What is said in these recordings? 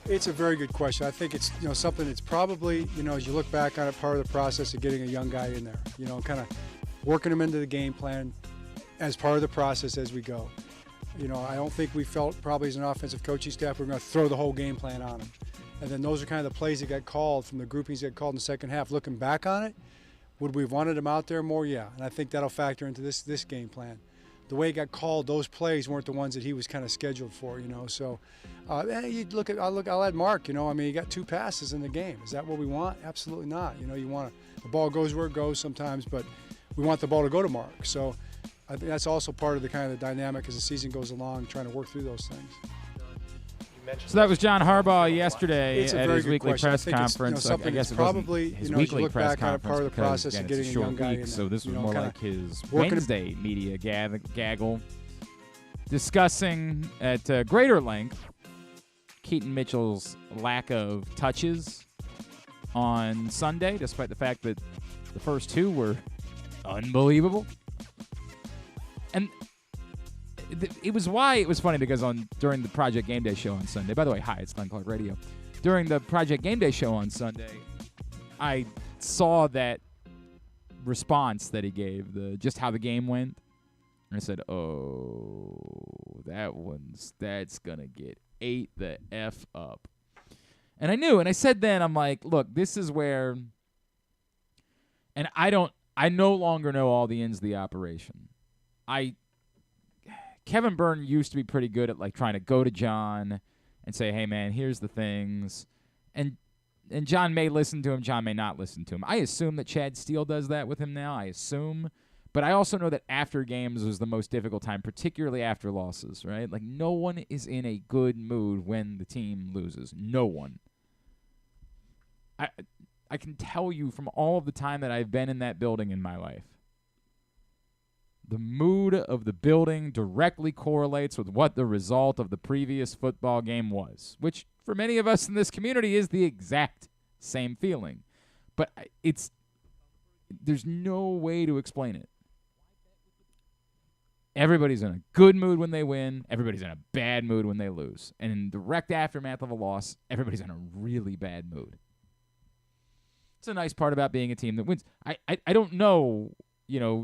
It's a very good question. I think it's something that's probably as you look back on it, part of the process of getting a young guy in there. Kind of working him into the game plan as part of the process as we go. I don't think we felt probably as an offensive coaching staff we're going to throw the whole game plan on him. And then those are kind of the plays that got called from the groupings that got called in the second half. Looking back on it, would we have wanted him out there more? Yeah, and I think that'll factor into this game plan. The way it got called, those plays weren't the ones that he was kind of scheduled for, So, you I'll add Mark. He got 2 passes in the game. Is that what we want? Absolutely not. You want the ball goes where it goes sometimes, but we want the ball to go to Mark. So, I think that's also part of the kind of the dynamic as the season goes along, trying to work through those things. So that was John Harbaugh yesterday at his weekly press conference. I guess it probably his weekly press conference part of the process of getting a young guy in. So this was more like his Wednesday media gaggle, discussing at greater length Keaton Mitchell's lack of touches on Sunday, despite the fact that the first 2 were unbelievable. And it was funny because during the Project Game Day show on Sunday, by the way, hi, it's Glenn Clark Radio. During the Project Game Day show on Sunday, I saw that response that he gave, just how the game went. And I said, oh, that's going to get ate the F up. And I knew, and I said then, I'm like, look, this is where, and I no longer know all the ins of the operation. Kevin Byrne used to be pretty good at like trying to go to John and say, hey, man, here's the things. And John may listen to him. John may not listen to him. I assume that Chad Steele does that with him now. I assume. But I also know that after games was the most difficult time, particularly after losses, right? Like no one is in a good mood when the team loses. No one. I can tell you from all of the time that I've been in that building in my life, the mood of the building directly correlates with what the result of the previous football game was, which for many of us in this community is the exact same feeling. But there's no way to explain it. Everybody's in a good mood when they win. Everybody's in a bad mood when they lose. And in direct aftermath of a loss, everybody's in a really bad mood. It's a nice part about being a team that wins. I don't know,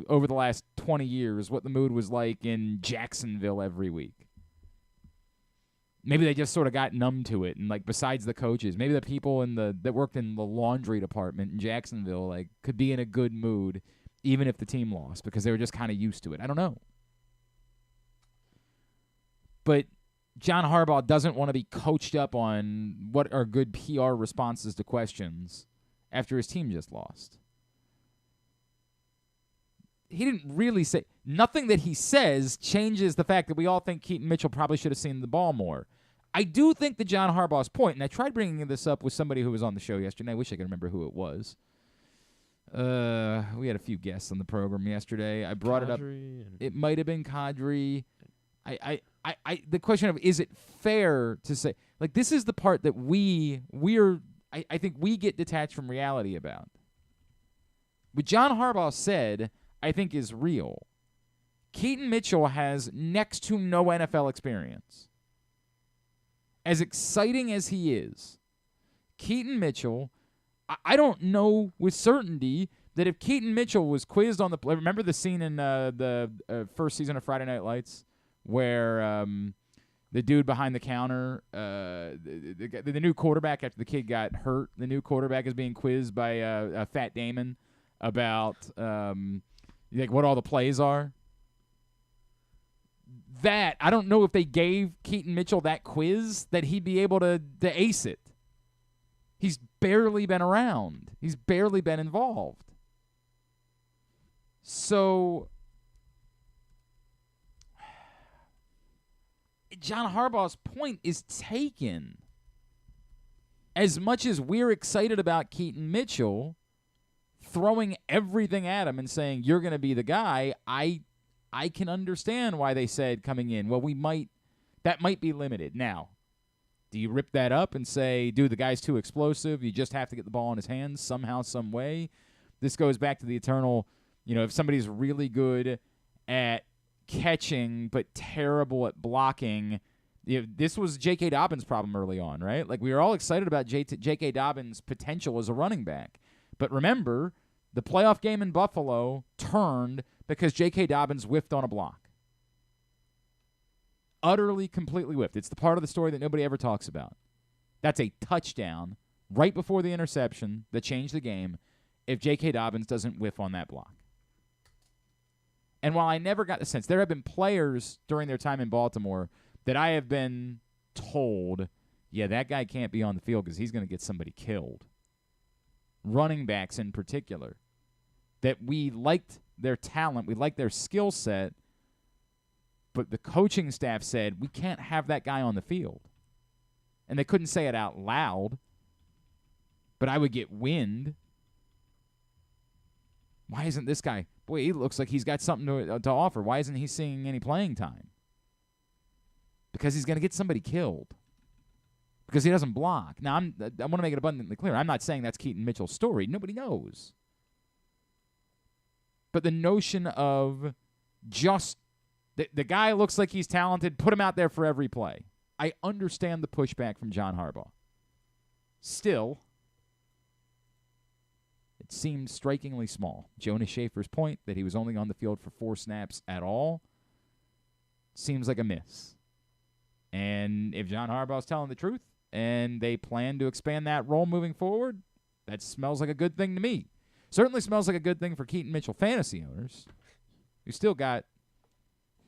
over the last 20 years, what the mood was like in Jacksonville every week. Maybe they just sort of got numb to it, and like besides the coaches, maybe the people that worked in the laundry department in Jacksonville like could be in a good mood even if the team lost because they were just kind of used to it. I don't know. But John Harbaugh doesn't want to be coached up on what are good PR responses to questions after his team just lost. He didn't really say – nothing that he says changes the fact that we all think Keaton Mitchell probably should have seen the ball more. I do think that John Harbaugh's point, and I tried bringing this up with somebody who was on the show yesterday. I wish I could remember who it was. We had a few guests on the program yesterday. I brought it up. It might have been Kadri. The question of is it fair to say – like this is the part that I think we get detached from reality about. What John Harbaugh said – I think is real. Keaton Mitchell has next to no NFL experience. As exciting as he is, Keaton Mitchell, I don't know with certainty that if Keaton Mitchell was quizzed on remember the scene in the first season of Friday Night Lights where the dude behind the counter, the new quarterback after the kid got hurt, the new quarterback is being quizzed by Fat Damon about like what all the plays are. That, I don't know if they gave Keaton Mitchell that quiz that he'd be able to ace it. He's barely been around. He's barely been involved. So, John Harbaugh's point is taken. As much as we're excited about Keaton Mitchell throwing everything at him and saying, you're going to be the guy, I can understand why they said coming in, well, that might be limited. Now, do you rip that up and say, dude, the guy's too explosive, you just have to get the ball in his hands somehow, some way? This goes back to the eternal, if somebody's really good at catching but terrible at blocking, This was J.K. Dobbins' problem early on, right? Like, we were all excited about J.K. Dobbins' potential as a running back. But remember, the playoff game in Buffalo turned because J.K. Dobbins whiffed on a block. Utterly, completely whiffed. It's the part of the story that nobody ever talks about. That's a touchdown right before the interception that changed the game if J.K. Dobbins doesn't whiff on that block. And while I never got the sense, there have been players during their time in Baltimore that I have been told, yeah, that guy can't be on the field because he's going to get somebody killed. Running backs in particular. That we liked their talent, we liked their skill set, but the coaching staff said, we can't have that guy on the field. And they couldn't say it out loud, but I would get wind. Why isn't this guy? Boy, he looks like he's got something to offer. Why isn't he seeing any playing time? Because he's going to get somebody killed. Because he doesn't block. Now, I want to make it abundantly clear. I'm not saying that's Keaton Mitchell's story. Nobody knows. But the notion of just the guy looks like he's talented, put him out there for every play. I understand the pushback from John Harbaugh. Still, it seemed strikingly small. Jonas Schaefer's point that he was only on the field for 4 snaps at all seems like a miss. And if John Harbaugh's telling the truth and they plan to expand that role moving forward, that smells like a good thing to me. Certainly smells like a good thing for Keaton Mitchell fantasy owners, who still got,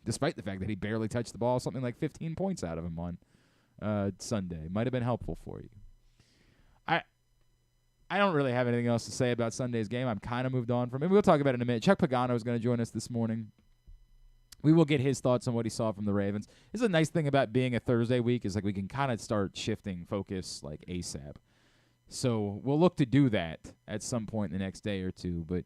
despite the fact that he barely touched the ball, something like 15 points out of him on Sunday. Might have been helpful for you. I don't really have anything else to say about Sunday's game. I'm kind of moved on from it. We'll talk about it in a minute. Chuck Pagano is going to join us this morning. We will get his thoughts on what he saw from the Ravens. This is a nice thing about being a Thursday week is like we can kind of start shifting focus like ASAP. So we'll look to do that at some point in the next day or two. But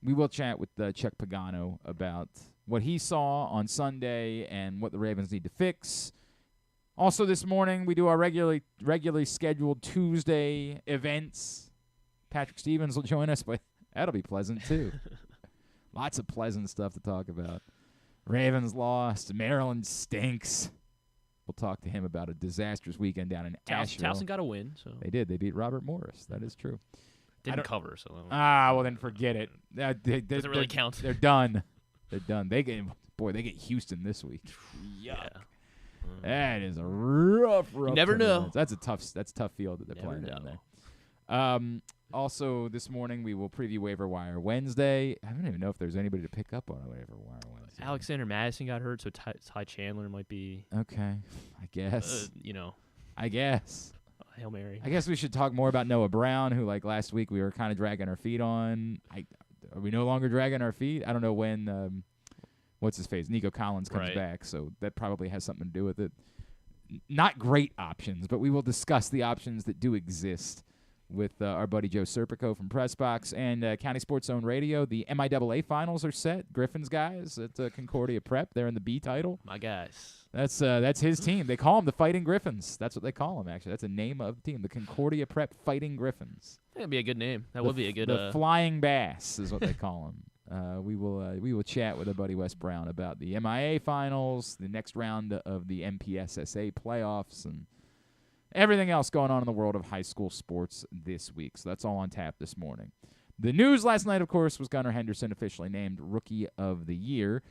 we will chat with Chuck Pagano about what he saw on Sunday and what the Ravens need to fix. Also this morning, we do our regularly scheduled Tuesday events. Patrick Stevens will join us, but that'll be pleasant too. Lots of pleasant stuff to talk about. Ravens lost. Maryland stinks. We'll talk to him about a disastrous weekend down in Asheville. Towson got a win. So They did. They beat Robert Morris. That is true. Didn't cover. So well then forget it. Doesn't really count. They're done. They're done. They get Houston this week. Yeah. That is a rough. You never know. That's a tough field that they're playing down there. Also, this morning we will preview Waive-Wire Wednesday. I don't even know if there's anybody to pick up on a Waive-Wire Wednesday. Alexander Madison got hurt, so Ty Chandler might be. Okay, I guess. I guess. Hail Mary. I guess we should talk more about Noah Brown, who like last week we were kind of dragging our feet on. Are we no longer dragging our feet? I don't know when. What's his face? Nico Collins comes back, so that probably has something to do with it. Not great options, but we will discuss the options that do exist with our buddy Joe Serpico from PressBox and County Sports Zone Radio. The MIAA finals are set. Griffin's guys at Concordia Prep. They're in the B title. My guys. That's his team. They call them the Fighting Griffins. That's what they call them, actually. That's the name of the team, the Concordia Prep Fighting Griffins. That would be a good name. That would be a good. The Flying Bass is what they call them. We will chat with our buddy Wes Brown about the MIAA finals, the next round of the MPSSAA playoffs, and everything else going on in the world of high school sports this week. So that's all on tap this morning. The news last night, of course, was Gunnar Henderson officially named Rookie of the Year.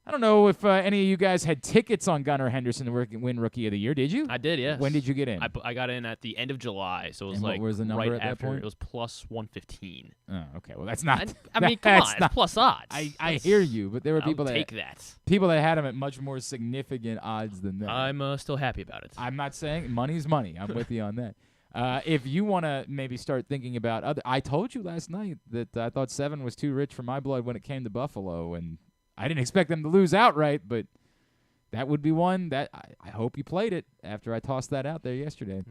I don't know if any of you guys had tickets on Gunnar Henderson to win Rookie of the Year. Did you? I did, yes. When did you get in? I got in at the end of July, so it was what was the number right at after. that point? It was plus 115. Oh, okay. Well, that's not. I mean, come on, it's plus odds. I hear you, but there were people take that. People that had him at much more significant odds than that. I'm still happy about it. I'm not saying money's money. I'm with you on that. If you want to maybe start thinking about other, I told you last night that I thought 7 was too rich for my blood when it came to Buffalo, and I didn't expect them to lose outright, but that would be one that I hope you played it after I tossed that out there yesterday.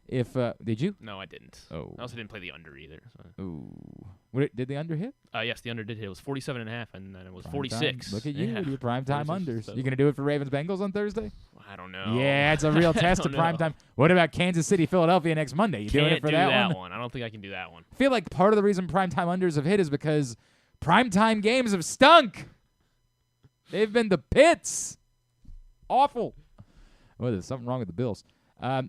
If did you? No, I didn't. Oh, I also didn't play the under either. So. Ooh, did the under hit? Yes, the under did hit. It was 47.5, and then it was prime 46. Time. Look at you with your primetime unders. So. You gonna do it for Ravens Bengals on Thursday? I don't know. Yeah, it's a real test of primetime. What about Kansas City, Philadelphia next Monday? You doing it for that one? I don't think I can do that one. I feel like part of the reason primetime unders have hit is because primetime games have stunk. They've been the pits. Awful. Well, there's something wrong with the Bills.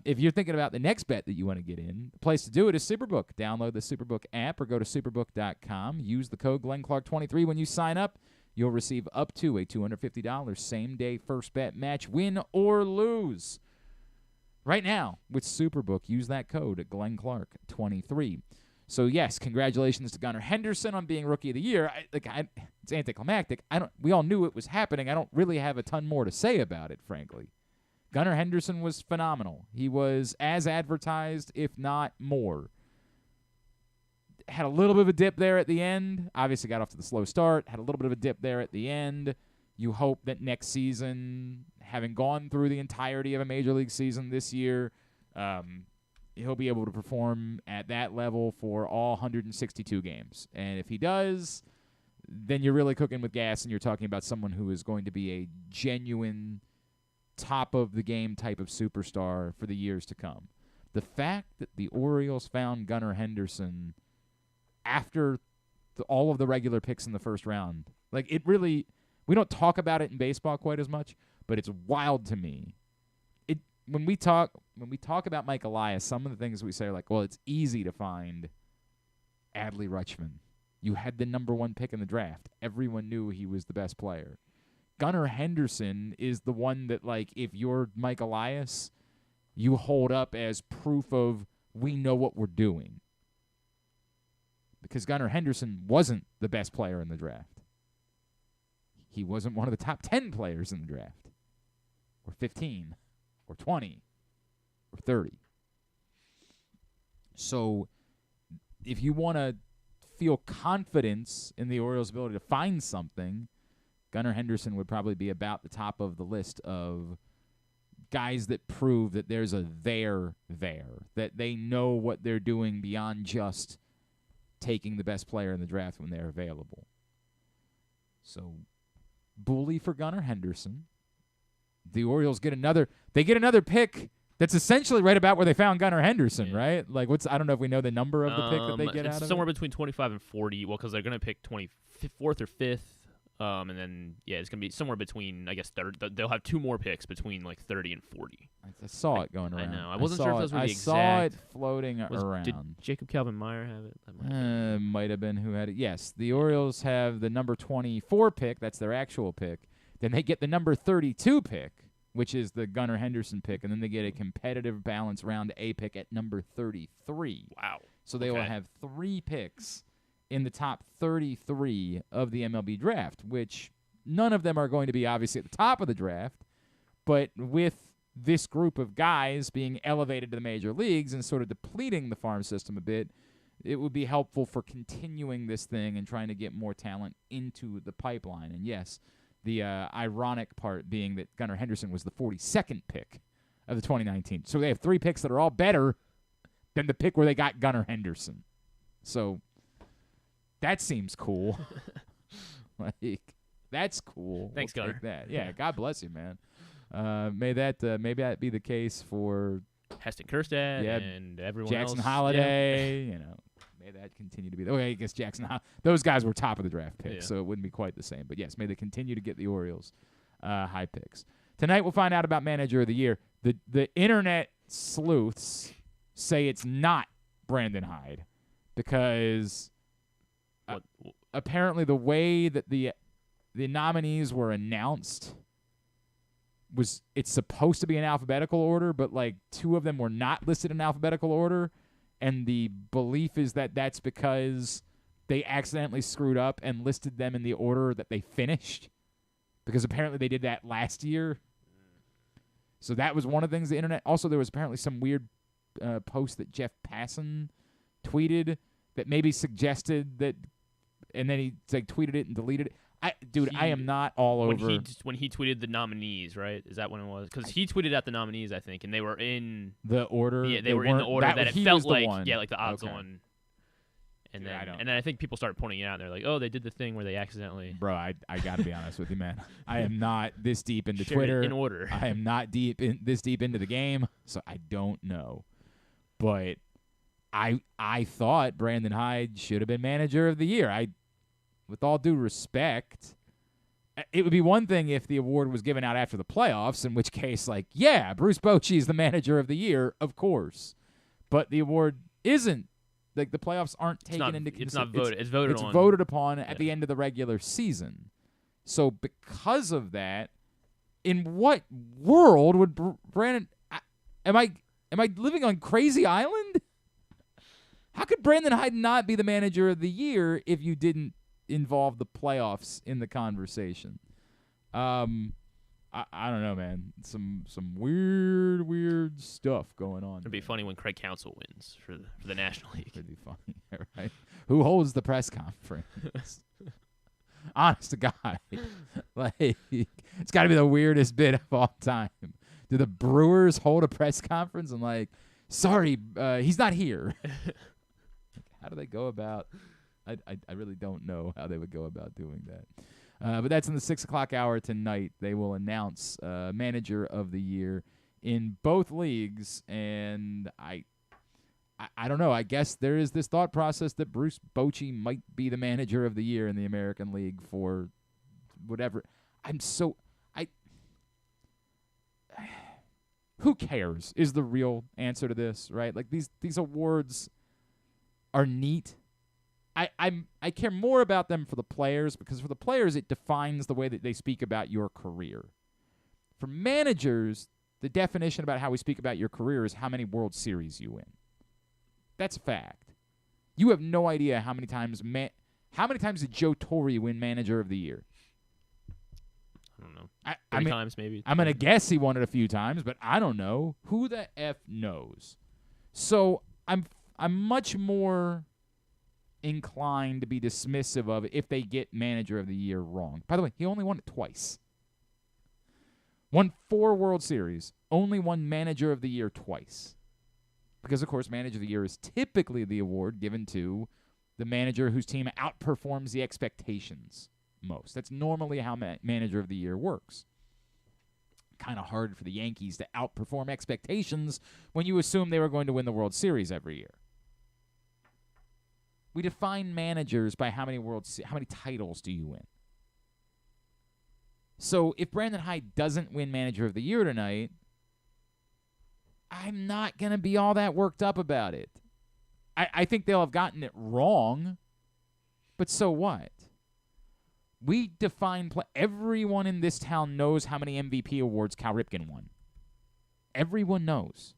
If you're thinking about the next bet that you want to get in, the place to do it is Superbook. Download the Superbook app or go to superbook.com. Use the code GlennClark23 when you sign up. You'll receive up to a $250 same-day first bet match, win or lose. Right now, with Superbook, use that code at GlennClark23. So, yes, congratulations to Gunnar Henderson on being Rookie of the Year. It's anticlimactic. We all knew it was happening. I don't really have a ton more to say about it, frankly. Gunnar Henderson was phenomenal. He was as advertised, if not more. Had a little bit of a dip there at the end. Obviously got off to the slow start. Had a little bit of a dip there at the end. You hope that next season, having gone through the entirety of a Major League season this year, he'll be able to perform at that level for all 162 games. And if he does, then you're really cooking with gas, and you're talking about someone who is going to be a genuine top-of-the-game type of superstar for the years to come. The fact that the Orioles found Gunnar Henderson after all of the regular picks in the first round, it really, we don't talk about it in baseball quite as much, but it's wild to me. When we talk about Mike Elias, some of the things we say are well, it's easy to find Adley Rutschman. You had the number 1 pick in the draft. Everyone knew he was the best player. Gunnar Henderson is the one that, if you're Mike Elias, you hold up as proof of we know what we're doing. Because Gunnar Henderson wasn't the best player in the draft. He wasn't one of the top 10 players in the draft. Or 15. Or 20. Or 30. So, if you want to feel confidence in the Orioles' ability to find something, Gunnar Henderson would probably be about the top of the list of guys that prove that there's a there, that they know what they're doing beyond just taking the best player in the draft when they're available. So, bully for Gunnar Henderson. The Orioles get another pick that's essentially right about where they found Gunnar Henderson, right? I don't know if we know the number of the pick that they get out of it. It's somewhere between 25 and 40. Well, because they're going to pick 24th or 5th. And then, it's going to be somewhere between, I guess, third. They'll have 2 more picks between 30 and 40. I saw it going around. I know. I wasn't sure if those were the exact. I saw it floating around. Did Jacob Calvin-Meyer have it? Might have been who had it. Yes, the Orioles have the number 24 pick. That's their actual pick. Then they get the number 32 pick, which is the Gunnar Henderson pick. And then they get a competitive balance round A pick at number 33. Wow. So they will have 3 picks in the top 33 of the MLB draft, which none of them are going to be obviously at the top of the draft, but with this group of guys being elevated to the major leagues and sort of depleting the farm system a bit, it would be helpful for continuing this thing and trying to get more talent into the pipeline. And yes, the ironic part being that Gunnar Henderson was the 42nd pick of the 2019. So they have 3 picks that are all better than the pick where they got Gunnar Henderson. So that seems cool. That's cool. Thanks, we'll Gunnar. That. Yeah, God bless you, man. Maybe that be the case for Heston Kjerstad and everyone Jackson else. Holiday. May that continue to be. I guess those guys were top of the draft picks, so it wouldn't be quite the same. But yes, may they continue to get the Orioles high picks. Tonight we'll find out about Manager of the Year. The internet sleuths say it's not Brandon Hyde because apparently the way that the nominees were announced it's supposed to be in alphabetical order, but 2 of them were not listed in alphabetical order, and the belief is that that's because they accidentally screwed up and listed them in the order that they finished, because apparently they did that last year. So that was one of the things the internet. Also, there was apparently some weird post that Jeff Passan tweeted that maybe suggested that, and then he tweeted it and deleted it. I am not all over. When he tweeted the nominees, right? Is that when it was? Because he tweeted out the nominees, I think, and they were in the order. Yeah, they were in the order that it felt like. One. Yeah, like the odds on. And then I think people started pointing it out. And they're like, "Oh, they did the thing where they accidentally." Bro, I gotta be honest with you, man. I am not this deep into Twitter. In order. I am not this deep into the game, so I don't know. But I thought Brandon Hyde should have been Manager of the Year. With all due respect, It would be one thing if the award was given out after the playoffs, in which case, like, yeah, Bruce Bochy is the manager of the year, of course. But the award isn't. Like, the playoffs aren't taken into consideration. It's not voted. It's voted on. It's voted upon at the end of the regular season. So because of that, in what world would Brandon? Am I living on Crazy Island? How could Brandon Hyde not be the manager of the year if you didn't involve the playoffs in the conversation? I don't know, man. Some weird stuff going on. It'd be funny when Craig Counsell wins for the National League. It'd be funny, right? Who holds the press conference? Honest to God, like, it's got to be the weirdest bit of all time. Do the Brewers hold a press conference and like, sorry, he's not here? How do they go about? I really don't know how they would go about doing that. But that's in the 6 o'clock hour tonight. They will announce manager of the year in both leagues, and I don't know. I guess there is this thought process that Bruce Bochy might be the manager of the year in the American League for whatever. Who cares is the real answer to this, right? Like, these awards are neat. I care more about them for the players, because for the players it defines the way that they speak about your career. For managers, the definition about how we speak about your career is how many World Series you win. That's a fact. You have no idea how many times did Joe Torre win Manager of the Year? I don't know. I mean, times maybe. I'm going to guess he won it a few times, but I don't know. Who the F knows? So I'm much more inclined to be dismissive of it if they get Manager of the Year wrong. By the way, he only won it twice. Won 4 World Series, only won Manager of the Year twice. Because, of course, Manager of the Year is typically the award given to the manager whose team outperforms the expectations most. That's normally how Manager of the Year works. Kind of hard for the Yankees to outperform expectations when you assume they were going to win the World Series every year. We define managers by how many titles do you win. So if Brandon Hyde doesn't win Manager of the Year tonight, I'm not going to be all that worked up about it. I think they'll have gotten it wrong, but so what? We define everyone in this town knows how many MVP awards Cal Ripken won. Everyone knows.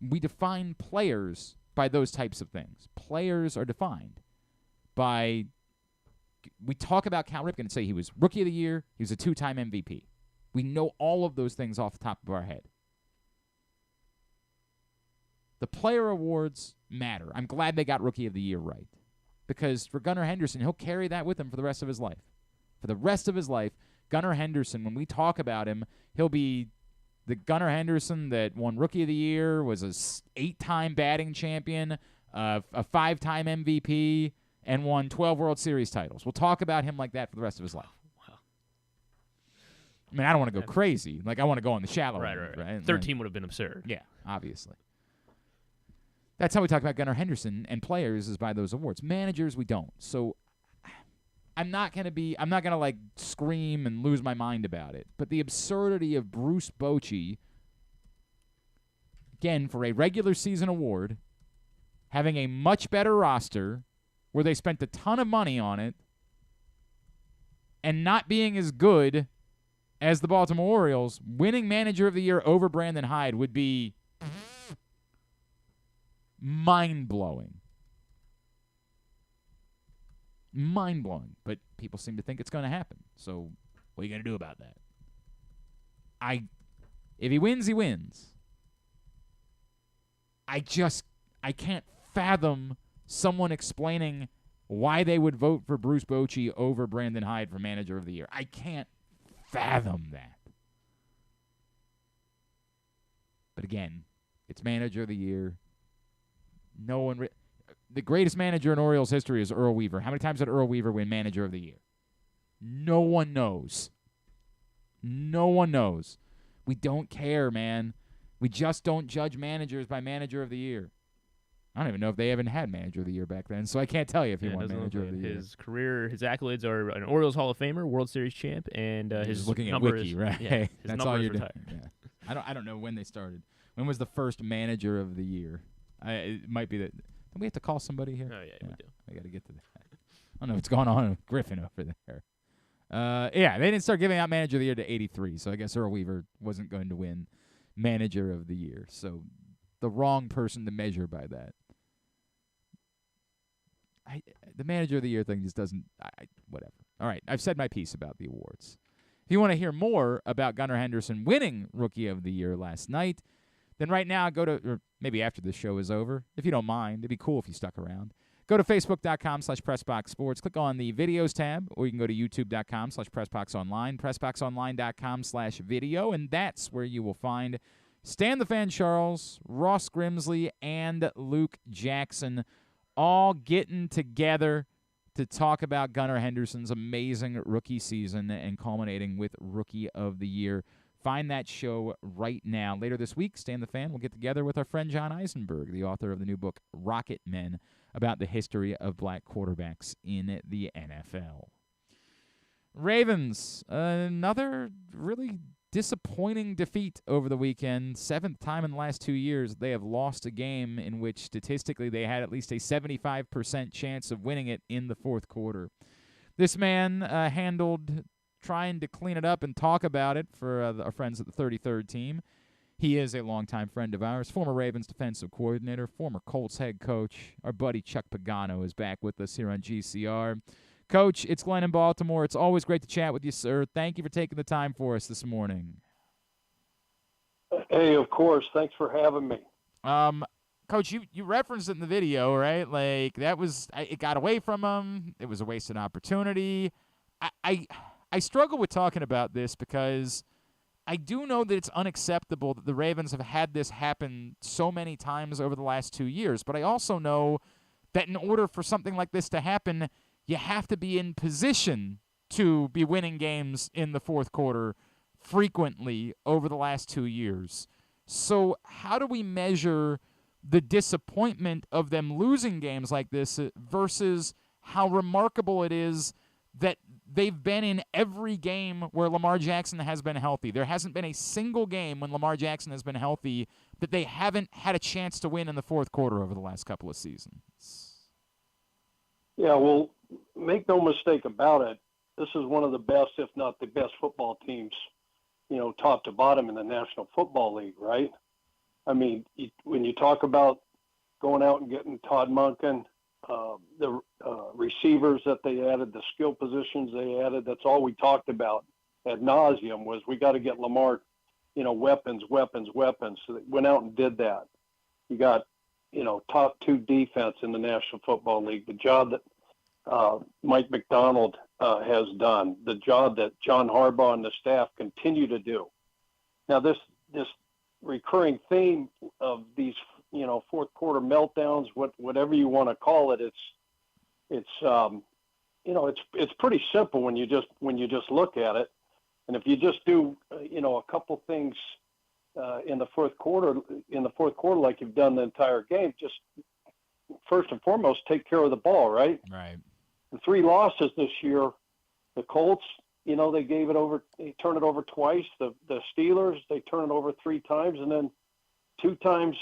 We define players by those types of things. Players are defined by, we talk about Cal Ripken and say he was Rookie of the Year, he was a 2-time MVP. We know all of those things off the top of our head. The player awards matter. I'm glad they got Rookie of the Year right. Because for Gunnar Henderson, he'll carry that with him for the rest of his life. For the rest of his life, Gunnar Henderson, when we talk about him, he'll be the Gunnar Henderson that won Rookie of the Year, was a 8-time batting champion, a 5-time MVP, and won 12 World Series titles. We'll talk about him like that for the rest of his life. I mean, I don't want to go crazy. Like, I want to go on the shallow end. Right? 13 would have been absurd. Yeah, obviously. That's how we talk about Gunnar Henderson and players, is by those awards. Managers, we don't. So I'm not going to like scream and lose my mind about it. But the absurdity of Bruce Bochy, again, for a regular season award, having a much better roster where they spent a ton of money on it, and not being as good as the Baltimore Orioles, winning Manager of the Year over Brandon Hyde would be mind-blowing. Mind-blowing. But people seem to think it's going to happen. So what are you going to do about that? If he wins, he wins. I can't fathom someone explaining why they would vote for Bruce Bochy over Brandon Hyde for Manager of the Year. I can't fathom that. But again, it's Manager of the Year. No one. The greatest manager in Orioles history is Earl Weaver. How many times did Earl Weaver win Manager of the Year? No one knows. No one knows. We don't care, man. We just don't judge managers by Manager of the Year. I don't even know if they even had Manager of the Year back then, so I can't tell you if he won doesn't look Manager of the like Year. his career, his accolades are an Orioles Hall of Famer, World Series champ, and his looking at number Wiki, is, right? Yeah, his That's number all is you're retired. doing. Yeah. I don't know when they started. When was the first Manager of the Year? It might be that. Don't we have to call somebody here? Oh, yeah, we do. I got to get to that. I don't know what's going on with Griffin over there. Yeah, they didn't start giving out Manager of the Year to 83, so I guess Earl Weaver wasn't going to win Manager of the Year. So the wrong person to measure by that. The Manager of the Year thing just doesn't whatever. All right, I've said my piece about the awards. If you want to hear more about Gunnar Henderson winning Rookie of the Year last night, then right now go to, or maybe after the show is over, if you don't mind, it'd be cool if you stuck around. Go to Facebook.com/PressBoxSports. Click on the Videos tab, or you can go to YouTube.com/PressBoxOnline, PressBoxOnline.com/video, and that's where you will find Stan the Fan Charles, Ross Grimsley, and Luke Jackson all getting together to talk about Gunnar Henderson's amazing rookie season and culminating with Rookie of the Year. Find that show right now. Later this week, Stan the Fan will get together with our friend John Eisenberg, the author of the new book, Rocket Men, about the history of black quarterbacks in the NFL. Ravens, another really disappointing defeat over the weekend. 7th time in the last 2 years they have lost a game in which statistically they had at least a 75% chance of winning it in the fourth quarter. This man handled trying to clean it up and talk about it for our friends at the 33rd team. He is a longtime friend of ours, former Ravens defensive coordinator, former Colts head coach. Our buddy Chuck Pagano is back with us here on GCR. Coach, it's Glenn in Baltimore. It's always great to chat with you, sir. Thank you for taking the time for us this morning. Hey, of course. Thanks for having me. Coach, you referenced it in the video, right? Like, that was it got away from him. It was a wasted opportunity. I struggle with talking about this because I do know that it's unacceptable that the Ravens have had this happen so many times over the last 2 years, but I also know that in order for something like this to happen, you have to be in position to be winning games in the fourth quarter frequently over the last 2 years. So how do we measure the disappointment of them losing games like this versus how remarkable it is that they've been in every game where Lamar Jackson has been healthy? There hasn't been a single game when Lamar Jackson has been healthy that they haven't had a chance to win in the fourth quarter over the last couple of seasons. Yeah, well, make no mistake about it. This is one of the best, if not the best football teams, top to bottom in the National Football League, right? I mean, when you talk about going out and getting Todd Monken, the receivers that they added, the skill positions they added, that's all we talked about ad nauseum was we got to get Lamar, weapons. So they went out and did that. You got, top 2 defense in the National Football League, the job that Mike McDonald has done, the job that John Harbaugh and the staff continue to do. Now, this recurring theme of these, fourth quarter meltdowns, whatever you want to call it, it's pretty simple when you just look at it. And if you just do, a couple things in the fourth quarter, like you've done the entire game, just first and foremost, take care of the ball, right? Right. The 3 losses this year, the Colts, they turn it over twice. The Steelers, they turn it over 3 times, and then 2 times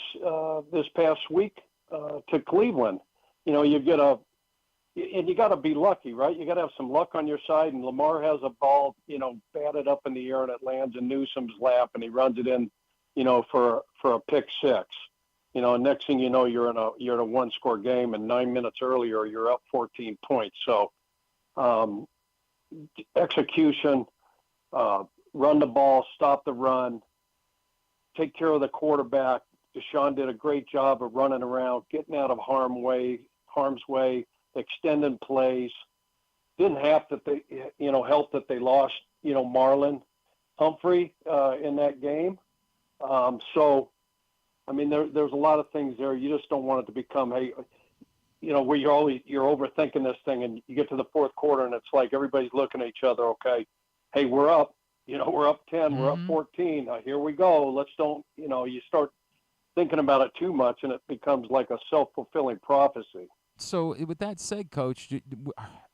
this past week to Cleveland. You get and you got to be lucky, right? You got to have some luck on your side. And Lamar has a ball, batted up in the air, and it lands in Newsom's lap, and he runs it in, for a pick 6. And next thing you know, you're in a 1-score game, and 9 minutes earlier you're up 14 points. So execution, run the ball, stop the run, take care of the quarterback. Deshaun did a great job of running around, getting out of harm's way, extending plays. Didn't have that they, help that they lost, Marlon Humphrey in that game. So, I mean, there's a lot of things there. You just don't want it to become, where you're overthinking this thing, and you get to the fourth quarter, and it's like everybody's looking at each other. Okay, hey, we're up. We're up 10. We're up 14. Here we go. Let's don't. You start thinking about it too much, and it becomes like a self-fulfilling prophecy. So with that said, Coach,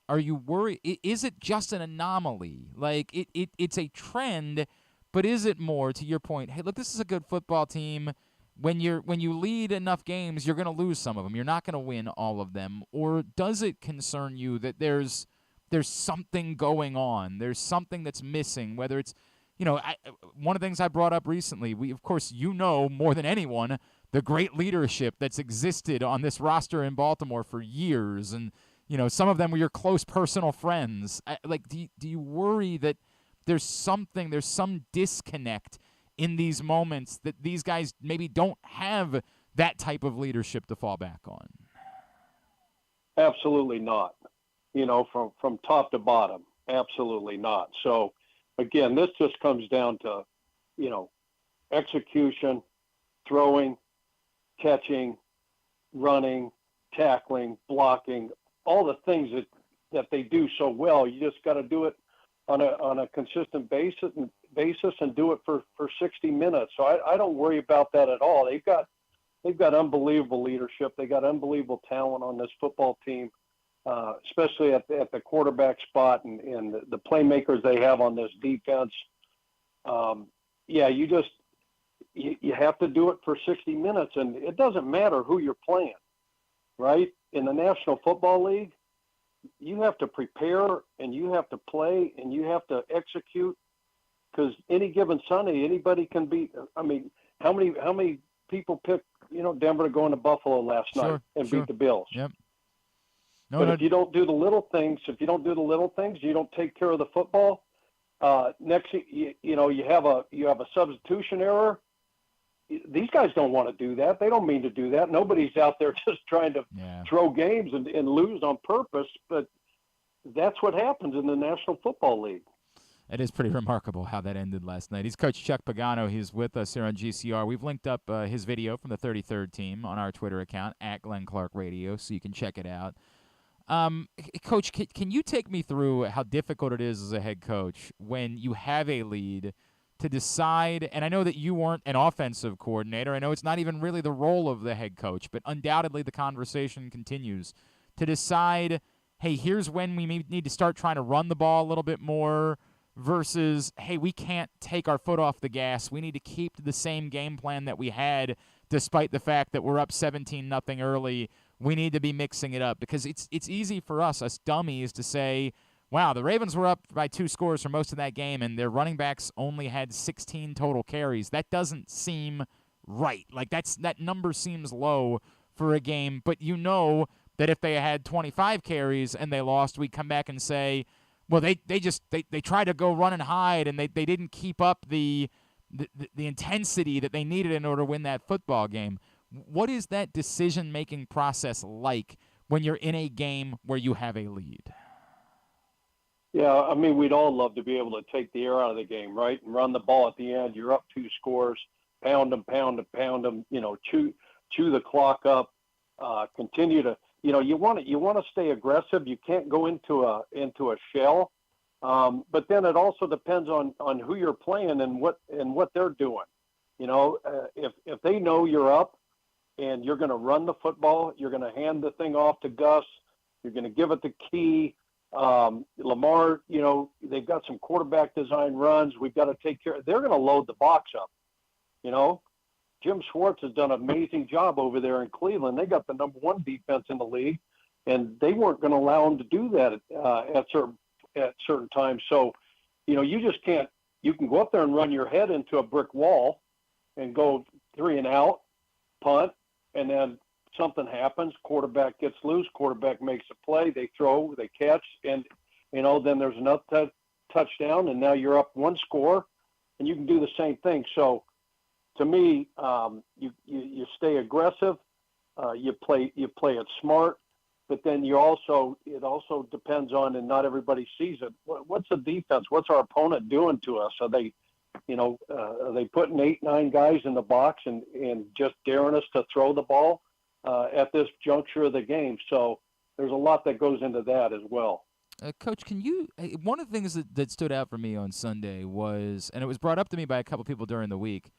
are you worried? Is it just an anomaly? Like it's a trend, but is it more, to your point, hey, look, this is a good football team. When you lead enough games, you're going to lose some of them. You're not going to win all of them. Or does it concern you that there's something going on? There's something that's missing, whether it's, one of the things I brought up recently, of course, more than anyone, the great leadership that's existed on this roster in Baltimore for years. And, some of them were your close personal friends. Do you worry that there's some disconnect in these moments that these guys maybe don't have that type of leadership to fall back on? Absolutely not. From top to bottom, absolutely not. So, again, this just comes down to, execution, throwing, catching, running, tackling, blocking, all the things that they do so well. You just got to do it on a consistent basis and do it for 60 minutes. So I don't worry about that at all. They've got unbelievable leadership. They got unbelievable talent on this football team, especially at the quarterback spot and the playmakers they have on this defense. You have to do it for 60 minutes, and it doesn't matter who you're playing, right? In the National Football League, you have to prepare and you have to play and you have to execute, because any given Sunday, anybody can beat. I mean, how many people picked, Denver to go into Buffalo last night and beat the Bills? Yep. If you don't do the little things, you don't take care of the football. Next, you have a substitution error. These guys don't want to do that. They don't mean to do that. Nobody's out there just trying to throw games and lose on purpose. But that's what happens in the National Football League. It is pretty remarkable how that ended last night. He's Coach Chuck Pagano. He's with us here on GCR. We've linked up his video from the 33rd team on our Twitter account, @GlennClarkRadio, so you can check it out. Coach, can you take me through how difficult it is as a head coach when you have a lead to decide, and I know that you weren't an offensive coordinator. I know it's not even really the role of the head coach, but undoubtedly the conversation continues to decide, hey, here's when we need to start trying to run the ball a little bit more versus, hey, we can't take our foot off the gas. We need to keep the same game plan that we had despite the fact that we're up 17-0 early. We need to be mixing it up because it's easy for us dummies, to say, wow, the Ravens were up by 2 scores for most of that game, and their running backs only had 16 total carries. That doesn't seem right. Like, that number seems low for a game, but that if they had 25 carries and they lost, we'd come back and say, well, they tried to go run and hide, and they didn't keep up the intensity that they needed in order to win that football game. What is that decision-making process like when you're in a game where you have a lead? Yeah, I mean, we'd all love to be able to take the air out of the game, right, and run the ball at the end. You're up 2 scores, pound them, chew the clock up, continue to, you want to stay aggressive. You can't go into a shell, but then it also depends on who you're playing and what they're doing. If they know you're up and you're going to run the football, you're going to hand the thing off to Gus, you're going to give it the key. Lamar, they've got some quarterback design runs. We've got to take care. They're going to load the box up. Jim Schwartz has done an amazing job over there in Cleveland. They got the number 1 defense in the league, and they weren't going to allow them to do that at certain times. So, you just can't. You can go up there and run your head into a brick wall, and go 3 and out, punt, and then something happens, quarterback gets loose, quarterback makes a play, they throw, they catch, and, then there's another touchdown, and now you're up 1 score, and you can do the same thing. So, to me, you stay aggressive, you play it smart, but then it also depends on, and not everybody sees it, what's the defense, what's our opponent doing to us? Are they putting 8-9 guys in the box and just daring us to throw the ball at this juncture of the game? So there's a lot that goes into that as well. Coach, one of the things that stood out for me on Sunday was, and it was brought up to me by a couple people during the week,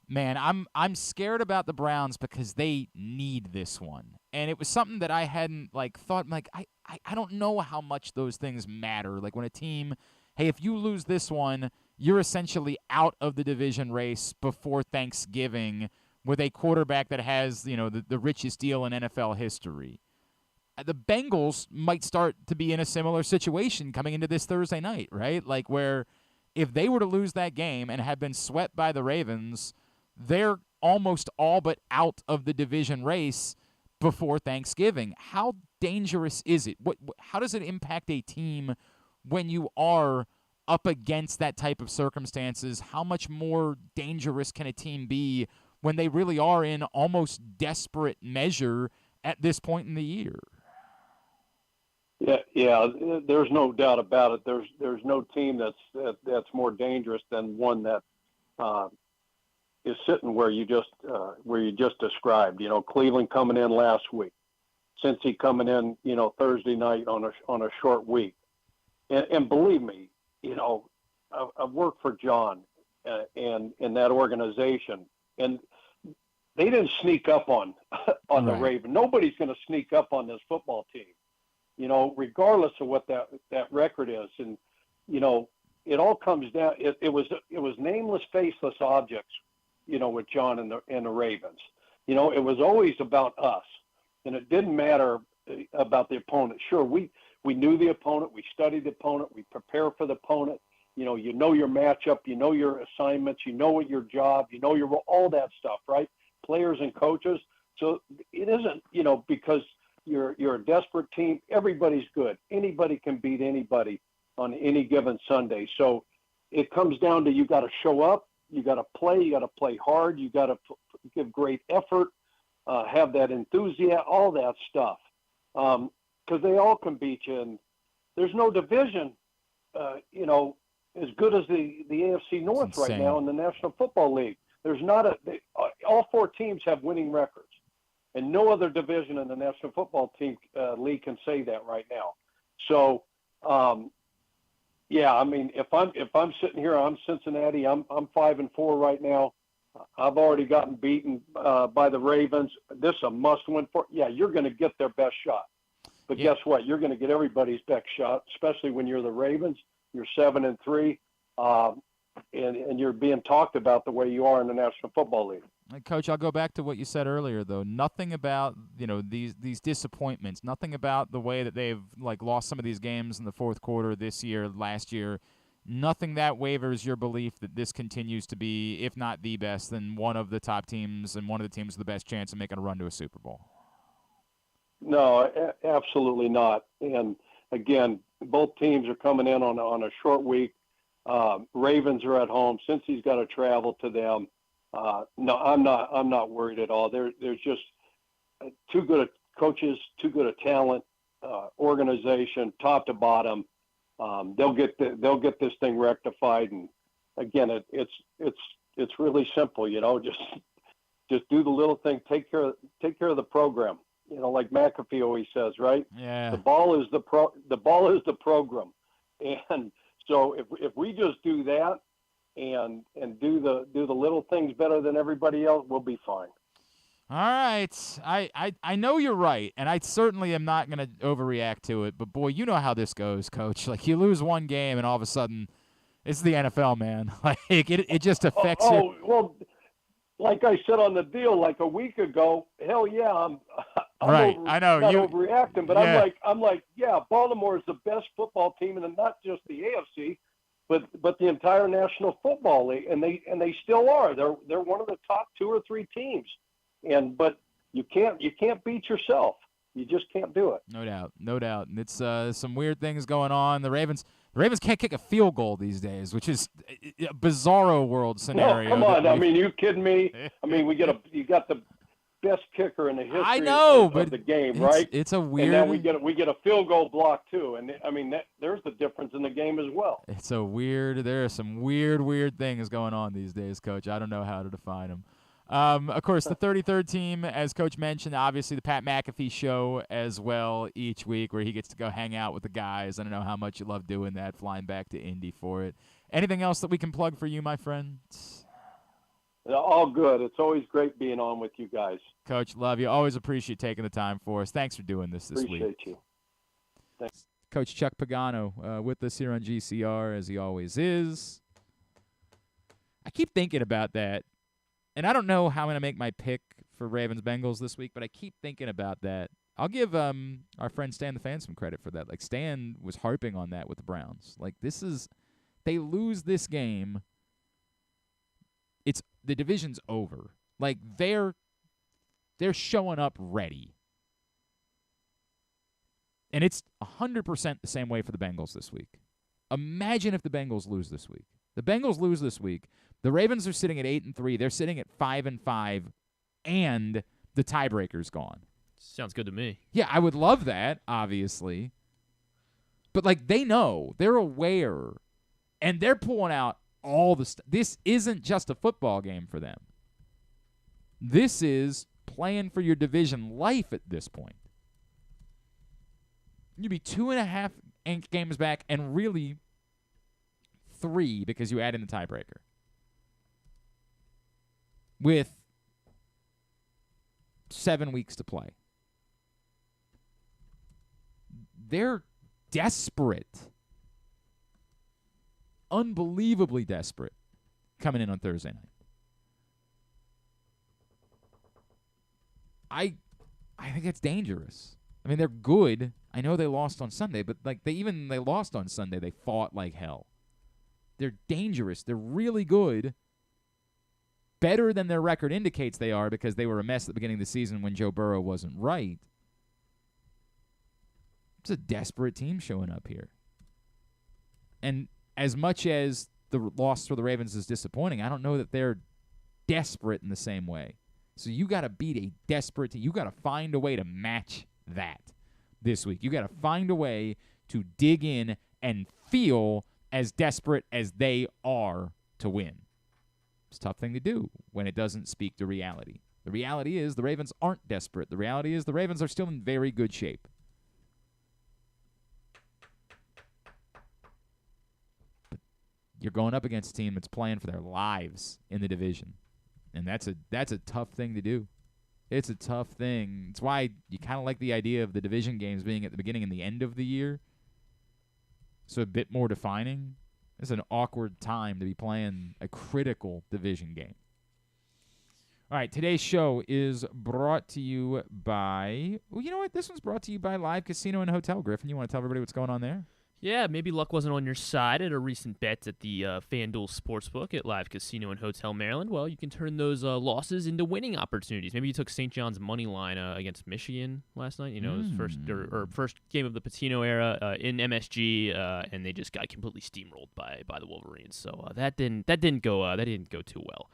Man, I'm scared about the Browns because they need this one. And it was something that I hadn't thought I don't know how much those things matter. Like when a team, hey, if you lose this one, you're essentially out of the division race before Thanksgiving with a quarterback that has, the richest deal in NFL history. The Bengals might start to be in a similar situation coming into this Thursday night, right? Like where if they were to lose that game and have been swept by the Ravens, they're almost all but out of the division race before Thanksgiving. How dangerous is it? How does it impact a team when you are up against that type of circumstances? How much more dangerous can a team be when they really are in almost desperate measure at this point in the year? Yeah. There's no doubt about it. There's no team that's more dangerous than one that is sitting where you just described. Cleveland coming in last week, Cincy coming in, Thursday night on a short week, and believe me, I've worked for John and in that organization, and they didn't sneak up on Right. the Ravens. Nobody's going to sneak up on this football team, regardless of what that record is, and it all comes down. It was nameless, faceless objects. With John and the Ravens. It was always about us, and it didn't matter about the opponent. Sure, we knew the opponent, we studied the opponent, we prepare for the opponent. Your matchup, your assignments, what your job, your all that stuff, right? Players and coaches. So it isn't, because you're a desperate team. Everybody's good. Anybody can beat anybody on any given Sunday. So it comes down to you got to show up. You got to play. You got to play hard. You got to give great effort, have that enthusiasm, all that stuff, because they all can beat you. And there's no division, as good as the AFC North right now in the National Football League. There's not all four teams have winning records, and no other division in the National Football League can say that right now. So. Yeah, I mean, if I'm sitting here, I'm Cincinnati. I'm 5-4 right now. I've already gotten beaten by the Ravens. This is a must-win for. Yeah, you're going to get their best shot, but guess what? You're going to get everybody's best shot, especially when you're the Ravens. You're 7-3, and you're being talked about the way you are in the National Football League. Coach, I'll go back to what you said earlier, though. Nothing about these disappointments. Nothing about the way that they've lost some of these games in the fourth quarter this year, last year. Nothing that wavers your belief that this continues to be, if not the best, then one of the top teams and one of the teams with the best chance of making a run to a Super Bowl. No, absolutely not. And again, both teams are coming in on a short week. Ravens are at home. Cincy's got to travel to them. No, I'm not worried at all. There's just too good of coaches, too good of talent, organization, top to bottom. They'll get this thing rectified. And again, it's really simple. Just do the little thing. Take care of the program. Like McAfee always says, right? Yeah. The ball is the program, and so if we just do that. And do the little things better than everybody else, we'll be fine. All right. I know you're right, and I certainly am not going to overreact to it, but boy, you know how this goes, Coach. You lose one game, and all of a sudden, it's the NFL, man. It just affects you. Well, like I said on the deal a week ago, hell yeah, I'm right. I know not you overreacting, but yeah. I'm like, yeah, Baltimore is the best football team, and not just the AFC. But the entire National Football League, and they still are. They're one of the top 2 or 3 teams, but you can't beat yourself. You just can't do it. No doubt. And it's some weird things going on. The Ravens can't kick a field goal these days, which is a bizarro world scenario. No, come on. I mean, you kidding me? I mean, you got the best kicker in the history of the game, right? It's a weird. And then we get a field goal block too, and I mean there's the difference in the game as well. It's a weird. There are some weird things going on these days, Coach. I don't know how to define them. Of course, the 33rd team, as Coach mentioned, obviously the Pat McAfee show as well each week, where he gets to go hang out with the guys. I don't know how much you love doing that, flying back to Indy for it. Anything else that we can plug for you, my friend? All good. It's always great being on with you guys. Coach, love you. Always appreciate taking the time for us. Thanks for doing this week. Appreciate you. Thanks. Coach Chuck Pagano with us here on GCR, as he always is. I keep thinking about that, and I don't know how I'm going to make my pick for Ravens-Bengals this week, but I keep thinking about that. I'll give our friend Stan the Fan some credit for that. Like, Stan was harping on that with the Browns. Like, they lose this game, the division's over. Like, they're showing up ready. And it's 100% the same way for the Bengals this week. Imagine if the Bengals lose this week. The Bengals lose this week. The Ravens are sitting at 8-3. They're sitting at 5-5, and the tiebreaker's gone. Sounds good to me. Yeah, I would love that, obviously. But, like, they know. They're aware. And they're pulling out all the stuff. This isn't just a football game for them. This is playing for your division life at this point. You'd be 2.5 games back, and really 3 because you add in the tiebreaker. With 7 weeks to play. They're desperate. Unbelievably desperate coming in on Thursday night. I think it's dangerous. I mean, they're good. I know they lost on Sunday, but like they lost on Sunday, they fought like hell. They're dangerous. They're really good. Better than their record indicates they are, because they were a mess at the beginning of the season when Joe Burrow wasn't right. It's a desperate team showing up here. And as much as the loss for the Ravens is disappointing, I don't know that they're desperate in the same way. So you got to beat a desperate team. You got to find a way to match that this week. You got to find a way to dig in and feel as desperate as they are to win. It's a tough thing to do when it doesn't speak to reality. The reality is the Ravens aren't desperate. The reality is the Ravens are still in very good shape. But you're going up against a team that's playing for their lives in the division. And that's a tough thing to do. It's a tough thing. It's why you kind of like the idea of the division games being at the beginning and the end of the year. So a bit more defining. It's an awkward time to be playing a critical division game. All right, today's show is brought to you by, well, you know what? This one's brought to you by Live Casino and Hotel. Griffin, you want to tell everybody what's going on there? Yeah, maybe luck wasn't on your side at a recent bet at the FanDuel Sportsbook at Live Casino and Hotel Maryland. Well, you can turn those losses into winning opportunities. Maybe you took St. John's money line against Michigan last night. You know, it was first game of the Patino era in MSG, and they just got completely steamrolled by the Wolverines. So that didn't go too well.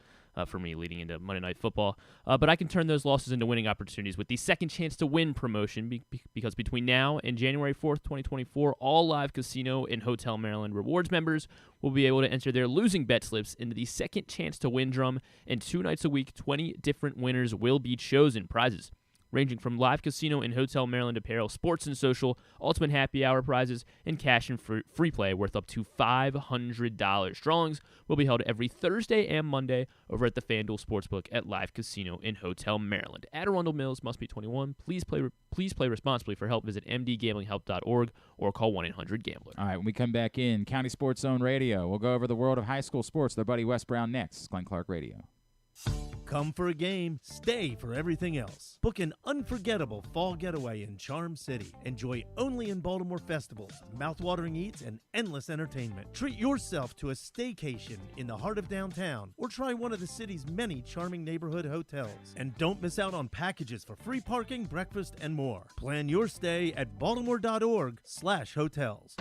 For me leading into Monday Night Football. But I can turn those losses into winning opportunities with the Second Chance to Win promotion because between now and January 4th, 2024, all Live Casino and Hotel Maryland Rewards members will be able to enter their losing bet slips into the Second Chance to Win drum, and 2 nights a week, 20 different winners will be chosen. Prizes ranging from Live Casino and Hotel Maryland apparel, sports and social, ultimate happy hour prizes, and cash and free play worth up to $500. Drawings will be held every Thursday and Monday over at the FanDuel Sportsbook at Live Casino in Hotel Maryland. At Arundel Mills, must be 21. Please play responsibly. For help, visit mdgamblinghelp.org or call 1-800-GAMBLER. All right, when we come back in, County Sports Zone Radio, we'll go over the world of high school sports with our buddy Wes Brown next. It's Glenn Clark Radio. Come for a game, stay for everything else. Book an unforgettable fall getaway in Charm City. Enjoy only in Baltimore festivals, mouthwatering eats, and endless entertainment. Treat yourself to a staycation in the heart of downtown, or try one of the city's many charming neighborhood hotels. And don't miss out on packages for free parking, breakfast, and more. Plan your stay at baltimore.org/hotels.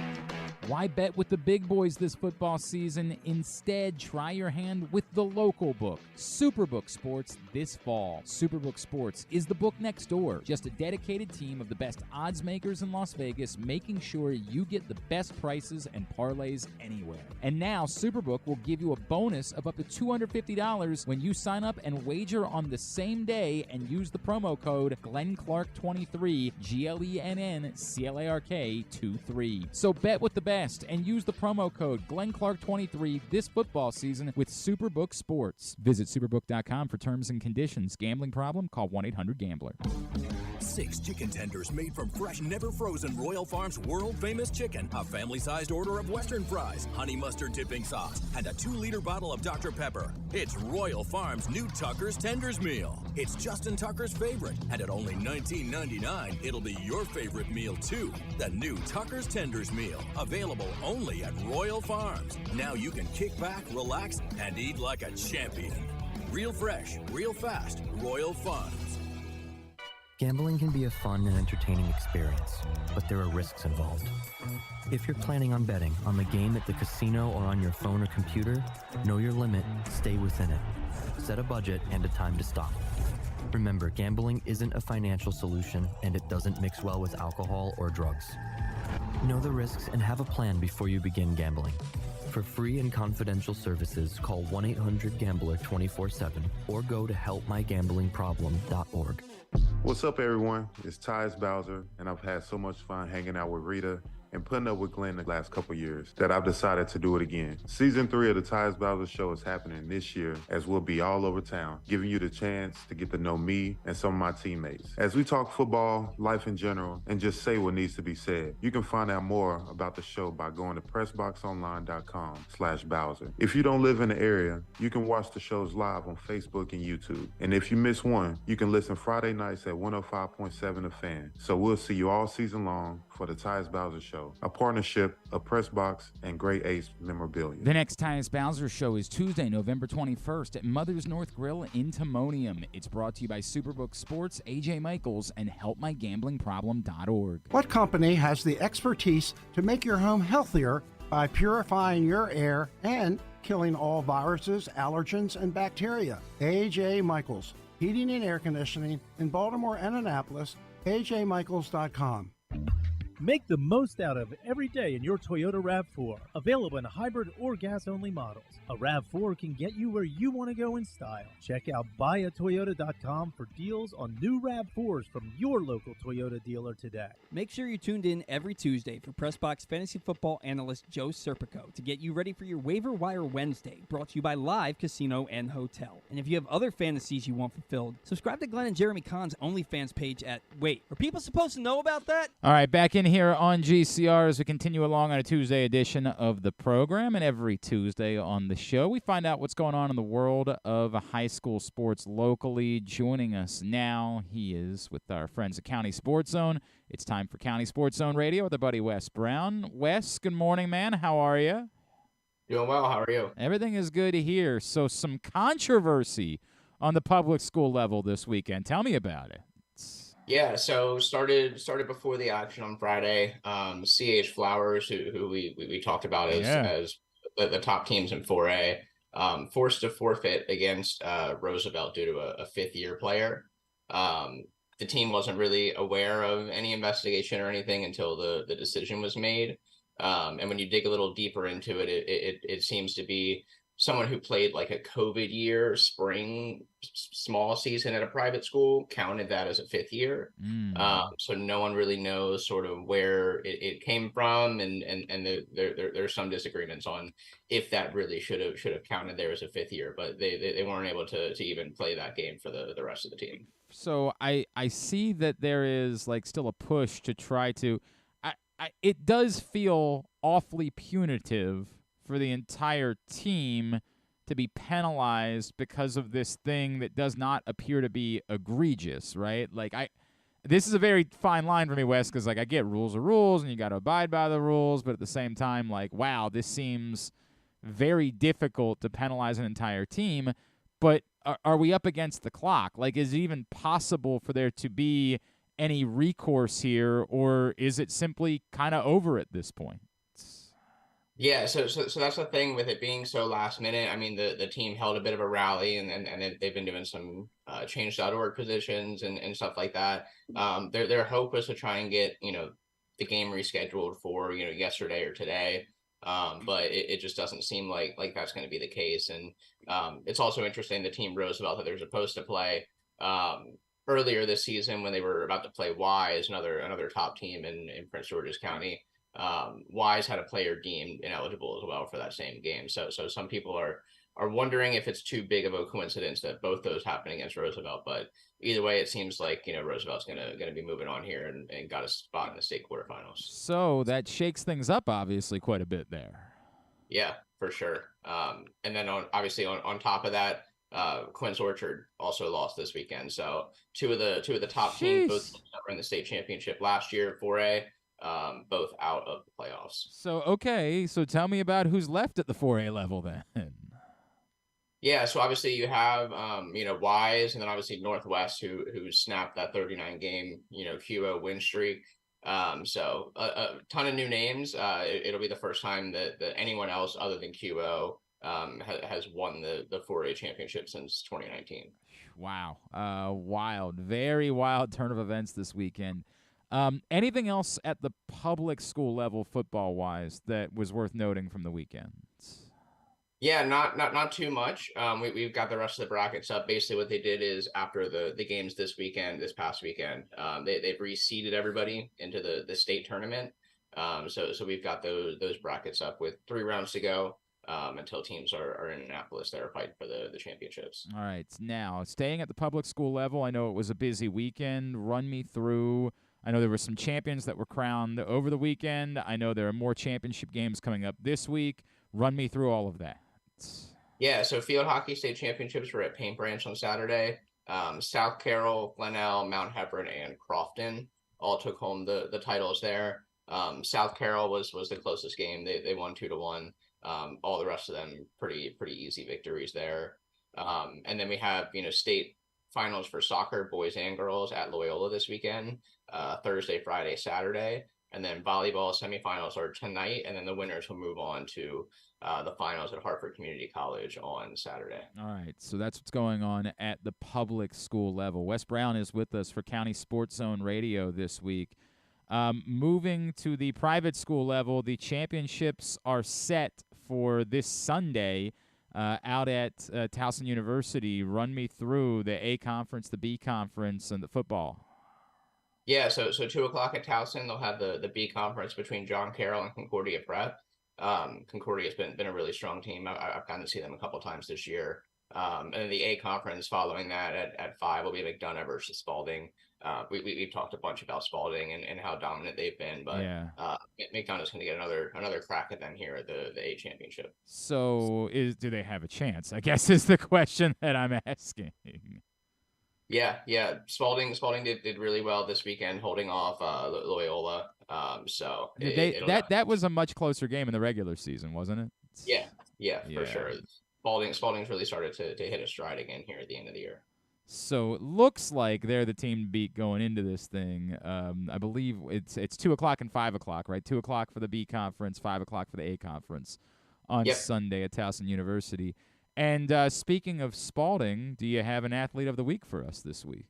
Why bet with the big boys this football season? Instead, try your hand with the local book, Superbook Sports, this fall. Superbook Sports is the book next door. Just a dedicated team of the best odds makers in Las Vegas, making sure you get the best prices and parlays anywhere. And now, Superbook will give you a bonus of up to $250 when you sign up and wager on the same day and use the promo code GlennClark23, GLENNCLARK23. So bet with the best and use the promo code GlennClark23 this football season with Superbook Sports. Visit superbook.com for terms and conditions. Gambling problem? Call 1-800-GAMBLER. 6 chicken tenders made from fresh, never frozen Royal Farms world-famous chicken, a family-sized order of Western fries, honey mustard dipping sauce, and a 2-liter bottle of Dr. Pepper. It's Royal Farms' new Tucker's Tenders Meal. It's Justin Tucker's favorite, and at only $19.99, it'll be your favorite meal, too. The new Tucker's Tenders Meal, available only at Royal Farms. Now you can kick back, relax, and eat like a champion. Real fresh, real fast, Royal Farms. Gambling can be a fun and entertaining experience, but there are risks involved. If you're planning on betting on the game at the casino or on your phone or computer, know your limit, stay within it. Set a budget and a time to stop. Remember, gambling isn't a financial solution and it doesn't mix well with alcohol or drugs. Know the risks and have a plan before you begin gambling. For free and confidential services, call 1-800-GAMBLER 24/7 or go to helpmygamblingproblem.org. What's up, everyone? It's Tyus Bowser, and I've had so much fun hanging out with Rita and putting up with Glenn the last couple years that I've decided to do it again. Season 3 of the Tyus Bowser Show is happening this year, as we'll be all over town, giving you the chance to get to know me and some of my teammates. As we talk football, life in general, and just say what needs to be said. You can find out more about the show by going to PressBoxOnline.com/Bowser. If you don't live in the area, you can watch the shows live on Facebook and YouTube. And if you miss one, you can listen Friday nights at 105.7 The Fan. So we'll see you all season long for the Tyus Bowser Show, a partnership of PressBox and Great Ace Memorabilia. The next Tyus Bowser Show is Tuesday, November 21st at Mother's North Grill in Timonium. It's brought to you by Superbook Sports, AJ Michaels, and HelpMyGamblingProblem.org. What company has the expertise to make your home healthier by purifying your air and killing all viruses, allergens, and bacteria? AJ Michaels, Heating and Air Conditioning in Baltimore and Annapolis, ajmichaels.com. Make the most out of every day in your Toyota RAV4. Available in hybrid or gas-only models. A RAV4 can get you where you want to go in style. Check out buyatoyota.com for deals on new RAV4s from your local Toyota dealer today. Make sure you tuned in every Tuesday for PressBox Fantasy Football analyst Joe Serpico to get you ready for your Waive-Wire Wednesday, brought to you by Live Casino and Hotel. And if you have other fantasies you want fulfilled, subscribe to Glenn and Jeremy Kahn's OnlyFans page at... Wait, are people supposed to know about that? All right, back in here on GCR as we continue along on a Tuesday edition of the program. And every Tuesday on the show, we find out what's going on in the world of high school sports locally. Joining us now, he is with our friends at County Sports Zone. It's time for County Sports Zone Radio with our buddy Wes Brown. Wes, good morning, man. How are you? Doing well. How are you? Everything is good here. So some controversy on the public school level this weekend. Tell me about it. Yeah, so started before the action on Friday. CH Flowers, who we talked about as the top teams in 4A, forced to forfeit against Roosevelt due to a fifth-year player. The team wasn't really aware of any investigation or anything until the decision was made. And when you dig a little deeper into it, it seems to be someone who played like a COVID year, spring, small season at a private school, counted that as a fifth year. So no one really knows sort of where it came from, and there's some disagreements on if that really should have counted there as a fifth year, but they weren't able to even play that game for the rest of the team. So I see that there is like still a push to try to. It does feel awfully punitive for the entire team to be penalized because of this thing that does not appear to be egregious, right? Like this is a very fine line for me, Wes, because like I get rules are rules and you got to abide by the rules, but at the same time, like, wow, this seems very difficult to penalize an entire team. But are we up against the clock? Like, is it even possible for there to be any recourse here, or is it simply kind of over at this point? Yeah, so that's the thing with it being so last minute. I mean, the team held a bit of a rally, and they've been doing some change.org positions and stuff like that. Their hope was to try and get the game rescheduled for yesterday or today, but it just doesn't seem like that's going to be the case. And it's also interesting, the team Roosevelt that they're supposed to play earlier this season when they were about to play Wise, another top team in Prince George's County. Wise had a player deemed ineligible as well for that same game. So some people are wondering if it's too big of a coincidence that both those happen against Roosevelt. But either way, it seems like Roosevelt's gonna be moving on here and got a spot in the state quarterfinals. So that shakes things up obviously quite a bit there. Yeah, for sure. And then on top of that, Quince Orchard also lost this weekend. So two of the top teams, both that were in the state championship last year, 4A, both out of the playoffs. So tell me about who's left at the 4A level then. Yeah, so obviously you have Wise, and then obviously Northwest who snapped that 39 game QO win streak. So a ton of new names. It'll be the first time that anyone else other than QO has won the 4A championship since 2019. Wow. Wild, very wild turn of events this weekend. Anything else at the public school level football wise that was worth noting from the weekend? Yeah, not too much. We've got the rest of the brackets up. Basically what they did is after the games this past weekend, they've reseeded everybody into the state tournament. So we've got those brackets up with 3 rounds to go until teams are in Annapolis that are fighting for the championships. All right. Now, staying at the public school level, I know it was a busy weekend. Run me through. I know there were some champions that were crowned over the weekend. I know there are more championship games coming up this week. Run me through all of that. Yeah, so field hockey state championships were at Paint Branch on Saturday. South Carroll, Glenelg, Mount Hebron, and Crofton all took home the titles there. South Carroll was the closest game. They won 2-1. All the rest of them pretty easy victories there. And then we have state finals for soccer, boys and girls, at Loyola this weekend, Thursday, Friday, Saturday. And then volleyball semifinals are tonight, and then the winners will move on to the finals at Hartford Community College on Saturday. All right, so that's what's going on at the public school level. Wes Brown is with us for County Sports Zone Radio this week. Moving to the private school level, the championships are set for this Sunday out at Towson University. Run me through the A conference, the B conference, and the football. Yeah, so 2:00 at Towson, they'll have the B conference between John Carroll and Concordia Prep. Concordia's been a really strong team. I've gotten to see them a couple times this year. And then the A conference following that at 5 will be McDonough versus Spalding. We've talked a bunch about Spalding and how dominant they've been, but McDonough's going to get another crack at them here at the A championship. So do they have a chance, I guess, is the question that I'm asking. Yeah. Spalding did really well this weekend, holding off Loyola. So that was a much closer game in the regular season, wasn't it? Yeah, for sure. Spalding's really started to hit a stride again here at the end of the year. So it looks like they're the team to beat going into this thing. I believe it's 2:00 and 5:00, right? 2:00 for the B conference, 5:00 for the A conference on Sunday at Towson University. And speaking of Spalding, do you have an athlete of the week for us this week?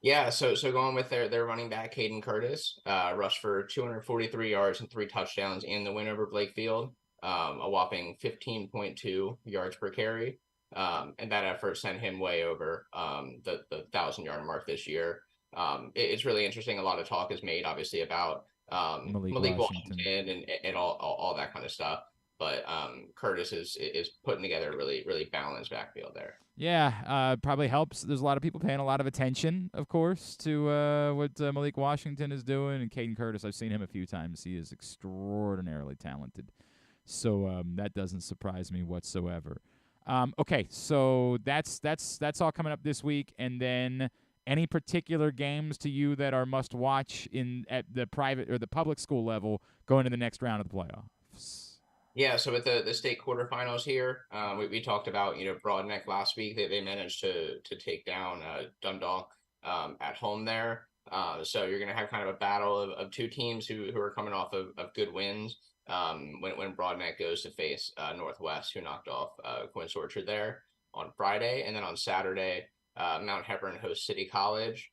Yeah, so going with their running back, Caden Curtis, rushed for 243 yards and 3 touchdowns in the win over Blakefield, a whopping 15.2 yards per carry. And that effort sent him way over the 1,000-yard mark this year. It's really interesting. A lot of talk is made, obviously, about Malik Washington and all that kind of stuff. But Curtis is putting together a really balanced backfield there. Yeah, probably helps. There's a lot of people paying a lot of attention, of course, to what Malik Washington is doing. And Caden Curtis, I've seen him a few times. He is extraordinarily talented. So that doesn't surprise me whatsoever. Okay, so that's all coming up this week. And then any particular games to you that are must watch at the private or the public school level going to the next round of the playoffs? Yeah, so with the state quarterfinals here, we talked about Broadneck last week. They managed to take down Dundalk at home there. So you're going to have kind of a battle of two teams who are coming off of good wins when Broadneck goes to face Northwest, who knocked off Quince Orchard there on Friday. And then on Saturday, Mount Hebron hosts City College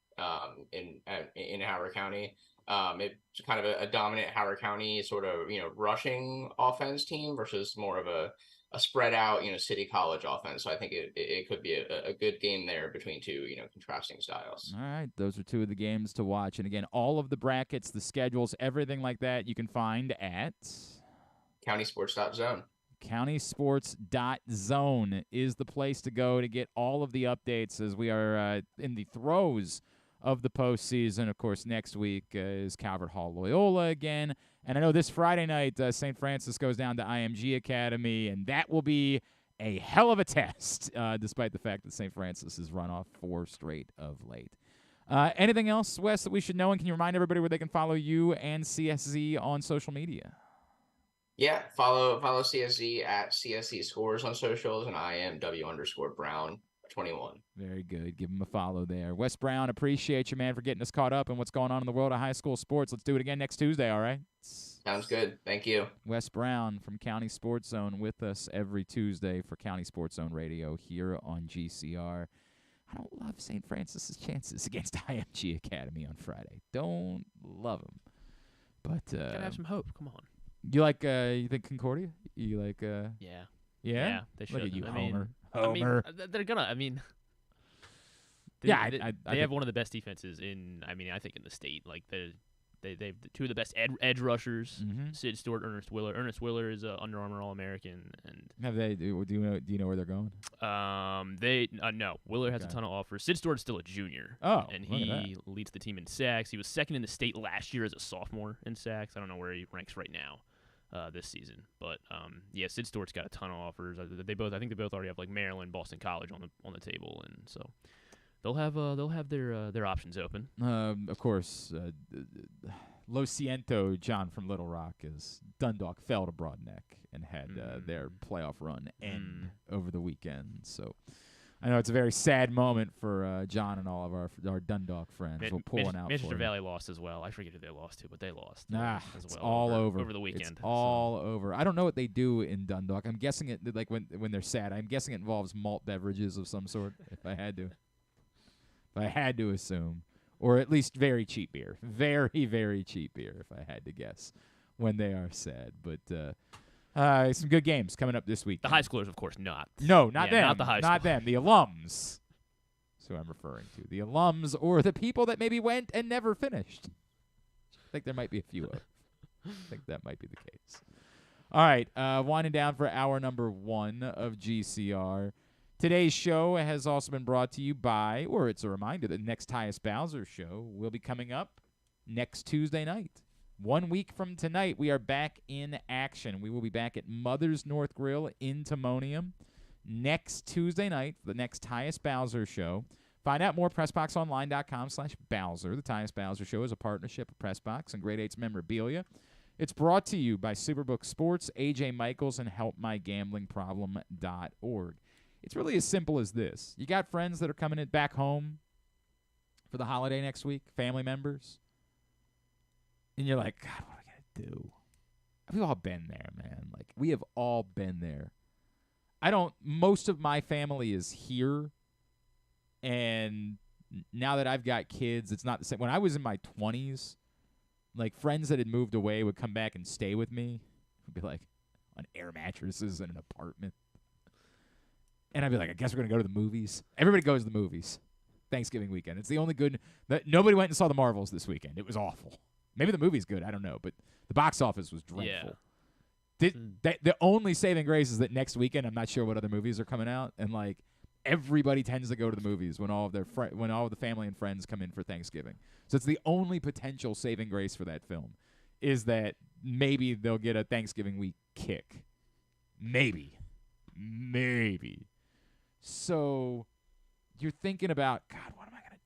in Howard County. It's kind of a dominant Howard County sort of, rushing offense team versus more of a spread out, City College offense. So I think it could be a good game there between two, contrasting styles. All right. Those are two of the games to watch. And again, all of the brackets, the schedules, everything like that you can find at countysports.zone. countysports.zone is the place to go to get all of the updates as we are in the throes of the postseason. Of course, next week is Calvert Hall Loyola again. And I know this Friday night, St. Francis goes down to IMG Academy, and that will be a hell of a test, despite the fact that St. Francis has run off 4 straight of late. Anything else, Wes, that we should know? And can you remind everybody where they can follow you and CSZ on social media? Yeah, follow CSZ at CSZ Scores on socials, and I am W_Brown 21. Very good. Give him a follow there. Wes Brown, appreciate you, man, for getting us caught up on what's going on in the world of high school sports. Let's do it again next Tuesday, all right? Sounds good. Thank you. Wes Brown from County Sports Zone with us every Tuesday for County Sports Zone Radio here on GCR. I don't love St. Francis's chances against IMG Academy on Friday. Don't love them. But gotta have some hope. Come on. You like you think Concordia? You like Yeah. Yeah? They should. Look at you, Homer. They're gonna. They have one of the best defenses in. I think in the state. Like they've two of the best edge rushers. Mm-hmm. Sid Stewart, Ernest Willer. Ernest Willer is a Under Armour All-American. And have they? Do you know where they're going? No. Willer has a ton of offers. Sid Stewart's still a junior. Oh, and he leads the team in sacks. He was second in the state last year as a sophomore in sacks. I don't know where he ranks right now. This season, but Sid Stewart's got a ton of offers. I think they both already have like Maryland, Boston College on the table, and so they'll have their options open. Of course, Lo Siento John from Little Rock is Dundalk fell to Broadneck and had their playoff run end over the weekend. So I know it's a very sad moment for John and all of our Dundalk friends. We'll pull one out Manchester for Valley lost as well. I forget who they lost to, but they lost as well. It's all over the weekend. It's all over. I don't know what they do in Dundalk. I'm guessing it like when they're sad. I'm guessing it involves malt beverages of some sort. If I had to assume, or at least very cheap beer, very very cheap beer. If I had to guess, when they are sad, but. Some good games coming up this week. The high schoolers, of course, not. No, not them. Not the high school. Not them. The alums. That's who I'm referring to. The alums or the people that maybe went and never finished. I think there might be a few of. I think that might be the case. All right, winding down for hour number 1 of GCR. Today's show has also been brought to you by, or it's a reminder, the next Tyus Bowser show will be coming up next Tuesday night. 1 week from tonight, we are back in action. We will be back at Mother's North Grill in Timonium next Tuesday night for the next Tyus Bowser show. Find out more, PressBoxOnline.com/Bowser. The Tyus Bowser show is a partnership of PressBox and Grade 8's memorabilia. It's brought to you by Superbook Sports, AJ Michaels, and HelpMyGamblingProblem.org. It's really as simple as this. You got friends that are coming back home for the holiday next week, family members. And you're like, God, what am I going to do? We've all been there, man. Like, we have all been there. Most of my family is here. And now that I've got kids, it's not the same. When I was in my 20s, like, friends that had moved away would come back and stay with me. Would be like on air mattresses in an apartment. And I'd be like, I guess we're going to go to the movies. Everybody goes to the movies. Thanksgiving weekend. It's the only good. Nobody went and saw the Marvels this weekend. It was awful. Maybe the movie's good. I don't know. But the box office was dreadful. Yeah. The only saving grace is that next weekend, I'm not sure what other movies are coming out. And, like, everybody tends to go to the movies when all of when all of the family and friends come in for Thanksgiving. So it's the only potential saving grace for that film is that maybe they'll get a Thanksgiving week kick. Maybe. So you're thinking about, God, what am I going to do?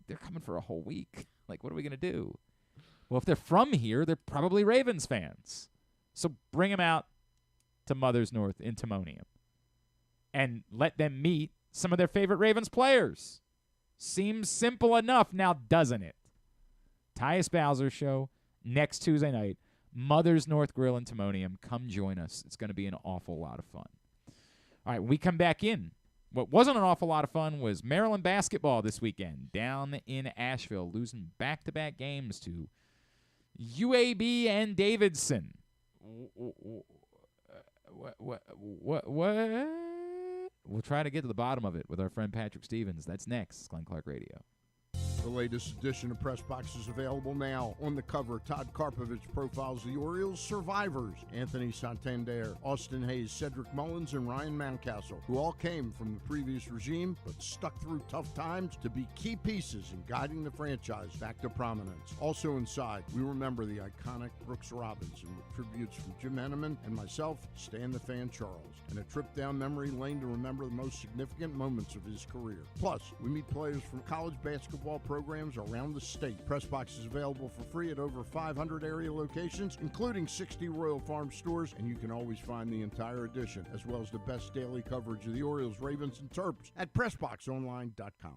They're coming for a whole week. Like, what are we going to do? Well, if they're from here, they're probably Ravens fans. So bring them out to Mother's North in Timonium and let them meet some of their favorite Ravens players. Seems simple enough now, doesn't it? Tyus Bowser show next Tuesday night. Mother's North Grill in Timonium. Come join us. It's going to be an awful lot of fun. All right, when we come back in, What wasn't an awful lot of fun was Maryland basketball this weekend down in Asheville, losing back-to-back games to UAB and Davidson. What? We'll try to get to the bottom of it with our friend Patrick Stevens. That's next, Glenn Clark Radio. The latest edition of PressBox is available now. On the cover, Todd Karpovich profiles the Orioles' survivors, Anthony Santander, Austin Hayes, Cedric Mullins, and Ryan Mountcastle, who all came from the previous regime but stuck through tough times to be key pieces in guiding the franchise back to prominence. Also inside, we remember the iconic Brooks Robinson with tributes from Jim Henneman and myself, Stan the Fan Charles, and a trip down memory lane to remember the most significant moments of his career. Plus, we meet players from college basketball programs around the state. PressBox is available for free at over 500 area locations, including 60 Royal Farm stores, and you can always find the entire edition, as well as the best daily coverage of the Orioles, Ravens, and Terps at PressBoxOnline.com.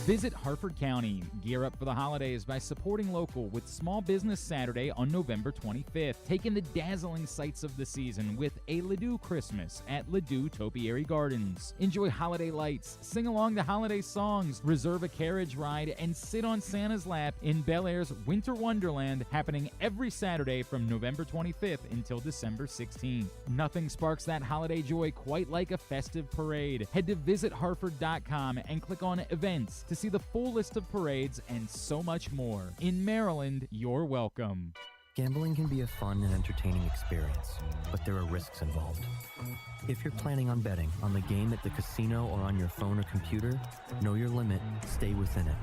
Visit Harford County. Gear up for the holidays by supporting local with Small Business Saturday on November 25th. Take in the dazzling sights of the season with a Ladue Christmas at Ladue Topiary Gardens. Enjoy holiday lights, sing along to holiday songs, reserve a carriage ride, and sit on Santa's lap in Bel Air's Winter Wonderland, happening every Saturday from November 25th until December 16th. Nothing sparks that holiday joy quite like a festive parade. Head to visitharford.com and click on Events to see the full list of parades and so much more. In Maryland, you're welcome. Gambling can be a fun and entertaining experience, but there are risks involved. If you're planning on betting on the game at the casino or on your phone or computer, know your limit, stay within it.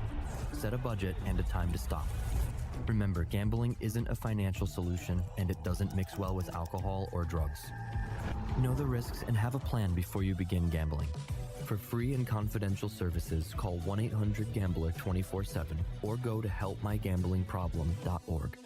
Set a budget and a time to stop. Remember, gambling isn't a financial solution, and it doesn't mix well with alcohol or drugs. Know the risks and have a plan before you begin gambling. For free and confidential services, call 1-800-GAMBLER 24/7 or go to helpmygamblingproblem.org.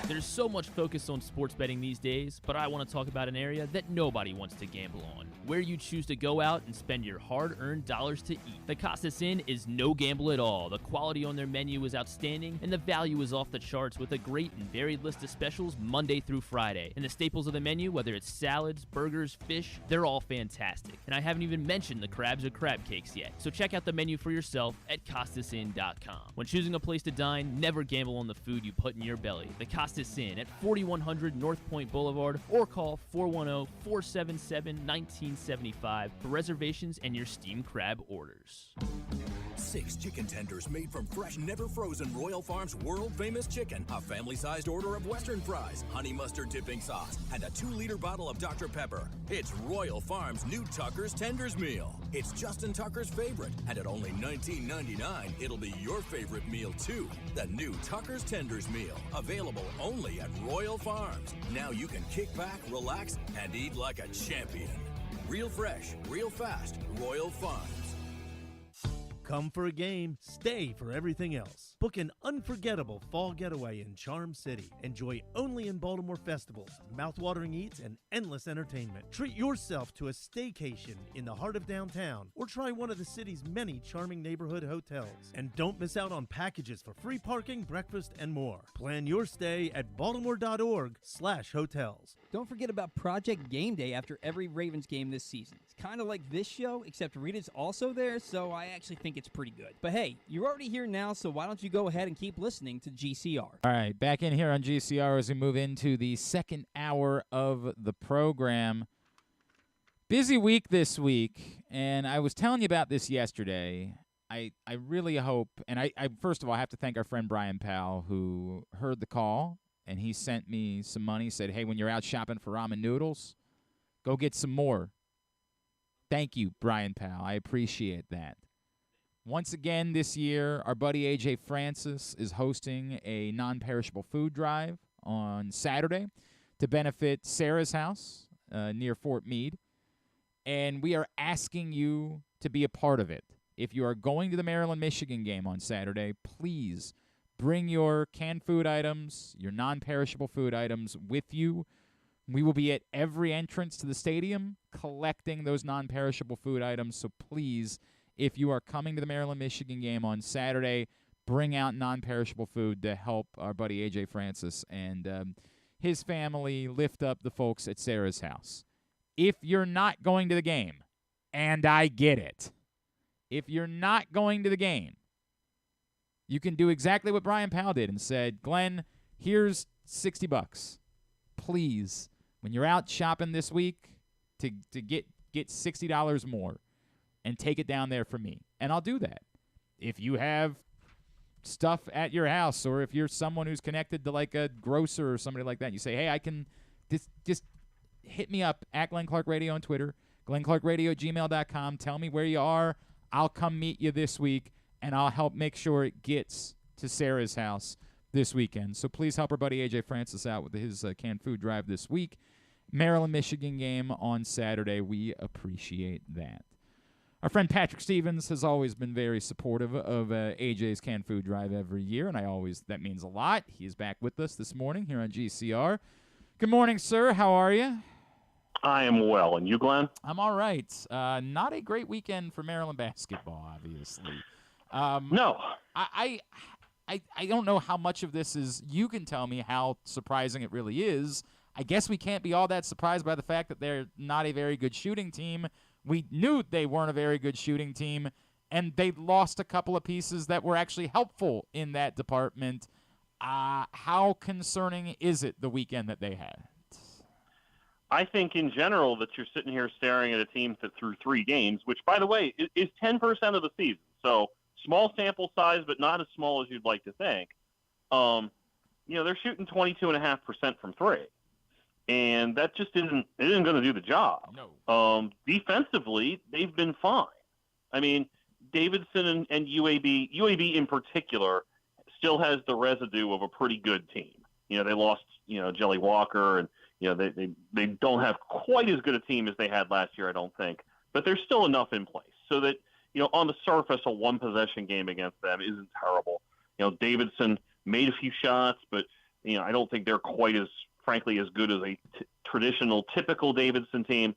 There's so much focus on sports betting these days, but I want to talk about an area that nobody wants to gamble on, where you choose to go out and spend your hard-earned dollars to eat. The Costas Inn is no gamble at all. The quality on their menu is outstanding, and the value is off the charts with a great and varied list of specials Monday through Friday. And the staples of the menu, whether it's salads, burgers, fish, they're all fantastic. And I haven't even mentioned the crabs or crab cakes yet. So check out the menu for yourself at CostasInn.com. When choosing a place to dine, never gamble on the food you put in your belly. The Costas Inn at 4100 North Point Boulevard, or call 410-477-1975 for reservations and your steamed crab orders. 6 chicken tenders made from fresh, never frozen Royal Farms world-famous chicken, a family-sized order of Western fries, honey mustard dipping sauce, and a 2-liter bottle of Dr. Pepper. It's Royal Farms' new Tucker's Tenders Meal. It's Justin Tucker's favorite, and at only $19.99, it'll be your favorite meal, too. The new Tucker's Tenders Meal, available only at Royal Farms. Now you can kick back, relax, and eat like a champion. Real fresh, real fast, Royal Farms. Come for a game, stay for everything else. Book an unforgettable fall getaway in Charm City. Enjoy only in Baltimore festivals, mouthwatering eats, and endless entertainment. Treat yourself to a staycation in the heart of downtown, or try one of the city's many charming neighborhood hotels. And don't miss out on packages for free parking, breakfast, and more. Plan your stay at baltimore.org/hotels. Don't forget about Project Game Day after every Ravens game this season. It's kind of like this show, except Rita's also there, so I actually think it's pretty good. But hey, you're already here now, so why don't you go ahead and keep listening to GCR. All right, back in here on GCR as we move into the second hour of the program. Busy week this week, and I was telling you about this yesterday. I really hope, and I first of all, I have to thank our friend Brian Powell, who heard the call, and he sent me some money, said, hey, when you're out shopping for ramen noodles, go get some more. Thank you, Brian Powell. I appreciate that. Once again this year, our buddy AJ Francis is hosting a non-perishable food drive on Saturday to benefit Sarah's House near Fort Meade. And we are asking you to be a part of it. If you are going to the Maryland-Michigan game on Saturday, please bring your canned food items, your non-perishable food items with you. We will be at every entrance to the stadium collecting those non-perishable food items, so please, if you are coming to the Maryland-Michigan game on Saturday, bring out non-perishable food to help our buddy AJ Francis and his family lift up the folks at Sarah's House. If you're not going to the game, And I get it. If you're not going to the game, you can do exactly what Brian Powell did and said, Glenn, here's $60. Please, when you're out shopping this week, to get $60 more and take it down there for me. And I'll do that. If you have stuff at your house, or if you're someone who's connected to like a grocer or somebody like that, you say, hey, I can just hit me up at Glenn Clark Radio on Twitter, glennclarkradio@gmail.com. Tell me where you are. I'll come meet you this week, and I'll help make sure it gets to Sarah's house this weekend. So please help our buddy AJ Francis out with his canned food drive this week. Maryland-Michigan game on Saturday. We appreciate that. Our friend Patrick Stevens has always been very supportive of AJ's canned food drive every year, and that means a lot. He is back with us this morning here on GCR. Good morning, sir. How are you? I am well. And you, Glenn? I'm all right. Not a great weekend for Maryland basketball, obviously. No. I don't know how much of this is, you can tell me how surprising it really is. I guess we can't be all that surprised by the fact that they're not a very good shooting team. We knew they weren't a very good shooting team, and they lost a couple of pieces that were actually helpful in that department. How concerning is it, the weekend that they had? I think in general that you're sitting here staring at a team that through 3 games, which, by the way, is 10% of the season. So small sample size, but not as small as you'd like to think. They're shooting 22.5% from 3. And that just isn't going to do the job. No. Defensively, they've been fine. I mean, Davidson and UAB in particular, still has the residue of a pretty good team. They lost, Jelly Walker, and, they don't have quite as good a team as they had last year, I don't think. But there's still enough in place so that, on the surface, a one-possession game against them isn't terrible. Davidson made a few shots, but, I don't think they're quite as, frankly, as good as a traditional, typical Davidson team.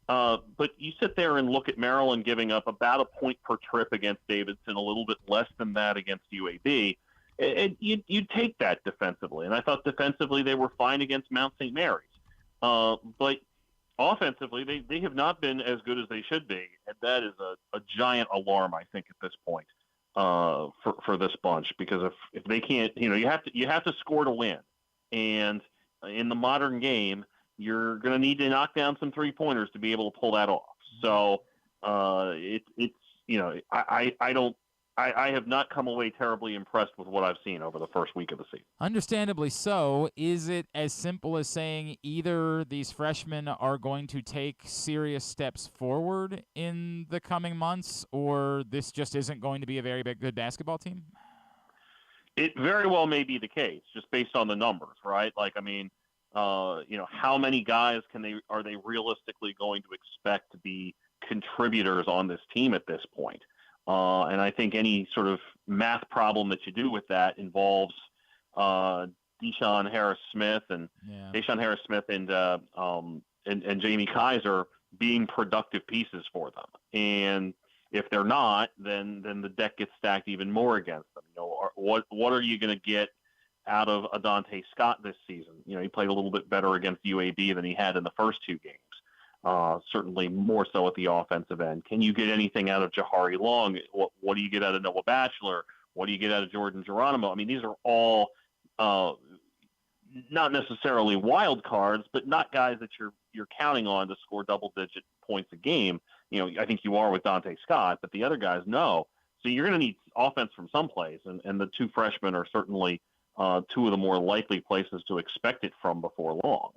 But you sit there and look at Maryland giving up about a point per trip against Davidson, a little bit less than that against UAB. And you take that defensively. And I thought defensively they were fine against Mount St. Mary's. But offensively, they have not been as good as they should be. And that is a giant alarm, I think, at this point for this bunch. Because if they can't, you have to score to win. And in the modern game, you're going to need to knock down some 3-pointers to be able to pull that off. So I have not come away terribly impressed with what I've seen over the first week of the season. Understandably so. Is it as simple as saying either these freshmen are going to take serious steps forward in the coming months, or this just isn't going to be a very good basketball team? It very well may be the case, just based on the numbers, right? How many guys are they realistically going to expect to be contributors on this team at this point? And I think any sort of math problem that you do with that involves Deshaun Harris-Smith and Jamie Kaiser being productive pieces for them. And if they're not, then the deck gets stacked even more against them. What are you going to get out of Adante Scott this season? He played a little bit better against UAB than he had in the first 2 games. Certainly more so at the offensive end. Can you get anything out of Jahari Long? What do you get out of Noah Batchelor? What do you get out of Jordan Geronimo? I mean, these are all not necessarily wild cards, but not guys that you're counting on to score double-digit points a game. I think you are with Dante Scott, but the other guys, no. So you're going to need offense from someplace, and the 2 freshmen are certainly 2 of the more likely places to expect it from before long.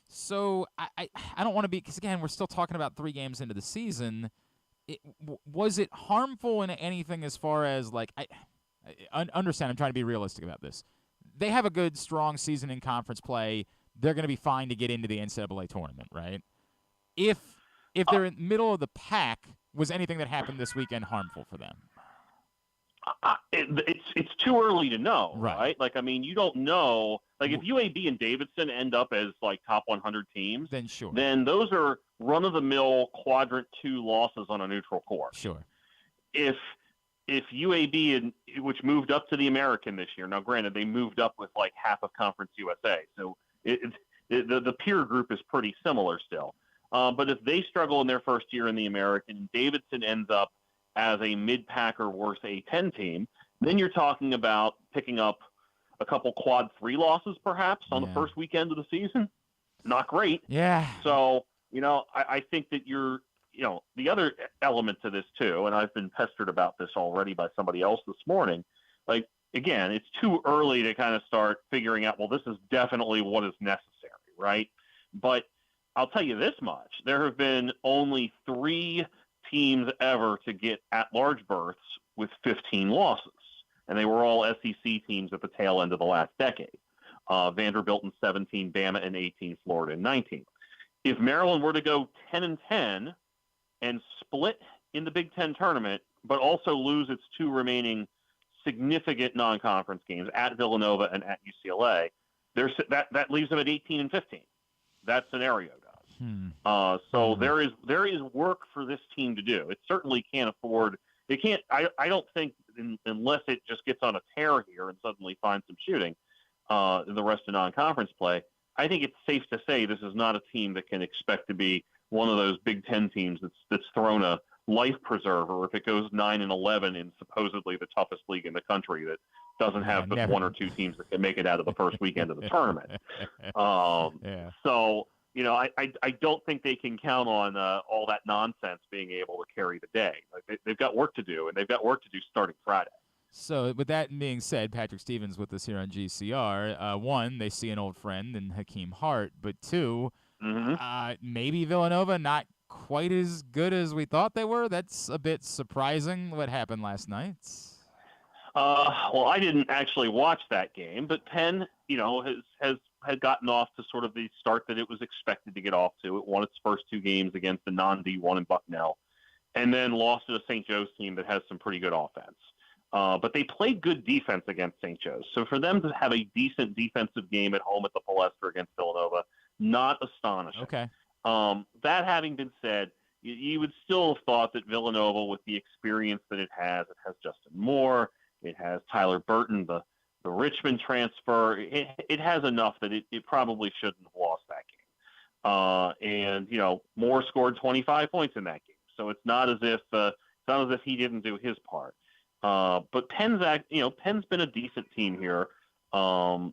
So I don't want to be, because again, we're still talking about 3 games into the season. Was it harmful in anything as far as, I understand, I'm trying to be realistic about this. They have a good, strong season in conference play. They're going to be fine to get into the NCAA tournament, right? If they're in the middle of the pack, was anything that happened this weekend harmful for them? It's too early to know, right? You don't know. If UAB and Davidson end up as top 100 teams, then sure. Then those are run-of-the-mill quadrant 2 losses on a neutral court. Sure. If UAB, which moved up to the American this year, now granted they moved up with half of Conference USA, so the peer group is pretty similar still. But if they struggle in their first year in the American, and Davidson ends up as a mid-pack or worse A10 team, then you're talking about picking up a couple quad 3 losses perhaps on the first weekend of the season. Not great. Yeah. So, I think that the other element to this too, and I've been pestered about this already by somebody else this morning, like, again, it's too early to kind of start figuring out, well, this is definitely what is necessary, right? But I'll tell you this much. There have been only 3 teams ever to get at-large berths with 15 losses, and they were all SEC teams at the tail end of the last decade. Vanderbilt in 17, Bama in 18, Florida in 19. If Maryland were to go 10-10 and split in the Big Ten tournament, but also lose its 2 remaining significant non-conference games at Villanova and at UCLA, that leaves them at 18-15. That scenario does. So there is work for this team to do. It certainly can't afford. It can't. I don't think unless it just gets on a tear here and suddenly finds some shooting in the rest of non-conference play. I think it's safe to say this is not a team that can expect to be one of those Big Ten teams that's thrown a life preserver if it goes 9-11 in supposedly the toughest league in the country that doesn't have but 1 or 2 teams that can make it out of the first weekend of the tournament. So, I don't think they can count on all that nonsense being able to carry the day. Like they've got work to do, and they've got work to do starting Friday. So with that being said, Patrick Stevens with us here on GCR. 1, they see an old friend in Hakeem Hart, but 2, maybe Villanova not quite as good as we thought they were. That's a bit surprising what happened last night. Well, I didn't actually watch that game, but Penn, had gotten off to sort of the start that it was expected to get off to. It won its first 2 games against the non-D1 in Bucknell, and then lost to a St. Joe's team that has some pretty good offense. But they played good defense against St. Joe's. So for them to have a decent defensive game at home at the Palestra against Villanova, not astonishing. Okay. That having been said, you would still have thought that Villanova, with the experience that it has Justin Moore, it has Tyler Burton, the Richmond transfer, it has enough that it probably shouldn't have lost that game. And Moore scored 25 points in that game, so it's not as if he didn't do his part. But Penn's been a decent team here.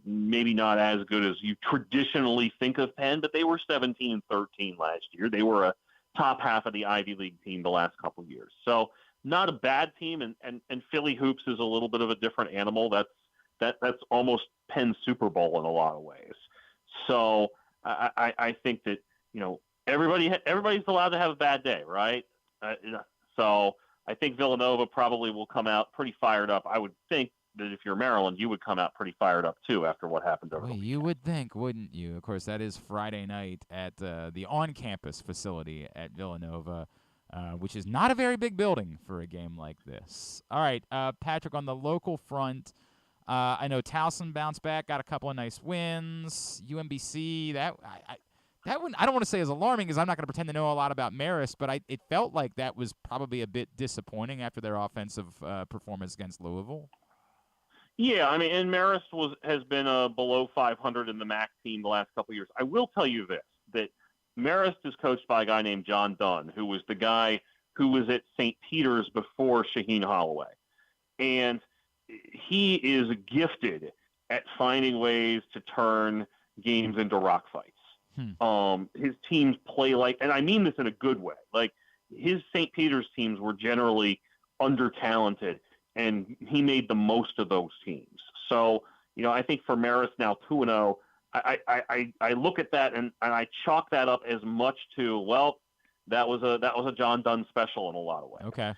Maybe not as good as you traditionally think of Penn, but they were 17-13 last year. They were a top half of the Ivy League team the last couple of years. So not a bad team. And Philly Hoops is a little bit of a different animal. That's almost Penn's Super Bowl in a lot of ways. So I think that, everybody's allowed to have a bad day, right? So I think Villanova probably will come out pretty fired up. I would think that if you're Maryland, you would come out pretty fired up too after what happened over the weekend. You would think, wouldn't you? Of course, that is Friday night at the on-campus facility at Villanova, which is not a very big building for a game like this. All right, Patrick, on the local front, I know Towson bounced back, got a couple of nice wins. UMBC, that one I don't want to say is alarming because I'm not going to pretend to know a lot about Marist, but it felt like that was probably a bit disappointing after their offensive performance against Louisville. Yeah, I mean, and Marist has been below 500 in the MAC team the last couple of years. I will tell you this, that Marist is coached by a guy named John Dunn, who was the guy who was at St. Peter's before Shaheen Holloway. And he is gifted at finding ways to turn games into rock fights. His teams play like, and I mean this in a good way, like his St. Peter's teams were generally under-talented, and he made the most of those teams. So, I think for Marist now 2-0, I look at that and I chalk that up as much to, well, that was a John Dunn special in a lot of ways. Okay.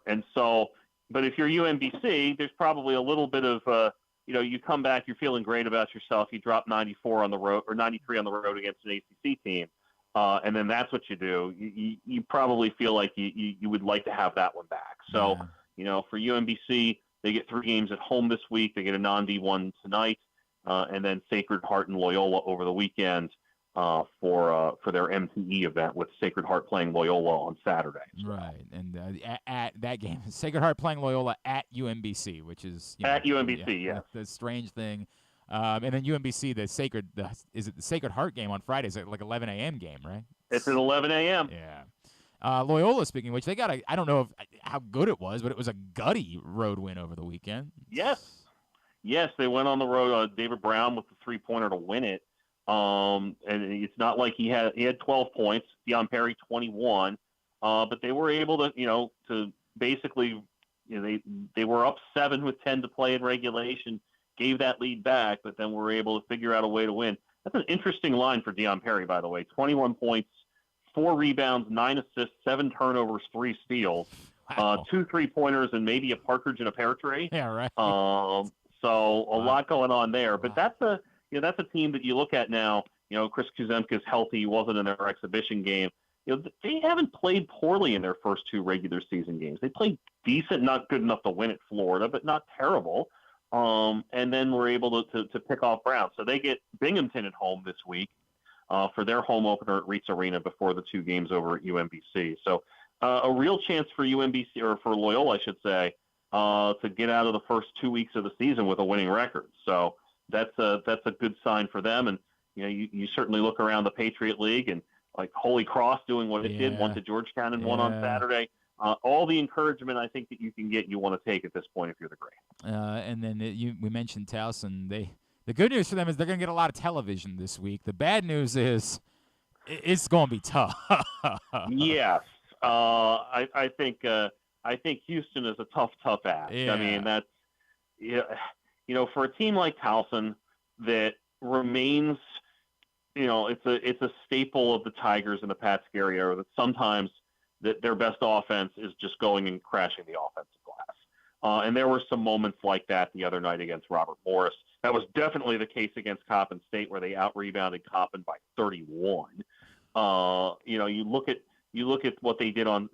And so, but if you're UMBC, there's probably a little bit of, you come back, you're feeling great about yourself. You drop 94 on the road or 93 on the road against an ACC team. And then that's what you do. You probably feel like you would like to have that one back. So, for UMBC, they get 3 games at home this week. They get a non-D1 tonight, and then Sacred Heart and Loyola over the weekend for their MTE event, with Sacred Heart playing Loyola on Saturday. Right, and at that game, Sacred Heart playing Loyola at UMBC, which is at UMBC, yeah. The strange thing. And then UMBC, is it the Sacred Heart game on Friday? Is it like 11 a.m. game, right? It's at 11 a.m. Yeah. Loyola, speaking of which, they got I don't know how good it was, but it was a gutty road win over the weekend. Yes, they went on the road. David Brown with the three-pointer to win it. And it's not like he had 12 points. Deion Perry 21. But they were able to basically, they were up 7 with 10 to play in regulation, gave that lead back, but then were able to figure out a way to win. That's an interesting line for Deion Perry, by the way. 21 points, 4 rebounds, 9 assists, 7 turnovers, 3 steals, 2 3-pointers, and maybe a partridge in a pear tree. Yeah, right. So a lot going on there. But that's a team that you look at now. Chris Kuzemka's healthy. He wasn't in their exhibition game. They haven't played poorly in their first 2 regular season games. They played decent, not good enough to win at Florida, but not terrible. And then we're able to pick off Brown. So they get Binghamton at home this week for their home opener at Reitz Arena before the 2 games over at UMBC. So a real chance for UMBC, or for Loyola, I should say, to get out of the first 2 weeks of the season with a winning record. So that's a good sign for them. And you certainly look around the Patriot League and like Holy Cross doing what it did, won to Georgetown and won on Saturday. All the encouragement I think that you can get, you want to take at this point if you're the Gray. And then we mentioned Towson. The good news for them is they're going to get a lot of television this week. The bad news is it's going to be tough. Yes, I think Houston is a tough ask. Yeah. I mean, that's for a team like Towson that remains. It's a staple of the Tigers and the Pat Scarry era that sometimes that their best offense is just going and crashing the offensive glass. And there were some moments like that the other night against Robert Morris. That was definitely the case against Coppin State, where they out-rebounded Coppin by 31. You look at what they did on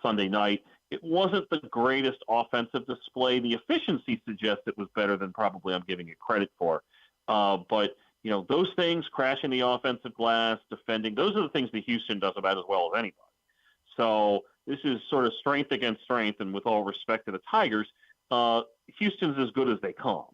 Sunday night. It wasn't the greatest offensive display. The efficiency suggests it was better than probably I'm giving it credit for. But those things, crashing the offensive glass, defending, those are the things that Houston does about as well as anybody. So this is sort of strength against strength, and with all respect to the Tigers, Houston's as good as they come.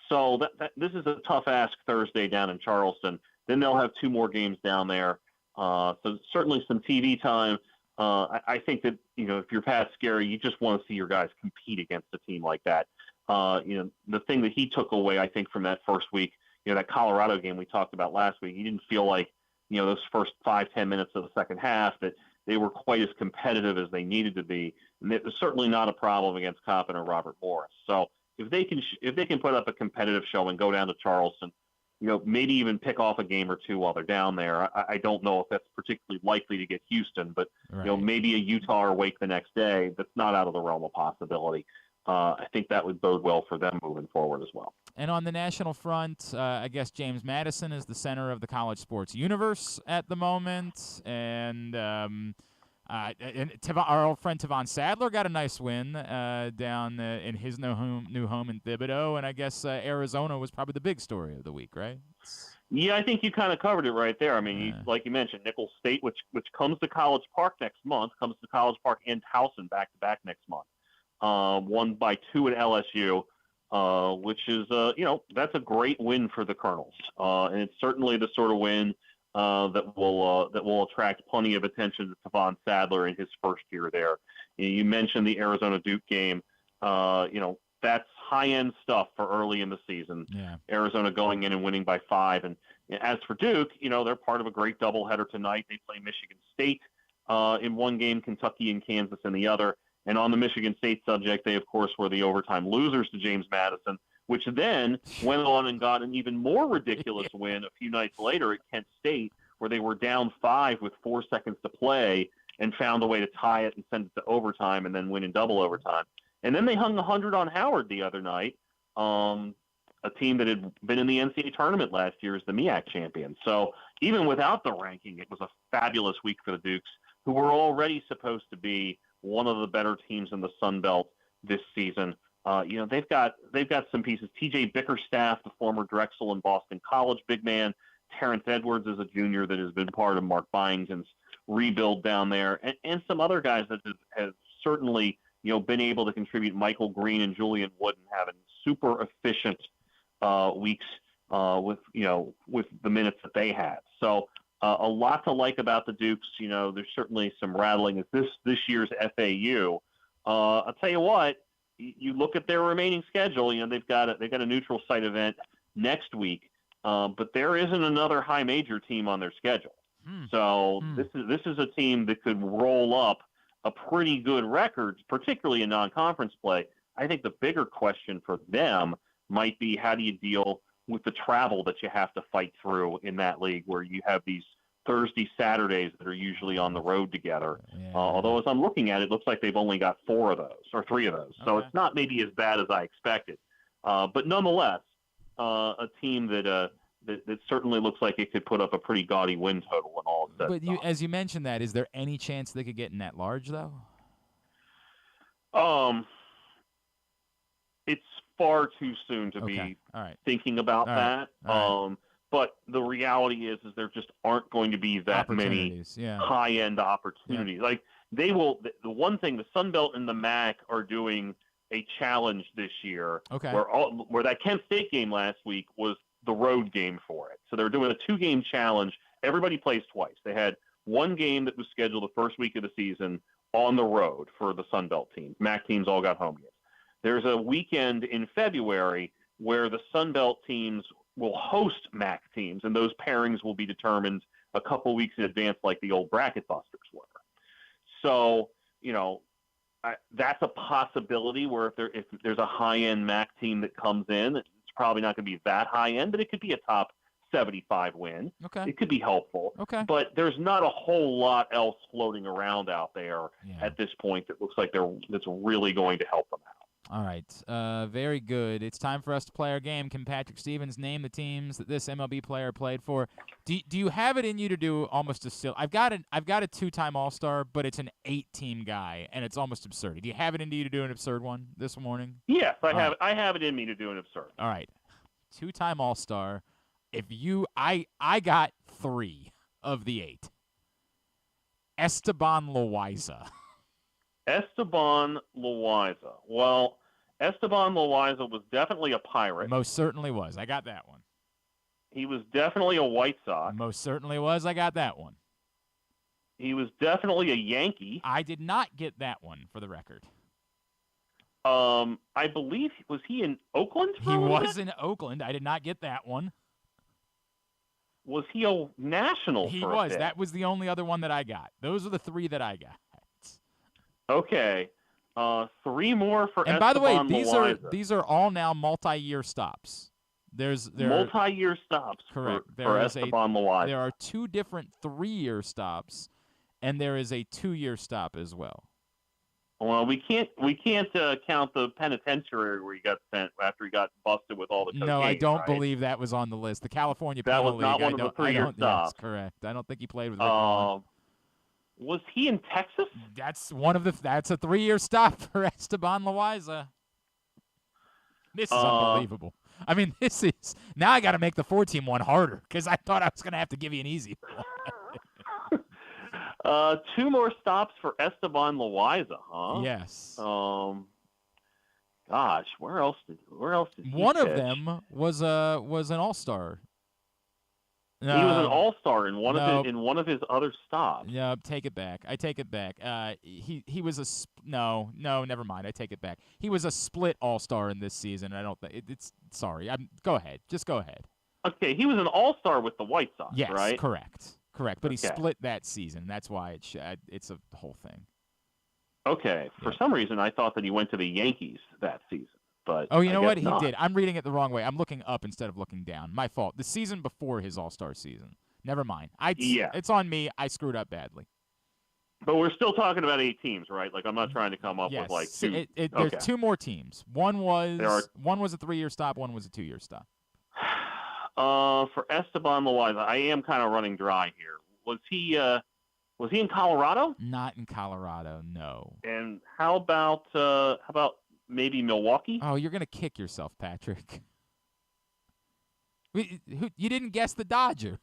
So this is a tough ask Thursday down in Charleston. Then they'll have 2 more games down there. So certainly some TV time. I think that, if you're Pat Scarry, you just want to see your guys compete against a team like that. The thing that he took away, I think, from that first week, that Colorado game we talked about last week, he didn't feel like, those first 5-10 minutes of the second half that they were quite as competitive as they needed to be. And it was certainly not a problem against Coppin or Robert Morris. So if they can put up a competitive show and go down to Charleston, maybe even pick off a game or 2 while they're down there. I don't know if that's particularly likely to get Houston, but maybe a Utah or Wake the next day. That's not out of the realm of possibility. I think that would bode well for them moving forward as well. And on the national front, I guess James Madison is the center of the college sports universe at the moment, and our old friend Tavon Sadler got a nice win down in his new home in Thibodaux, and I guess Arizona was probably the big story of the week, right? Yeah, I think you kind of covered it right there. I mean, like you mentioned, Nicholls State, which comes to College Park next month, comes to College Park and Towson back-to-back next month. Won by 2 at LSU, which is, that's a great win for the Colonels. And it's certainly the sort of win that will attract plenty of attention to Tavon Sadler in his first year there. You mentioned the Arizona Duke game. That's high-end stuff for early in the season. Yeah. Arizona going in and winning by 5. And as for Duke, they're part of a great doubleheader tonight. They play Michigan State in one game, Kentucky and Kansas in the other. And on the Michigan State subject, they, of course, were the overtime losers to James Madison, which then went on and got an even more ridiculous win a few nights later at Kent State, where they were down 5 with 4 seconds to play and found a way to tie it and send it to overtime and then win in double overtime. And then they hung 100 on Howard the other night, a team that had been in the NCAA tournament last year as the MEAC champion. So even without the ranking, it was a fabulous week for the Dukes, who were already supposed to be one of the better teams in the Sun Belt this season. They've got some pieces. TJ Bickerstaff, the former Drexel and Boston College big man. Terrence Edwards is a junior that has been part of Mark Byington's rebuild down there, and some other guys that have certainly been able to contribute. Michael Green and Julian Wooden having super efficient weeks with the minutes that they had. So a lot to like about the Dukes. There's certainly some rattling as this year's FAU. I'll tell you what. You look at their remaining schedule. They've got a neutral site event next week, but there isn't another high major team on their schedule. So this is a team that could roll up a pretty good record, particularly in non-conference play. I think the bigger question for them might be, how do you deal with the travel that you have to fight through in that league, where you have these Thursday, Saturdays that are usually on the road together. Yeah. Although as I'm looking at it, it looks like they've only got 4 of those or 3 of those. So it's not maybe as bad as I expected. But nonetheless, a team that certainly looks like it could put up a pretty gaudy win total when all is said. But as you mentioned that, is there any chance they could get in that large, though? It's far too soon to be thinking about that. But the reality is there just aren't going to be that many high-end opportunities. Yeah. Like they will. The one thing, the Sun Belt and the MAC are doing a challenge this year, where that Kent State game last week was the road game for it. So they're doing a 2-game challenge. Everybody plays twice. They had one game that was scheduled the first week of the season on the road for the Sun Belt teams. MAC teams all got home games. There's a weekend in February where the Sun Belt teams will host MAC teams, and those pairings will be determined a couple weeks in advance, like the old bracket busters were. So, that's a possibility where if there's a high-end MAC team that comes in, it's probably not going to be that high-end, but it could be a top 75 win. Okay. It could be helpful. Okay. But there's not a whole lot else floating around out there at this point that looks like that's really going to help them out. All right, very good. It's time for us to play our game. Can Patrick Stevens name the teams that this MLB player played for? Do you have it in you to do almost a still? I've got a 2-time All-Star, but it's an 8-team guy, and it's almost absurd. Do you have it in you to do an absurd one this morning? Yes, I have it in me to do an absurd. All right, 2-time All-Star. I got 3 of the 8. Esteban Loaiza. Esteban Loaiza. Well, Esteban Loaiza was definitely a Pirate. Most certainly was. I got that one. He was definitely a White Sox. Most certainly was. I got that one. He was definitely a Yankee. I did not get that one, for the record. I believe, was he in Oakland? He was in Oakland. I did not get that one. Was he a National? He was. That was the only other one that I got. Those are the 3 that I got. Okay. 3 more for And Esteban by the way, Loaiza. these are all now multi-year stops. There multi-year stops correct. for Esteban Loaiza. There are 2 different 3-year stops, and there is a 2-year stop as well. Well, we can't count the penitentiary where he got sent after he got busted with all the cocaine. No, I don't believe that was on the list. The California that Penal was not League, one of the 3-year stops. That's correct. I don't think he played with Rick Vaughn. Was he in Texas? That's a 3-year stop for Esteban Loaiza. This is unbelievable. I mean, this is now I got to make the 4-team one harder because I thought I was going to have to give you an easy one. 2 more stops for Esteban Loaiza, huh? Yes. Gosh, where else did he one pitch? of them was an All-Star. He was an All-Star in one of his other stops. Yeah, take it back. I take it back. He was no, never mind. I take it back. He was a split All-Star in this season. I don't think it's sorry. Go ahead. Just go ahead. Okay, he was an All-Star with the White Sox, yes, right? Correct. But he split that season. That's why it's a whole thing. Okay. For some reason, I thought that he went to the Yankees that season. But you know what? He did. I'm reading it the wrong way. I'm looking up instead of looking down. My fault. The season before his All-Star season. Never mind. It's on me. I screwed up badly. But we're still talking about 8 teams, right? Like I'm not trying to come up with like 2. There's 2 more teams. One was a 3-year stop. One was a 2-year stop. For Esteban Loaiza, I am kind of running dry here. Was he in Colorado? Not in Colorado, no. And how about maybe Milwaukee? Oh, you're going to kick yourself, Patrick. You didn't guess the Dodgers.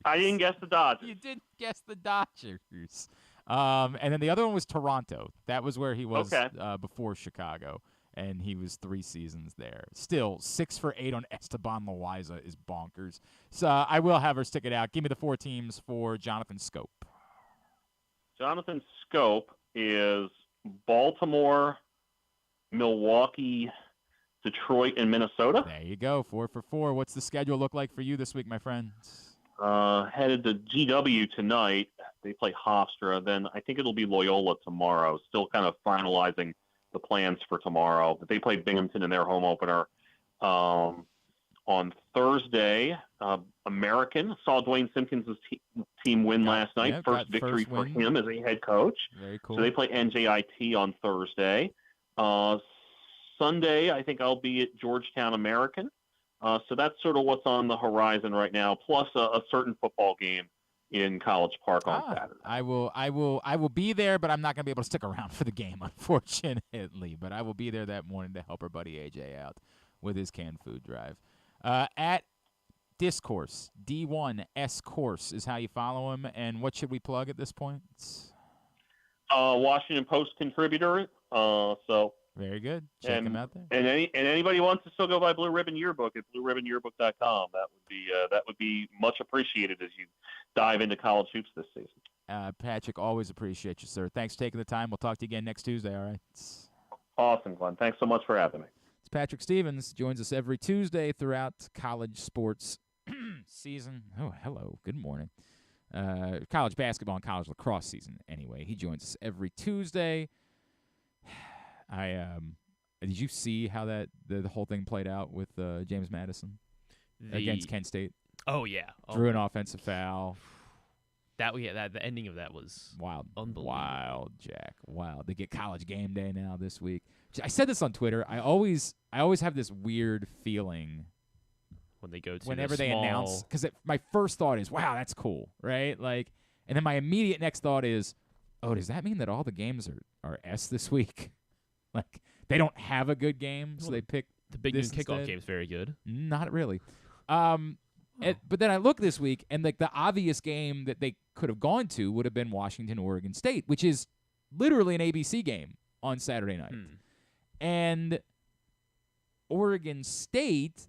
I didn't guess the Dodgers. You didn't guess the Dodgers. And then the other one was Toronto. That was where he was before Chicago. and he was 3 seasons there. Still, 6 for 8 on Esteban Loaiza is bonkers. So I will have her stick it out. Give me the 4 teams for Jonathan Scope. Jonathan Scope is Baltimore, Milwaukee, Detroit, and Minnesota. There you go, 4 for 4. What's the schedule look like for you this week, my friend? Headed to GW tonight. They play Hofstra. Then I think it'll be Loyola tomorrow. Still kind of finalizing the plans for tomorrow. But they play Binghamton in their home opener. On Thursday, American saw Dwayne Simpkins' team win last night. First victory for him as a head coach. Very cool. So they play NJIT on Thursday. Sunday, I think I'll be at Georgetown American. So that's sort of what's on the horizon right now, plus a certain football game in College Park on Saturday. I will be there, but I'm not going to be able to stick around for the game, unfortunately. But I will be there that morning to help our buddy AJ out with his canned food drive. At Discourse, D1S Course is how you follow him. And what should we plug at this point? Washington Post contributor. So very good. Check him out there. And anybody wants to still go buy Blue Ribbon Yearbook at blueribbonyearbook.com. That would be much appreciated as you dive into college hoops this season. Patrick, always appreciate you, sir. Thanks for taking the time. We'll talk to you again next Tuesday. All right. Awesome, Glenn. Thanks so much for having me. It's Patrick Stevens. Joins us every Tuesday throughout college sports season. Oh, hello. Good morning. College basketball and college lacrosse season. Anyway, he joins us every Tuesday. Did you see how that the whole thing played out with James Madison against Kent State? Oh yeah, drew an offensive foul. The ending of that was wild, unbelievable. Wild, Jack, wild. They get College Game Day now this week. I said this on Twitter. I always have this weird feeling when they go to whenever they announce, because my first thought is, wow, that's cool, right? Like, and then my immediate next thought is, oh, does that mean that all the games are S this week? Like, they don't have a good game, so they pick the Big Noon kickoff game is very good. Not really. But then I look this week, and like the obvious game that they could have gone to would have been Washington, Oregon State, which is literally an ABC game on Saturday night. And Oregon State,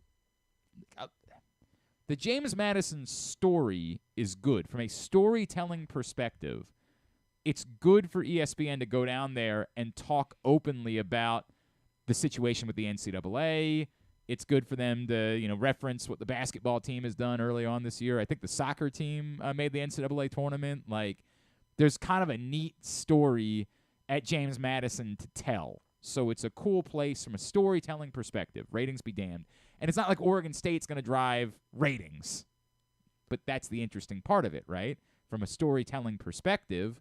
the James Madison story is good from a storytelling perspective. It's good for ESPN to go down there and talk openly about the situation with the NCAA. It's good for them to, reference what the basketball team has done early on this year. I think the soccer team made the NCAA tournament. Like, there's kind of a neat story at James Madison to tell. So it's a cool place from a storytelling perspective. Ratings be damned. And it's not like Oregon State's going to drive ratings. But that's the interesting part of it, right? From a storytelling perspective,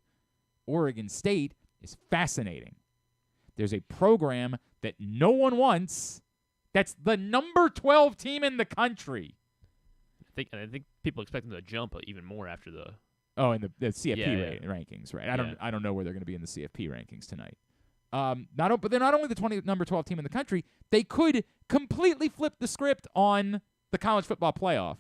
Oregon State is fascinating. There's a program that no one wants that's the number 12 team in the country. I think people expect them to jump even more after the the CFP rankings, right? I don't know where they're going to be in the CFP rankings tonight. But they're not only the number 12 team in the country, they could completely flip the script on the college football playoff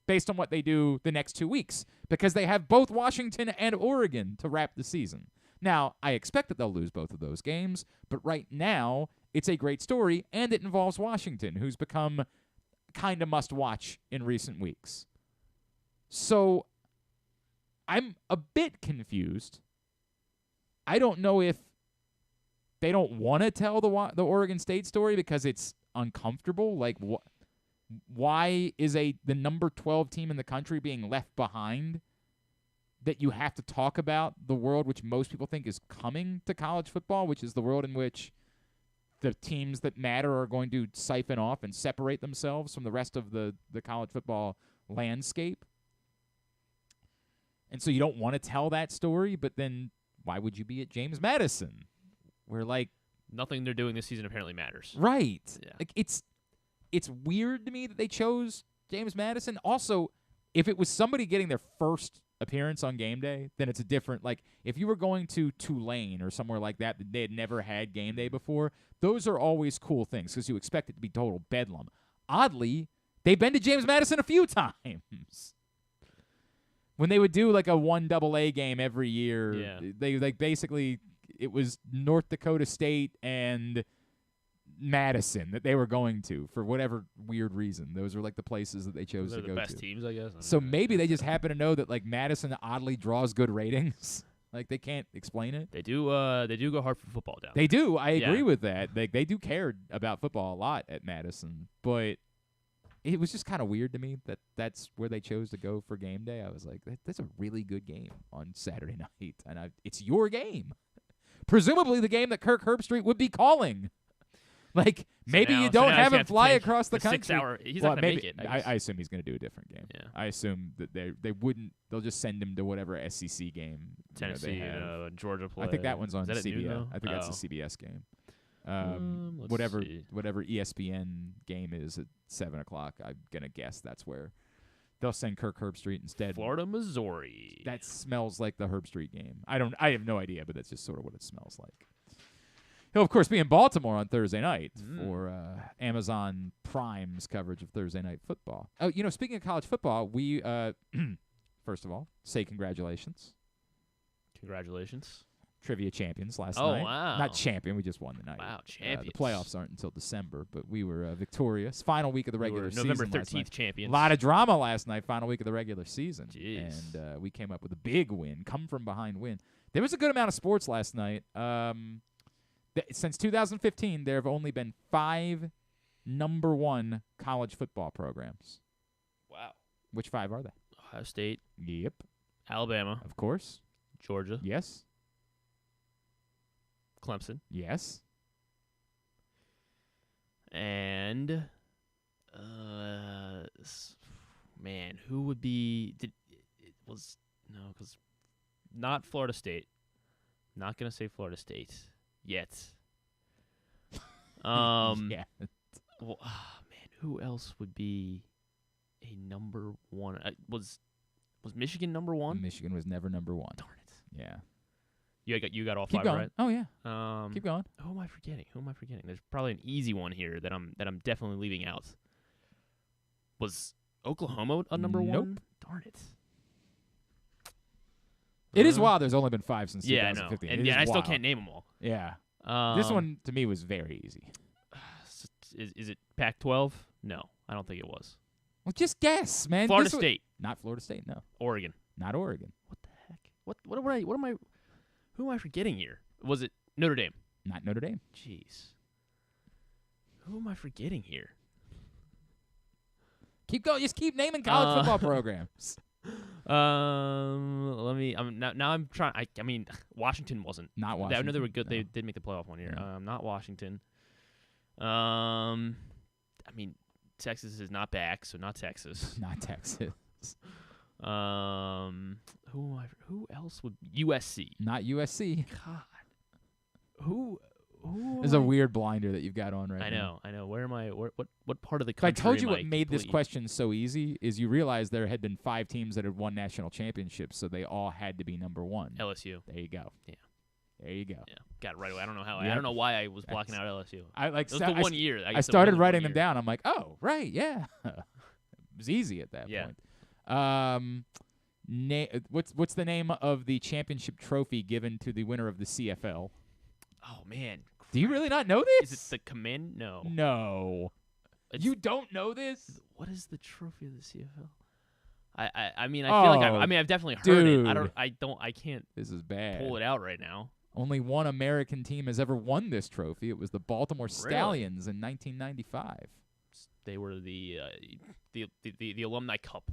based on what they do the next 2 weeks, because they have both Washington and Oregon to wrap the season. Now, I expect that they'll lose both of those games, but right now, it's a great story, and it involves Washington, who's become kind of must-watch in recent weeks. So, I'm a bit confused. I don't know if they don't want to tell the Oregon State story because it's uncomfortable. Like, why is the number 12 team in the country being left behind that you have to talk about the world which most people think is coming to college football, which is the world in which the teams that matter are going to siphon off and separate themselves from the rest of the college football landscape? And so you don't want to tell that story, but then why would you be at James Madison? Where, like, nothing they're doing this season apparently matters. Right. Yeah. Like, it's weird to me that they chose James Madison. Also, if it was somebody getting their first appearance on game day, then it's a different, like, if you were going to Tulane or somewhere like that they had never had game day before, those are always cool things because you expect it to be total bedlam. Oddly, they've been to James Madison a few times. When they would do like a 1AA game every year, they like basically it was North Dakota State and Madison that they were going to for whatever weird reason. Those were like the places that they chose Those to are go the best to. teams, I guess. So maybe they just happen to know that like Madison oddly draws good ratings. Like they can't explain it. They do go hard for football down there. They do. I agree Yeah. with that. They do care about football a lot at Madison, but it was just kind of weird to me that that's where they chose to go for game day. I was like, that's a really good game on Saturday night, and it's your game. Presumably the game that Kirk Herbstreit would be calling. Like, maybe you don't have him fly across the country. 6 hour. He's not going to make it. I assume he's going to do a different game. Yeah. I assume that they wouldn't. They'll just send him to whatever SEC game. Tennessee, they have. Georgia play. I think that one's on Is that at noon, CBS. though? I think that's a CBS game. Let's Whatever see. ESPN game is at 7 o'clock, I'm gonna guess that's where they'll send Kirk Herbstreit instead. Florida, Missouri. That smells like the Herbstreit game. I have no idea, but that's just sort of what it smells like. He'll of course be in Baltimore on Thursday night for Amazon Prime's coverage of Thursday night football. Oh, speaking of college football, we first of all say congratulations. Congratulations. Trivia champions last Oh, night. wow. Not champion, we just won the night. Wow, champions. The playoffs aren't until December, but we were victorious. Final week of the regular season. November last 13th night. champions. A lot of drama last night, final week of the regular season. Jeez. And we came up with a big win, come from behind win. There was a good amount of sports last night. Since 2015, there have only been 5 number 1 college football programs. Wow. Which 5 are they? Ohio State. Yep. Alabama. Of course. Georgia. Yes. Clemson. Yes. And man, who would be? Because not Florida State. Not gonna say Florida State yet. Yeah. Well, man, who else would be a number 1? Was Michigan number 1? Michigan was never number 1. Darn it. Yeah. You got all Keep 5 going. right? Oh yeah. Keep going. Who am I forgetting? There's probably an easy one here that I'm definitely leaving out. Was Oklahoma a number 1? Nope. Darn it. It is wild. There's only been 5 since Yeah, I 2015. know. And It is I still wild. can't name them all. Yeah. This one to me was very easy. Is it Pac-12? No, I don't think it was. Well, just guess, man. Florida This State. Not Florida State. No. Oregon. Not Oregon. What the heck? Who am I forgetting here? Was it Notre Dame? Not Notre Dame. Jeez. Who am I forgetting here? Keep going. Just keep naming college football programs. Let me. I'm trying. I mean, Washington wasn't. Not Washington. I know they were good. No. They did make the playoff one year. No. Not Washington. I mean, Texas is not back, so not Texas. Not Texas. Who else would USC? Not USC. God. Who? There's a weird blinder that you've got on right now. I know. Where am I? What part of the If I country? told you am what I made this completely- question so easy is you realize there had been 5 teams that had won national championships, so they all had to be number 1. LSU. There you go. Yeah. There you go. Yeah, got it right away. I don't know how. Yep. I don't know why I was blocking out LSU. I like. It was the one year. I started writing them down. I'm like, oh, right, yeah. It was easy at that Yeah. point. What's the name of the championship trophy given to the winner of the CFL? Oh man. Do you really not know this? Is it the command? No. No. You don't know this? What is the trophy of the CFL? I mean, I feel like I've definitely heard it. I can't. This is bad. Pull it out right now. Only one American team has ever won this trophy. It was the Baltimore Stallions in 1995. They were the Alumni Cup.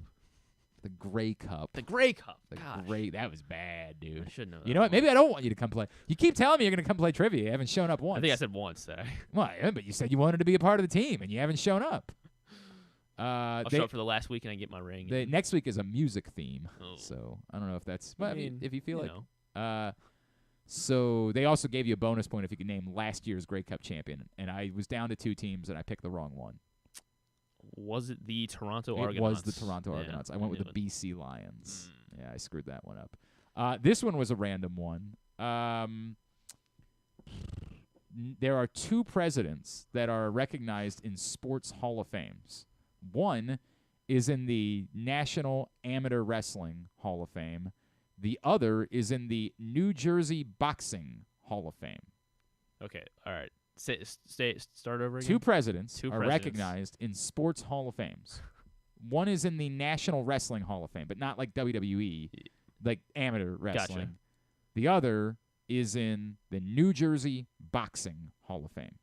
The Grey Cup. The Grey Cup. That was bad, dude. I should know. You know what? Maybe I don't want you to come play. You keep telling me you're going to come play trivia. You haven't shown up once. I think I said once that I. Well, yeah, but you said you wanted to be a part of the team, and you haven't shown up. I'll show up for the last week and I get my ring. Next week is a music theme, Oh. so I don't know if that's. Well, I mean, if you feel like. know. So they also gave you a bonus point if you could name last year's Grey Cup champion, and I was down to 2 teams, and I picked the wrong one. Was it the Toronto Argonauts? It was the Toronto Argonauts. I went with the BC Lions. Yeah, I screwed that one up. This one was a random one. There are 2 presidents that are recognized in sports Hall of Fames. One is in the National Amateur Wrestling Hall of Fame. The other is in the New Jersey Boxing Hall of Fame. Okay, all right. Start over again. Two presidents are recognized in sports Hall of Fames. One is in the National Wrestling Hall of Fame, but not like WWE, like amateur wrestling. Gotcha. The other is in the New Jersey Boxing Hall of Fame.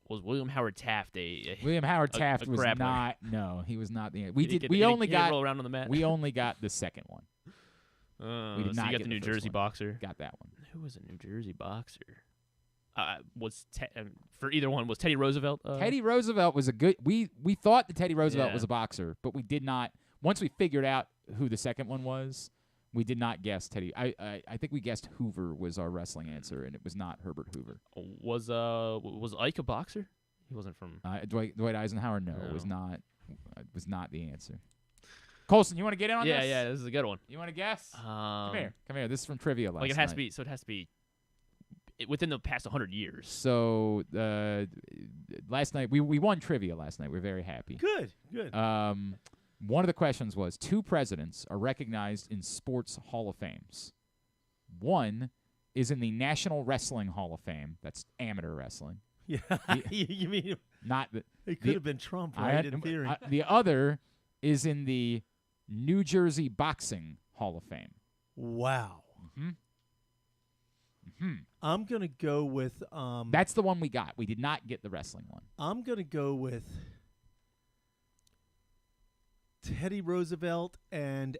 Was William Howard Taft William Howard Taft was grappler? not. No, he was not the. We only got roll around on the mat. We only got the second one. We did so not you got get the New Jersey one. boxer. Got that one. Who was a New Jersey boxer? For either one, was Teddy Roosevelt? Teddy Roosevelt was a good. We thought that Teddy Roosevelt was a boxer, but we did not. Once we figured out who the second one was, we did not guess Teddy. I think we guessed Hoover was our wrestling answer, and it was not Herbert Hoover. Was Ike a boxer? He wasn't from Dwight Eisenhower. No, it was not. It was not the answer. Colson, you want to get in on this? Yeah, this is a good one. You want to guess? Come here. This is from trivia last night. It has to be. So it has to be within the past 100 years. So last night we won trivia last night. We're very happy. Good. One of the questions was, two presidents are recognized in sports Hall of Fames. One is in the National Wrestling Hall of Fame. That's amateur wrestling. Yeah, you mean not the? It could have been Trump, right? In theory. The other is in the New Jersey Boxing Hall of Fame. Wow. Mm-hmm. I'm gonna go with. That's the one we got. We did not get the wrestling one. I'm gonna go with Teddy Roosevelt and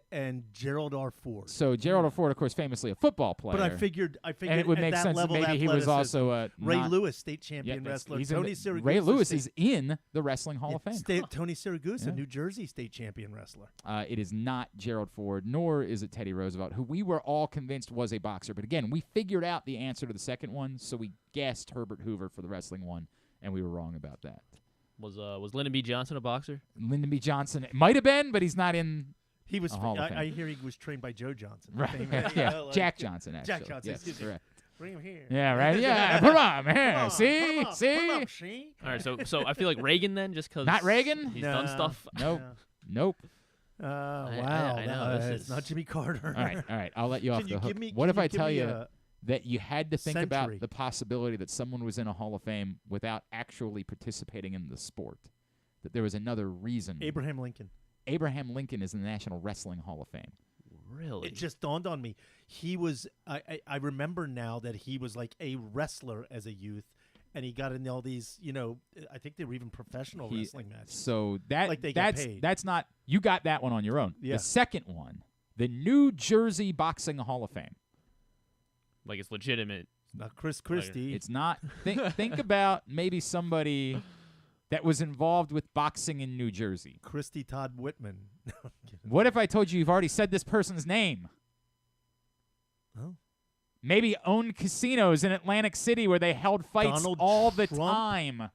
Gerald R. Ford. So Gerald R. Ford, of course, famously a football player. But I figured, and it would at make that sense level, that maybe he was also a Ray Lewis, state champion wrestler. Tony Siragusa. Ray Lewis is in the Wrestling Hall of Fame. Tony Siragusa, New Jersey state champion wrestler. It is not Gerald Ford, nor is it Teddy Roosevelt, who we were all convinced was a boxer. But again, we figured out the answer to the second one, so we guessed Herbert Hoover for the wrestling one, and we were wrong about that. Was Lyndon B. Johnson a boxer? Lyndon B. Johnson might have been, but he's not in. He was. Hall of Fame. I hear he was trained by Joe Johnson. Right. Jack Johnson. Actually. Jack Johnson. Yes, correct. Bring him here. Yeah. Right. Yeah. Put him on, man. See. All right. So I feel like Reagan then, just because. Not Reagan. He's done stuff. Nope. Wow. I know. It's not Jimmy Carter. All right. I'll let you off the hook. What if I tell you that you had to think about the possibility that someone was in a Hall of Fame without actually participating in the sport? That there was another reason. Abraham Lincoln. Abraham Lincoln is in the National Wrestling Hall of Fame. Really? It just dawned on me. He was. I remember now that he was like a wrestler as a youth, and he got in all these. I think they were even professional wrestling matches. So get paid. That's not. You got that one on your own. Yeah. The second one, the New Jersey Boxing Hall of Fame. Like it's legitimate. It's not Chris Christie. It's not. Think about maybe somebody that was involved with boxing in New Jersey. Christy Todd Whitman. What if I told you you've already said this person's name? Oh. Maybe owned casinos in Atlantic City where they held fights Donald all Trump? the time.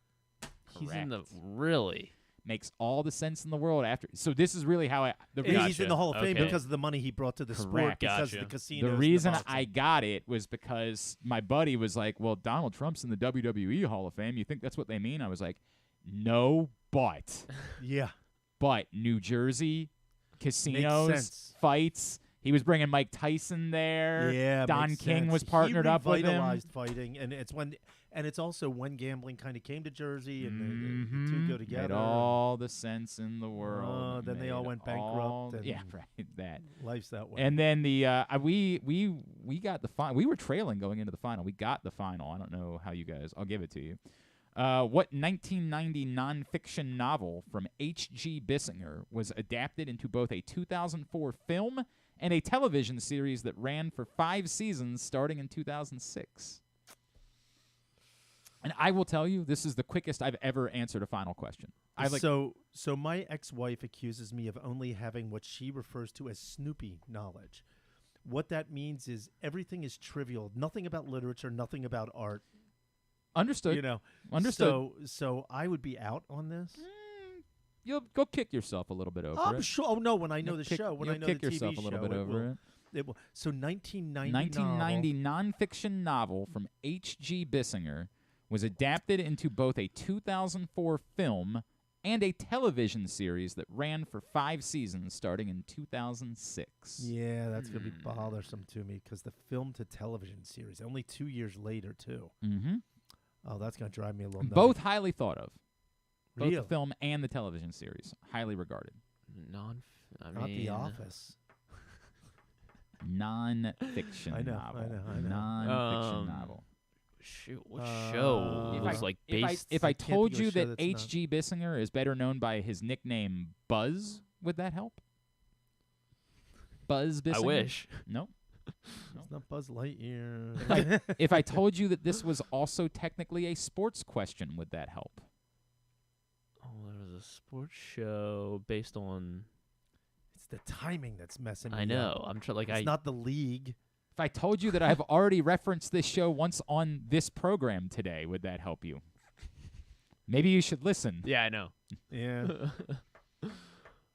He's in the really. Makes all the sense in the world after. So this is really how he's in the Hall of Fame because of the money he brought to the sport, because of the casinos. The reason I got it was because my buddy was like, "Well, Donald Trump's in the WWE Hall of Fame. You think that's what they mean?" I was like, "No, but but New Jersey casinos, fights." He was bringing Mike Tyson there. Yeah, Don King was partnered up with him. He revitalized fighting, and it's also when gambling kind of came to Jersey, and the two go together. Made all the sense in the world. Then they all went bankrupt. That life's that way. And then we got the final. We were trailing going into the final. We got the final. I don't know how you guys. I'll give it to you. What 1990 nonfiction novel from H.G. Bissinger was adapted into both a 2004 film and a television series that ran for 5 seasons starting in 2006? And I will tell you, this is the quickest I've ever answered a final question. So my ex-wife accuses me of only having what she refers to as Snoopy knowledge. What that means is everything is trivial. Nothing about literature, nothing about art. Understood. Understood. So I would be out on this. You'll go kick yourself a little bit over it. Sure. Oh no, when I know the show, when I know the TV show, yourself a little bit over it will. So 1990 nonfiction novel from H.G. Bissinger was adapted into both a 2004 film and a television series that ran for 5 seasons starting in 2006. Yeah, that's going to be bothersome to me because the film to television series, only 2 years later, too. Mm-hmm. Oh, that's going to drive me a little nuts. Both highly thought of. Both Really? the film and the television series. Highly regarded. Not The Office. Non-fiction I know, novel. I know. Non-fiction novel. Shoot, what show was like based? If I told you that H.G. Bissinger is better known by his nickname Buzz, would that help? Buzz Bissinger? I wish. No. It's not Buzz Lightyear. If I told you that this was also technically a sports question, would that help? Oh, there was a sports show based on. It's the timing that's messing me I know. up. I'm trying. It's not The League. If I told you that I've already referenced this show once on this program today, would that help you? Maybe you should listen. Yeah, I know. Yeah.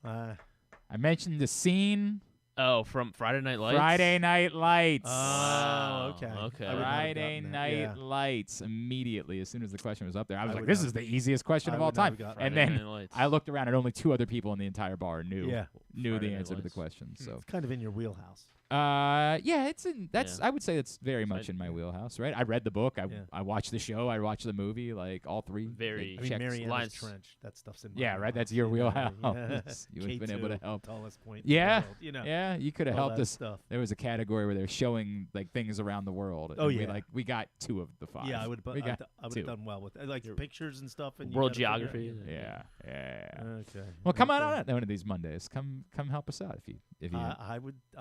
I mentioned the scene. Oh, from Friday Night Lights? Friday Night Lights. Oh, okay. Friday Night Lights. Immediately, as soon as the question was up there, I was like, would this not- is the easiest question I of all would not time. have gotten And Friday then Night Lights. I looked around and only 2 other people in the entire bar knew Yeah. the Friday Night answer to the Lights. question. So It's kind of in your wheelhouse. yeah, it's in. That's Yeah. I would say that's very much in my wheelhouse, right? I read the book. I Yeah. I watched the show. I watched the movie. Like all 3. Very- I mean, checks. Mariana's Lines. Trench. That stuff's in my Yeah, right. That's wheelhouse, your you know, wheelhouse. You would have been able to K2, help. Tallest point in the Yeah, world, you know. yeah. You could have all helped that us. stuff. There was a category where they're showing like things around the world. Oh, and yeah. we got 2 of the 5. Yeah, I would We got have 2. done well with like pictures and stuff. And you World gotta figure geography. out- Yeah. Okay. Well, come okay. on one of these Mondays. Come help us out if you I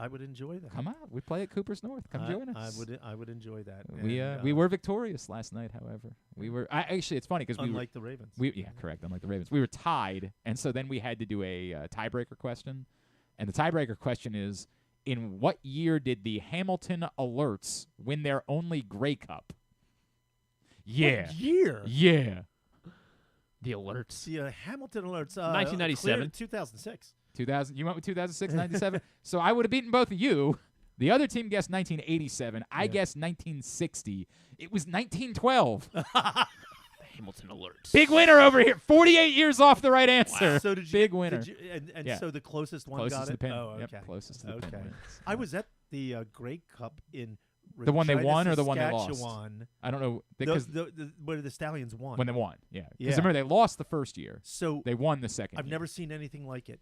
would enjoy that. come out. We play at Cooper's North. Come join us. I would enjoy that. We were victorious last night. However, actually it's funny because unlike the Ravens. Correct. Unlike the Ravens, we were tied, and so then we had to do a tiebreaker question, and the tiebreaker question is: in what year did the Hamilton Alerts win their only Grey Cup? Yeah. What year? Yeah. The Alerts. The Hamilton Alerts. 1997. 2006. 2000. You went with 2006, 97. So I would have beaten both of you. The other team guessed 1987. I guessed 1960. It was 1912. Hamilton Alerts. Big winner over here. 48 years off the right answer. Wow. So did you, Big winner. And Yeah. so the closest one Closest got to it? the pin. Oh, Yep, okay. closest to the pin Okay. wins. I was at the Grey Cup in The one they Regina, won or the one they lost? Saskatchewan. I don't know. Because Because where the Stallions won. when they won, yeah. Because Yeah. remember, they lost the first year. So They won the second I've year. never seen anything like it.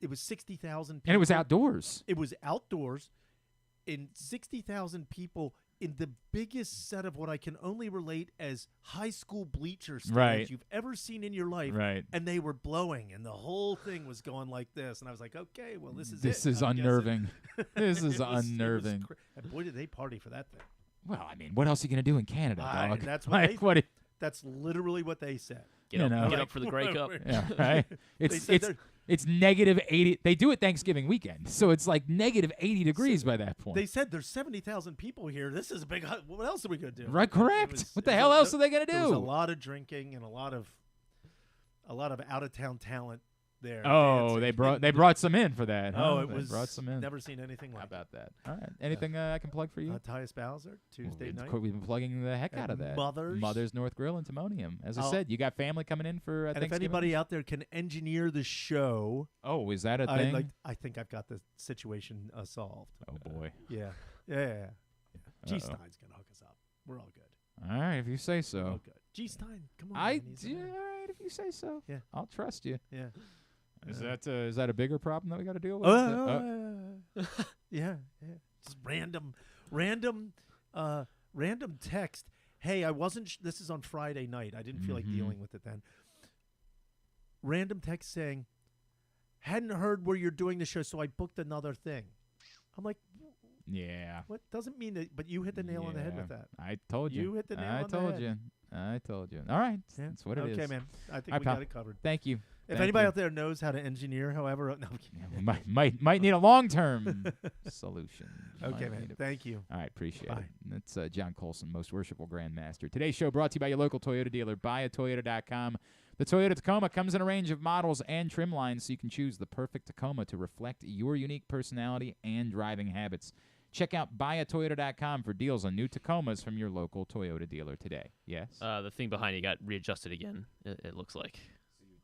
It was 60,000 people. And it was outdoors. It was outdoors in 60,000 people in the biggest set of what I can only relate as high school bleacher stands Right. you've ever seen in your life. Right. And they were blowing, and the whole thing was going like this. And I was like, okay, well, this is This it, is I'm guessing. unnerving. This is It was unnerving. and boy, did they party for that thing. Well, I mean, what else are you going to do in Canada, dog? That's what Like, what? That's literally what they said. Get You up, know. get up for the Grey Cup. Yeah, right. They It's said it's they're- it's negative 80. They do it Thanksgiving weekend, so it's like negative 80 degrees by that point. They said there's 70,000 people here. This is a big. What else are we gonna do? Right, correct. It was- What the it hell was- else are they gonna There was do? a lot of drinking and a lot of out of town talent there. Oh, dancing. they brought some in for that. Oh, huh? it They was brought some in. never seen anything like How about that? All right. Anything I can plug for you? Tyus Bowser, Tuesday Of night. course, we've been plugging the heck At out of that. Mother's. North Grill in Timonium. As I I'll- said, you got family coming in for And if Thanksgiving. anybody out there can engineer the show, Oh, is that a thing? I think I've got the situation solved. Oh boy. Yeah. G Uh-oh. Stein's gonna hook us up. We're all good. All right, if you say We're so. all good. G Stein, come on. I man, he's do. the All man. right, if you say so. Yeah. I'll trust you. Yeah. Is that a bigger problem that we got to deal with? Yeah. Just random text. Hey, I wasn't. This is on Friday night. I didn't feel like dealing with it then. Random text saying, "Hadn't heard where you're doing the show, so I booked another thing." I'm like, Yeah. what? Doesn't mean that, but you hit the nail on the head with that. I told you. You hit the nail I on the told head. you. I told you. All right. Yeah. That's what it is. Okay, man. I think All right, we pal. got it covered. Thank you. If Thank anybody you. out there knows how to engineer, however, no, We might need a long-term solution. Okay, Might man. need a- Thank you. All right, appreciate Bye. it. That's John Colson, most worshipful Grandmaster. Today's show brought to you by your local Toyota dealer, buyatoyota.com. The Toyota Tacoma comes in a range of models and trim lines, so you can choose the perfect Tacoma to reflect your unique personality and driving habits. Check out buyatoyota.com for deals on new Tacomas from your local Toyota dealer today. Yes? The thing behind you got readjusted again, it looks like.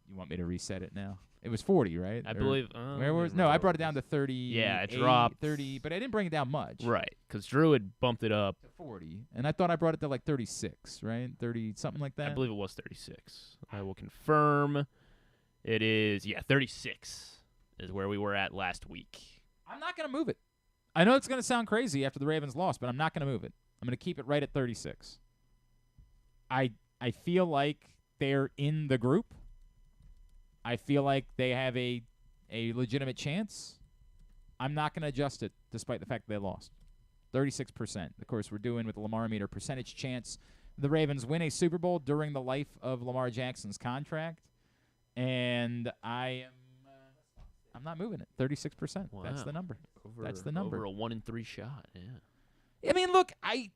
You want me to reset it now? It was 40, right? I believe. Where was? No, I brought it down to 30. Yeah, it dropped 30, but I didn't bring it down much. Right, because Drew had bumped it up to 40, and I thought I brought it to like 36, right? 30, something like that. I believe it was 36. I will confirm. It is 36 is where we were at last week. I'm not gonna move it. I know it's gonna sound crazy after the Ravens lost, but I'm not gonna move it. I'm gonna keep it right at 36. I feel like they're in the group. I feel like they have a legitimate chance. I'm not going to adjust it despite the fact that they lost. 36%. Of course, we're doing with the Lamar meter percentage chance. The Ravens win a Super Bowl during the life of Lamar Jackson's contract. And I'm not moving it. 36%. Wow. That's the number. That's the number. Over a 1-in-3 shot, yeah. I mean, look, I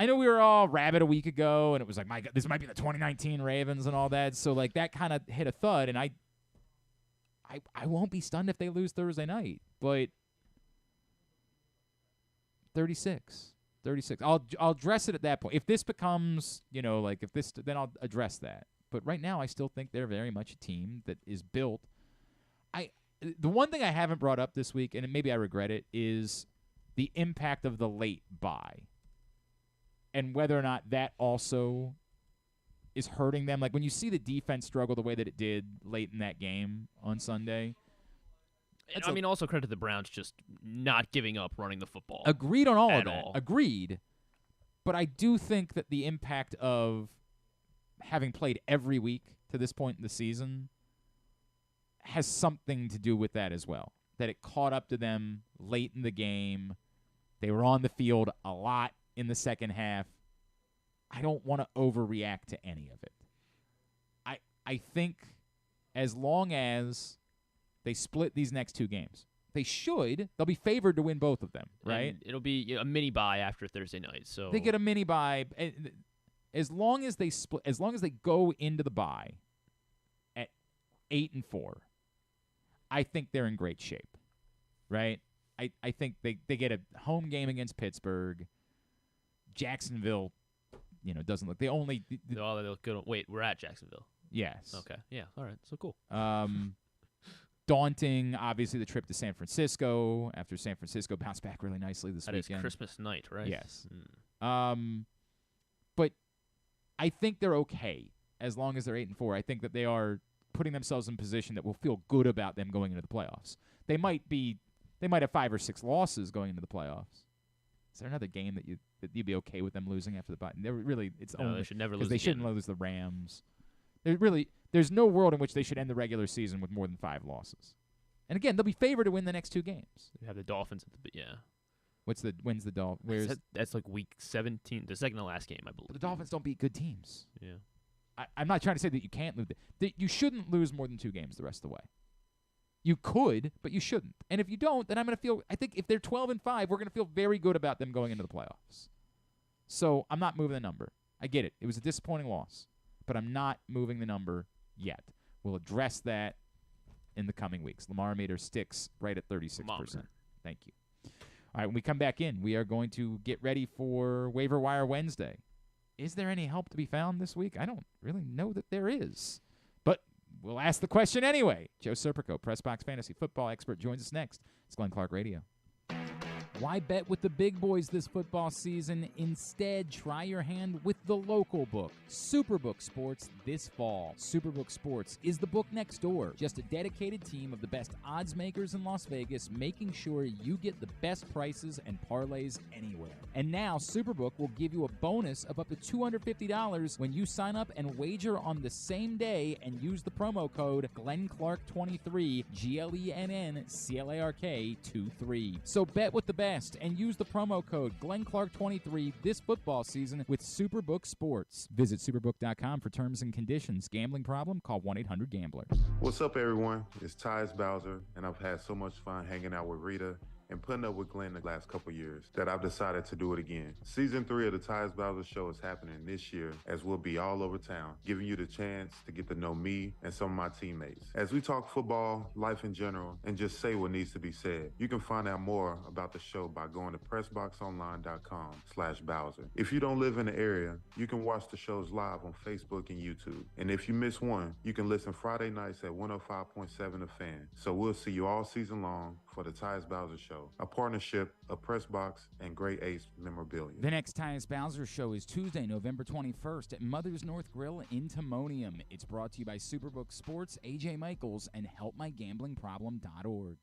know we were all rabid a week ago, and it was like, my God, this might be the 2019 Ravens and all that. So, like, that kind of hit a thud, and I won't be stunned if they lose Thursday night. But 36. I'll address it at that point. If this becomes, then I'll address that. But right now, I still think they're very much a team that is built. The one thing I haven't brought up this week, and maybe I regret it, is the impact of the late bye. And whether or not that also is hurting them. Like, when you see the defense struggle the way that it did late in that game on Sunday. I mean, also credit to the Browns just not giving up running the football. Agreed on all of that. All. Agreed. But I do think that the impact of having played every week to this point in the season has something to do with that as well. That it caught up to them late in the game. They were on the field a lot in the second half. I don't want to overreact to any of it. I think as long as they split these next two games, they'll be favored to win both of them, right? And it'll be a mini bye after Thursday night. So they get a mini bye. As long as they go into the bye at 8-4, I think they're in great shape, right? I think they get a home game against Pittsburgh. Jacksonville, doesn't look. They look good. Wait, we're at Jacksonville. Yes. Okay. Yeah. All right. So cool. Daunting, obviously, the trip to San Francisco after San Francisco bounced back really nicely this weekend. That is Christmas night, right? Yes. But I think they're okay as long as they're 8-4. I think that they are putting themselves in position that will feel good about them going into the playoffs. They might have 5 or 6 losses going into the playoffs. Is there another game that you'd be okay with them losing after the bye? They should never lose. Because they shouldn't lose the Rams. There's no world in which they should end the regular season with more than 5 losses. And again, they'll be favored to win the next 2 games. They have the Dolphins at the When's the Dolphins? That's like week 17, the second to last game, I believe. But the Dolphins don't beat good teams. Yeah. I'm not trying to say that you can't lose. You shouldn't lose more than 2 games the rest of the way. You could, but you shouldn't. And if you don't, then I think if they're 12-5, we're going to feel very good about them going into the playoffs. So I'm not moving the number. I get it. It was a disappointing loss, but I'm not moving the number yet. We'll address that in the coming weeks. Lamar meter sticks right at 36%. Thank you. All right, when we come back in, we are going to get ready for Waive-Wire Wednesday. Is there any help to be found this week? I don't really know that there is. But we'll ask the question anyway. Joe Serpico, PressBox Fantasy Football expert, joins us next. It's Glenn Clark Radio. Why bet with the big boys this football season? Instead, try your hand with the local book, Superbook Sports, this fall. Superbook Sports is the book next door. Just a dedicated team of the best odds makers in Las Vegas, making sure you get the best prices and parlays anywhere. And now, Superbook will give you a bonus of up to $250 when you sign up and wager on the same day and use the promo code GlennClark23, GLENNCLARK23. So bet with the best and use the promo code GlennClark23 this football season with Superbook Sports. Visit superbook.com for terms and conditions. Gambling problem? Call 1-800-GAMBLER. What's up, everyone? It's Tyus Bowser, and I've had so much fun hanging out with Rita and putting up with Glenn the last couple years that I've decided to do it again. Season 3 of the Tyus Bowser Show is happening this year, as we'll be all over town, giving you the chance to get to know me and some of my teammates. As we talk football, life in general, and just say what needs to be said. You can find out more about the show by going to PressBoxOnline.com/Bowser. If you don't live in the area, you can watch the shows live on Facebook and YouTube. And if you miss one, you can listen Friday nights at 105.7 The Fan. So we'll see you all season long for the Tyus Bowser Show, a partnership of PressBox and Great Ace Memorabilia. The next Tyus Bowser Show is Tuesday, November 21st at Mother's North Grill in Timonium. It's brought to you by Superbook Sports, AJ Michaels, and HelpMyGamblingProblem.org.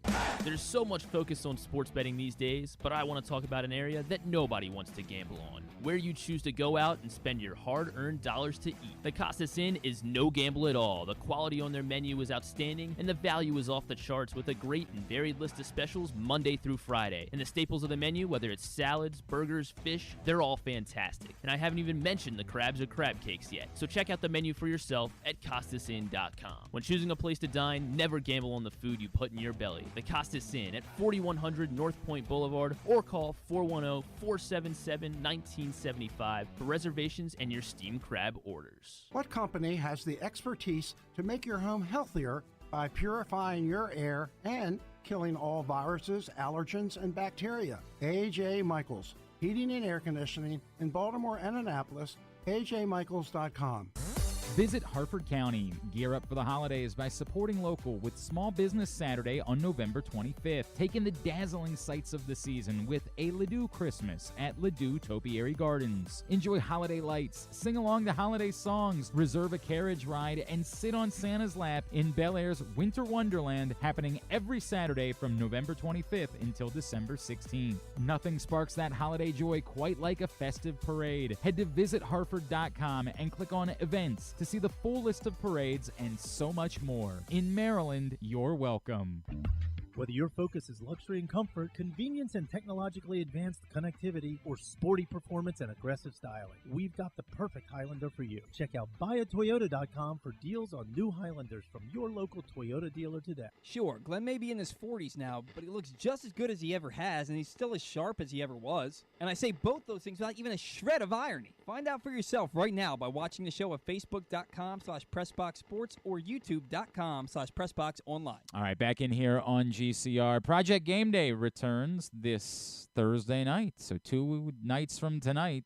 There's so much focus on sports betting these days, but I want to talk about an area that nobody wants to gamble on, where you choose to go out and spend your hard-earned dollars to eat. The Costas Inn is no gamble at all. The quality on their menu is outstanding, and the value is off the charts with a great and varied list of specials Monday through Friday. And the staples of the menu, whether it's salads, burgers, fish, they're all fantastic. And I haven't even mentioned the crabs or crab cakes yet. So check out the menu for yourself at CostasInn.com. When choosing a place to dine, never gamble on the food you put in your belly. The Costas Inn at 4100 North Point Boulevard, or call 410-477-1975 for reservations and your steamed crab orders. What company has the expertise to make your home healthier by purifying your air and killing all viruses, allergens, and bacteria? A.J. Michaels, Heating and Air Conditioning in Baltimore and Annapolis, ajmichaels.com. Visit Harford County. Gear up for the holidays by supporting local with Small Business Saturday on November 25th. Take in the dazzling sights of the season with a Ladue Christmas at Ladue Topiary Gardens. Enjoy holiday lights, sing along to holiday songs, reserve a carriage ride, and sit on Santa's lap in Bel Air's Winter Wonderland, happening every Saturday from November 25th until December 16th. Nothing sparks that holiday joy quite like a festive parade. Head to visitharford.com and click on Events to see the full list of parades and so much more. In Maryland, you're welcome. Whether your focus is luxury and comfort, convenience and technologically advanced connectivity, or sporty performance and aggressive styling, we've got the perfect Highlander for you. Check out buyatoyota.com for deals on new Highlanders from your local Toyota dealer today. Sure, Glenn may be in his 40s now, but he looks just as good as he ever has, and he's still as sharp as he ever was. And I say both those things without even a shred of irony. Find out for yourself right now by watching the show at facebook.com/PressBoxSports or youtube.com/PressBoxOnline. All right, back in here on GCR. Project Game Day returns this Thursday night. So 2 nights from tonight,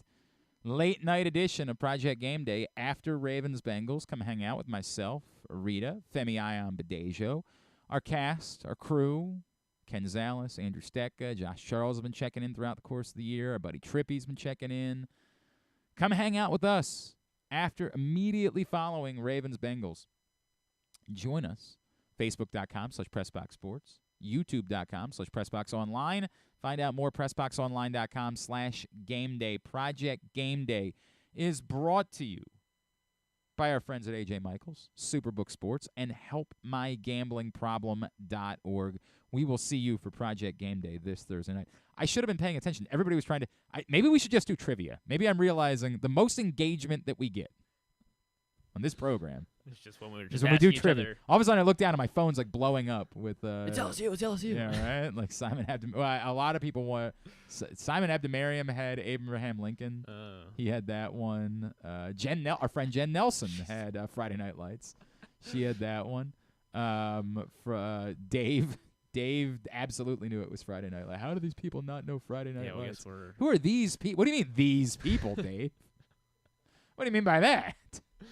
late night edition of Project Game Day after Ravens Bengals. Come hang out with myself, Rita, Femi Ion Badejo, our cast, our crew, Ken Zales, Andrew Stecca, Josh Charles have been checking in throughout the course of the year. Our buddy Trippy's been checking in. Come hang out with us immediately following Ravens Bengals. Join us. Facebook.com/PressBoxSports. YouTube.com/PressBoxOnline. Find out more, PressBoxOnline.com/GameDay. Project Game Day is brought to you by our friends at AJ Michaels, Superbook Sports, and HelpMyGamblingProblem.org. We will see you for Project Game Day this Thursday night. I should have been paying attention. Everybody was trying to maybe we should just do trivia. Maybe I'm realizing the most engagement that we get on this program It's just when we were just when we do asking each trivia. other. All of a sudden, I look down and my phone's like blowing up with. It's LSU. It's LSU. Yeah, right. Like Simon a lot of people want. Simon Abdemariam had Abraham Lincoln. He had that one. Our friend Jen Nelson had Friday Night Lights. She had that one. Dave absolutely knew it was Friday Night Lights. How do these people not know Friday Night Lights? Who are these people? What do you mean these people, Dave? What do you mean by that?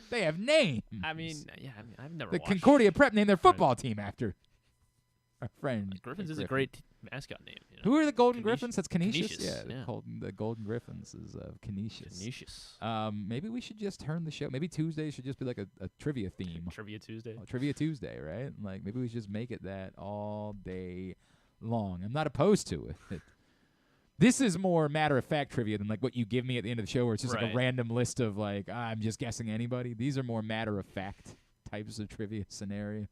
They have names. I mean, I've never The watched Concordia Prep named their football team after our friend. Griffins is a Griffin. great mascot name. You know? Who are the Golden Griffins? That's Canisius? Canisius, Yeah, yeah. The Golden Griffins is Canisius. Canisius. Maybe we should just turn the show. Maybe Tuesday should just be like a trivia theme. Trivia Tuesday. Trivia Tuesday, right? Like maybe we should just make it that all day long. I'm not opposed to it. This is more matter-of-fact trivia than like what you give me at the end of the show where it's just like a random list of like, I'm just guessing anybody. These are more matter-of-fact types of trivia scenarios.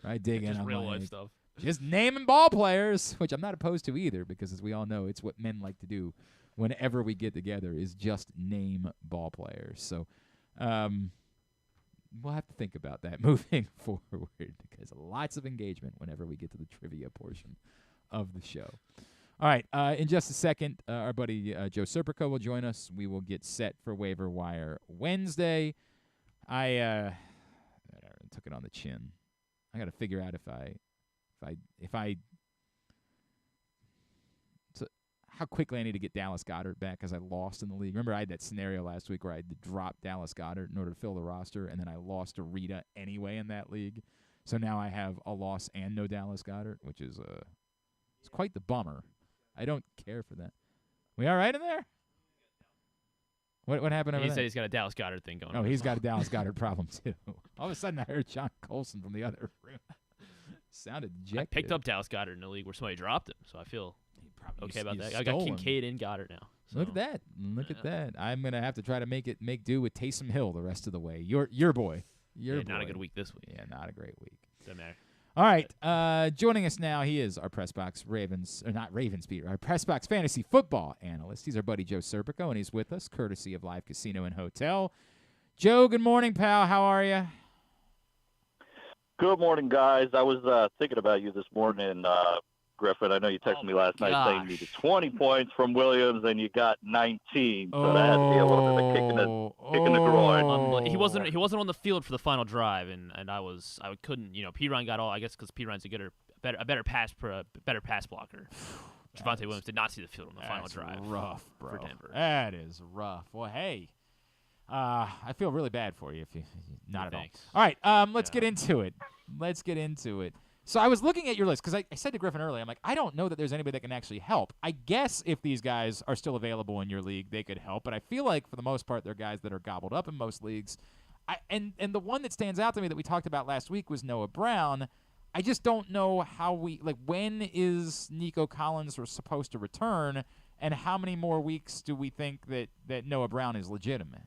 Right? Dig in just on real like, life stuff. Just naming ball players, which I'm not opposed to either because as we all know, it's what men like to do whenever we get together is just name ball players. So we'll have to think about that moving forward because lots of engagement whenever we get to the trivia portion of the show. All right, in just a second, our buddy Joe Serpico will join us. We will get set for Waive-Wire Wednesday. I took it on the chin. I got to figure out how quickly I need to get Dallas Goedert back because I lost in the league. Remember, I had that scenario last week where I had to drop Dallas Goedert in order to fill the roster, and then I lost to Rita anyway in that league. So now I have a loss and no Dallas Goedert, which is it's quite the bummer. I don't care for that. We all right in there? What happened over there? He said he's got a Dallas Goedert thing going on. Oh, he's got a Dallas Goedert problem, too. All of a sudden, I heard John Colson from the other room. Sounded dejected. I picked up Dallas Goedert in a league where somebody dropped him, so I feel okay about that. I got stole him. Kincaid and Goddard now. So. Look at that. Look at that. I'm going to have to try to make do with Taysom Hill the rest of the way. Your boy. Your boy. Not a good week this week. Yeah, not a great week. Doesn't matter. All right, joining us now, he is our PressBox our PressBox Fantasy Football analyst. He's our buddy Joe Serpico, and he's with us, courtesy of Live Casino and Hotel. Joe, good morning, pal. How are you? Good morning, guys. I was thinking about you this morning, Griffin. I know you texted me last night saying you needed 20 points from Williams, and you got 19. So that had to be a little bit of a kick in the groin. He wasn't on the field for the final drive, and I couldn't. Perine got all. I guess because Perine's a better pass blocker. Javonte Williams did not see the field on the final drive. Rough, bro. For Denver. That is rough. Well, hey. I feel really bad for you if you not at Thanks. all. All right, let's get into it. So I was looking at your list because I said to Griffin earlier, I'm like, I don't know that there's anybody that can actually help. I guess if these guys are still available in your league, they could help. But I feel like for the most part, they're guys that are gobbled up in most leagues. And the one that stands out to me that we talked about last week was Noah Brown. I just don't know how when is Nico Collins supposed to return, and how many more weeks do we think that Noah Brown is legitimate?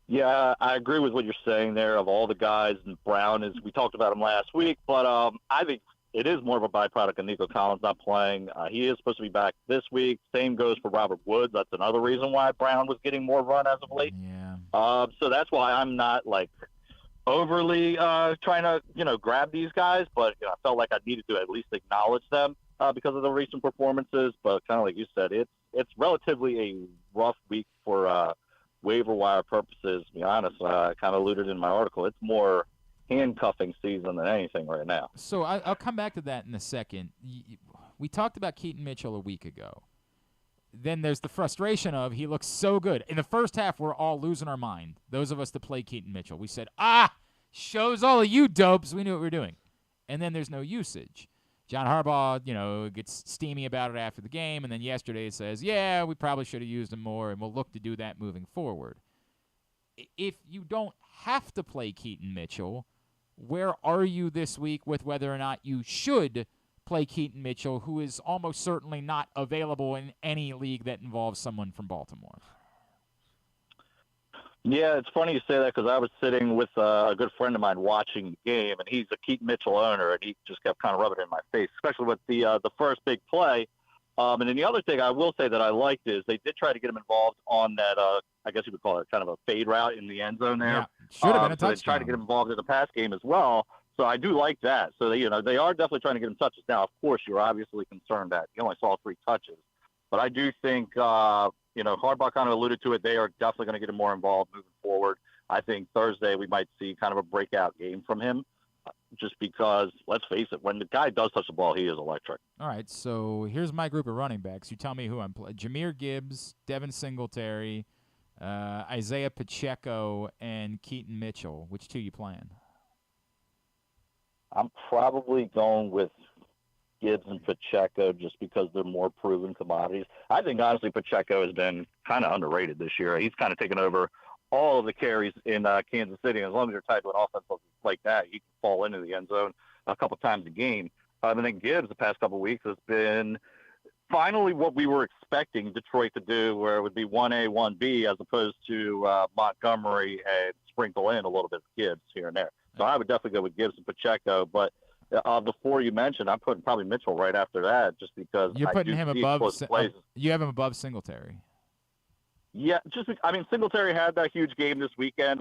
Yeah, I agree with what you're saying there. Of all the guys, and Brown we talked about him last week, but I think it is more of a byproduct of Nico Collins not playing. He is supposed to be back this week. Same goes for Robert Woods. That's another reason why Brown was getting more run as of late. Yeah. So that's why I'm not overly trying to grab these guys, but I felt like I needed to at least acknowledge them because of the recent performances. But kind of like you said, it's relatively a rough week for waiver wire purposes. To be honest, I kind of alluded in my article. It's more handcuffing season than anything right now. So I'll come back to that in a second. We talked about Keaton Mitchell a week ago. Then there's the frustration of he looks so good. In the first half, we're all losing our mind. Those of us that play Keaton Mitchell. We said, shows all of you dopes. We knew what we were doing. And then there's no usage. John Harbaugh, gets steamy about it after the game, and then yesterday it says, yeah, we probably should have used him more, and we'll look to do that moving forward. If you don't have to play Keaton Mitchell, where are you this week with whether or not you should play Keaton Mitchell, who is almost certainly not available in any league that involves someone from Baltimore? Yeah, it's funny you say that because I was sitting with a good friend of mine watching the game, and he's a Keaton Mitchell owner, and he just kept kind of rubbing it in my face, especially with the first big play. And then the other thing I will say that I liked is they did try to get him involved on that, I guess you would call it kind of a fade route in the end zone there. Yeah, should have been a touchdown. So they tried to get him involved in the pass game as well. So I do like that. So they are definitely trying to get him touches. Now, of course, you're obviously concerned that he only saw 3 touches, but I do think Harbaugh kind of alluded to it. They are definitely going to get him more involved moving forward. I think Thursday we might see kind of a breakout game from him, just because, let's face it, when the guy does touch the ball, he is electric. All right, so here's my group of running backs. You tell me who I'm playing. Jahmyr Gibbs, Devin Singletary, Isaiah Pacheco, and Keaton Mitchell. Which two you playing? I'm probably going with Gibbs and Pacheco just because they're more proven commodities. I think, honestly, Pacheco has been kind of underrated this year. He's kind of taken over all of the carries in Kansas City. As long as you're tied to an offense like that, you can fall into the end zone a couple times a game. And then Gibbs, the past couple of weeks, has been finally what we were expecting Detroit to do, where it would be 1A, 1B, as opposed to Montgomery and sprinkle in a little bit of Gibbs here and there. So I would definitely go with Gibbs and Pacheco. But of the 4 you mentioned, I'm putting probably Mitchell right after that, just because you're putting him above. You have him above Singletary. Yeah, Singletary had that huge game this weekend.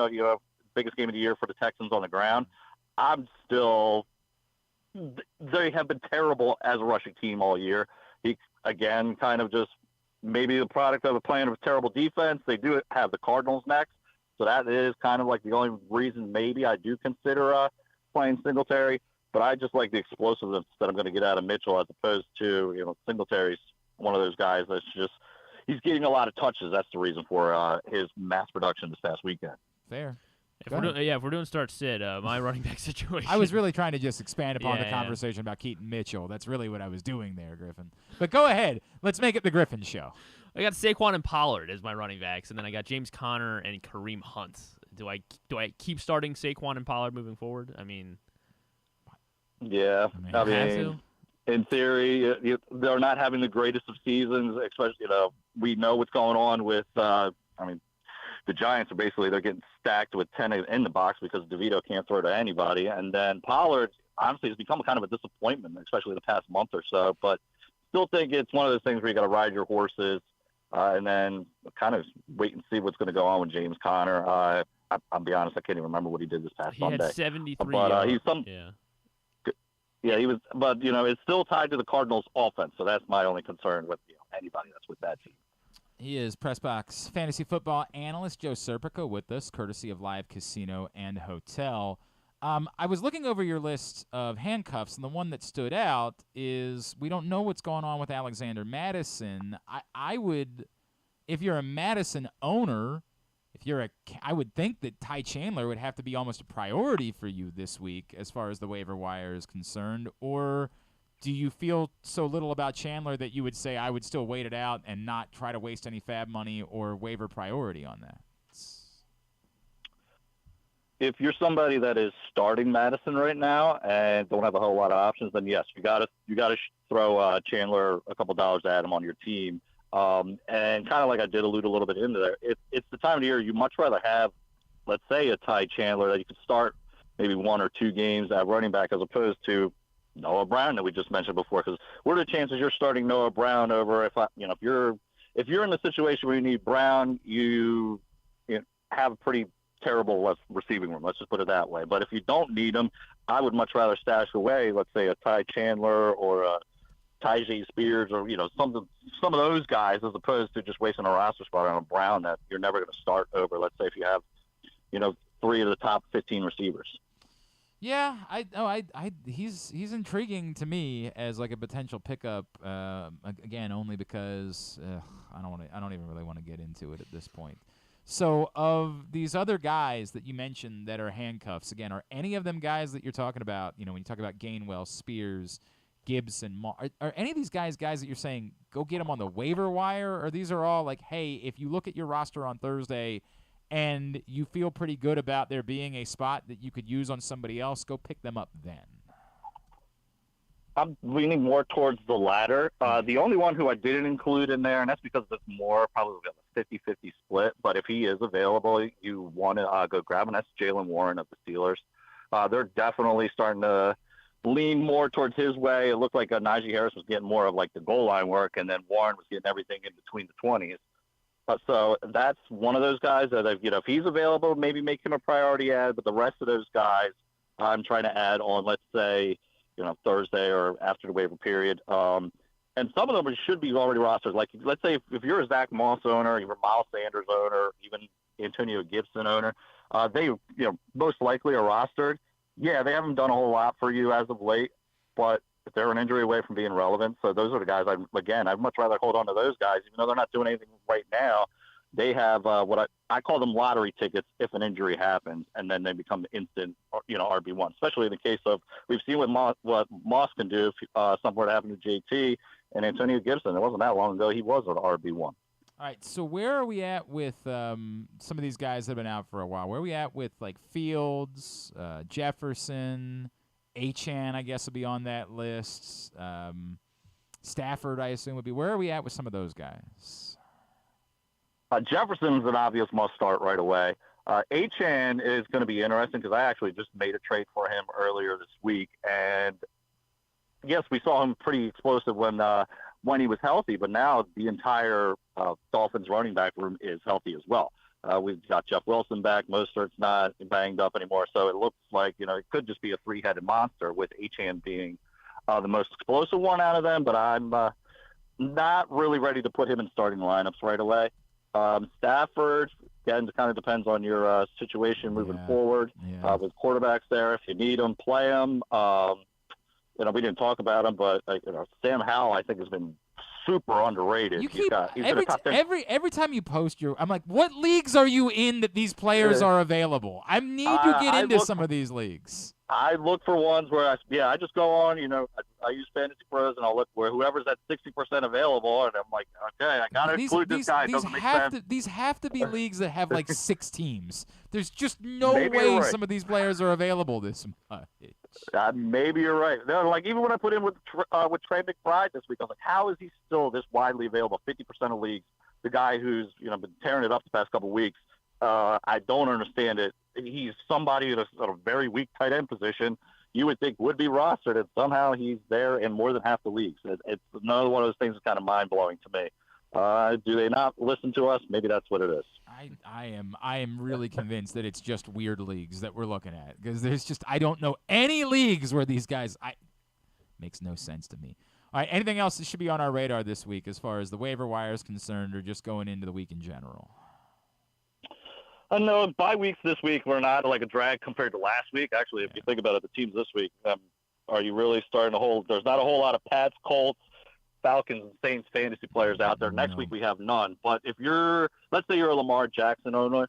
Biggest game of the year for the Texans on the ground. I'm still they have been terrible as a rushing team all year. He, again, kind of just maybe the product of a plan of a terrible defense. They do have the Cardinals next, so that is kind of like the only reason maybe I do consider playing Singletary. But I just like the explosiveness that I'm going to get out of Mitchell as opposed to, Singletary's one of those guys that's just he's getting a lot of touches. That's the reason for his mass production this past weekend. Fair. If we're doing start-sit, my running back situation. I was really trying to just expand upon the conversation about Keaton Mitchell. That's really what I was doing there, Griffin. But go ahead. Let's make it the Griffin show. I got Saquon and Pollard as my running backs, and then I got James Conner and Kareem Hunt. Do I keep starting Saquon and Pollard moving forward? I mean, yeah. I mean in theory, they're not having the greatest of seasons, especially, we know what's going on with, the Giants are basically, they're getting stacked with 10 in the box because DeVito can't throw to anybody. And then Pollard, honestly, has become kind of a disappointment, especially the past month or so. But still think it's one of those things where you got to ride your horses and then kind of wait and see what's going to go on with James Conner. I'll be honest, I can't even remember what he did this past Sunday. He had 73 but he's Yeah, he was, but it's still tied to the Cardinals' offense, so that's my only concern with anybody that's with that team. He is PressBox fantasy football analyst Joe Serpico with us, courtesy of Live Casino and Hotel. I was looking over your list of handcuffs, and the one that stood out is we don't know what's going on with Alexander Mattison. If you're a Madison owner, I would think that Ty Chandler would have to be almost a priority for you this week as far as the waiver wire is concerned. Or do you feel so little about Chandler that you would say I would still wait it out and not try to waste any fab money or waiver priority on that? If you're somebody that is starting Madison right now and don't have a whole lot of options, then yes, you got to throw Chandler a couple dollars at him on your team. And kind of like I did allude a little bit into there, it's the time of the year you much rather have, let's say, a Ty Chandler that you could start maybe 1 or 2 games at running back as opposed to Noah Brown that we just mentioned before. Because what are the chances you're starting Noah Brown over if you're in the situation where you need Brown, you have a pretty terrible receiving room. Let's just put it that way. But if you don't need him, I would much rather stash away, let's say, a Ty Chandler or a Tyjae Spears or some of those guys as opposed to just wasting a roster spot on a Brown that you're never going to start over. Let's say if you have 3 of the top 15 receivers. Yeah, he's intriguing to me as like a potential pickup. Again, only because I don't even really want to get into it at this point. So of these other guys that you mentioned that are handcuffs, again, are any of them guys that you're talking about? When you talk about Gainwell, Spears, Gibson, are any of these guys that you're saying go get them on the waiver wire, or these are all like, hey, if you look at your roster on Thursday and you feel pretty good about there being a spot that you could use on somebody else, go pick them up then? I'm leaning more towards the latter. The only one who I didn't include in there, and that's because it's more probably a 50-50 split, but if he is available, you want to go grab him. That's Jaylen Warren of the Steelers. They're definitely starting to lean more towards his way. It looked like Najee Harris was getting more of like the goal line work, and then Warren was getting everything in between the 20s. So that's one of those guys that, if he's available, maybe make him a priority ad. But the rest of those guys, I'm trying to add on, let's say, Thursday or after the waiver period. And some of them should be already rostered. Like, let's say if you're a Zach Moss owner, you're a Miles Sanders owner, even Antonio Gibson owner, they most likely are rostered. Yeah, they haven't done a whole lot for you as of late, but if they're an injury away from being relevant, so those are the guys. I'd much rather hold on to those guys, even though they're not doing anything right now. They have what I call them lottery tickets if an injury happens, and then they become instant, RB1. Especially in the case of we've seen what Moss can do if something were to happen to JT and Antonio Gibson. It wasn't that long ago he was an RB1. All right, so where are we at with some of these guys that have been out for a while? Where are we at with like Fields, Jefferson, Achane? I guess will be on that list. Stafford, I assume, would be. Where are we at with some of those guys? Jefferson's an obvious must-start right away. Achane is going to be interesting because I actually just made a trade for him earlier this week. And, yes, we saw him pretty explosive when he was healthy, but now the entire Dolphins running back room is healthy as well. We've got Jeff Wilson back. Mostert's not banged up anymore. So it looks like, it could just be a three-headed monster with Achane being the most explosive one out of them. But I'm not really ready to put him in starting lineups right away. Stafford, again, it kind of depends on your situation moving forward. With quarterbacks there, if you need them, play them. We didn't talk about him, but Sam Howell, I think, has been super underrated. Every time you post I'm like, what leagues are you in that these players are available? I need to get into some of these leagues. I look for ones where I just go on, I use Fantasy Pros and I'll look where whoever's at 60% available, and I'm like, okay, I got to include this guy. It doesn't make sense. These have to be leagues that have like 6 teams. There's just no way some of these players are available this much. Maybe you're right. No, like even when I put in with Trey McBride this week, I was like, how is he still this widely available? 50% of leagues. The guy who's been tearing it up the past couple of weeks. I don't understand it. He's somebody in a very weak tight end position you would think would be rostered, and somehow he's there in more than half the leagues. It's another one of those things that's kind of mind-blowing to me. Do they not listen to us? Maybe that's what it is. I am really convinced that it's just weird leagues that we're looking at, because I don't know any leagues where these guys makes no sense to me. All right, anything else that should be on our radar this week as far as the waiver wire is concerned, or just going into the week in general? No, bye weeks this week were not like a drag compared to last week. Actually, if you think about it, the teams this week, are you really starting to hold? There's not a whole lot of Pats, Colts, Falcons, and Saints fantasy players out there. Next week we have none. But if let's say you're a Lamar Jackson owner,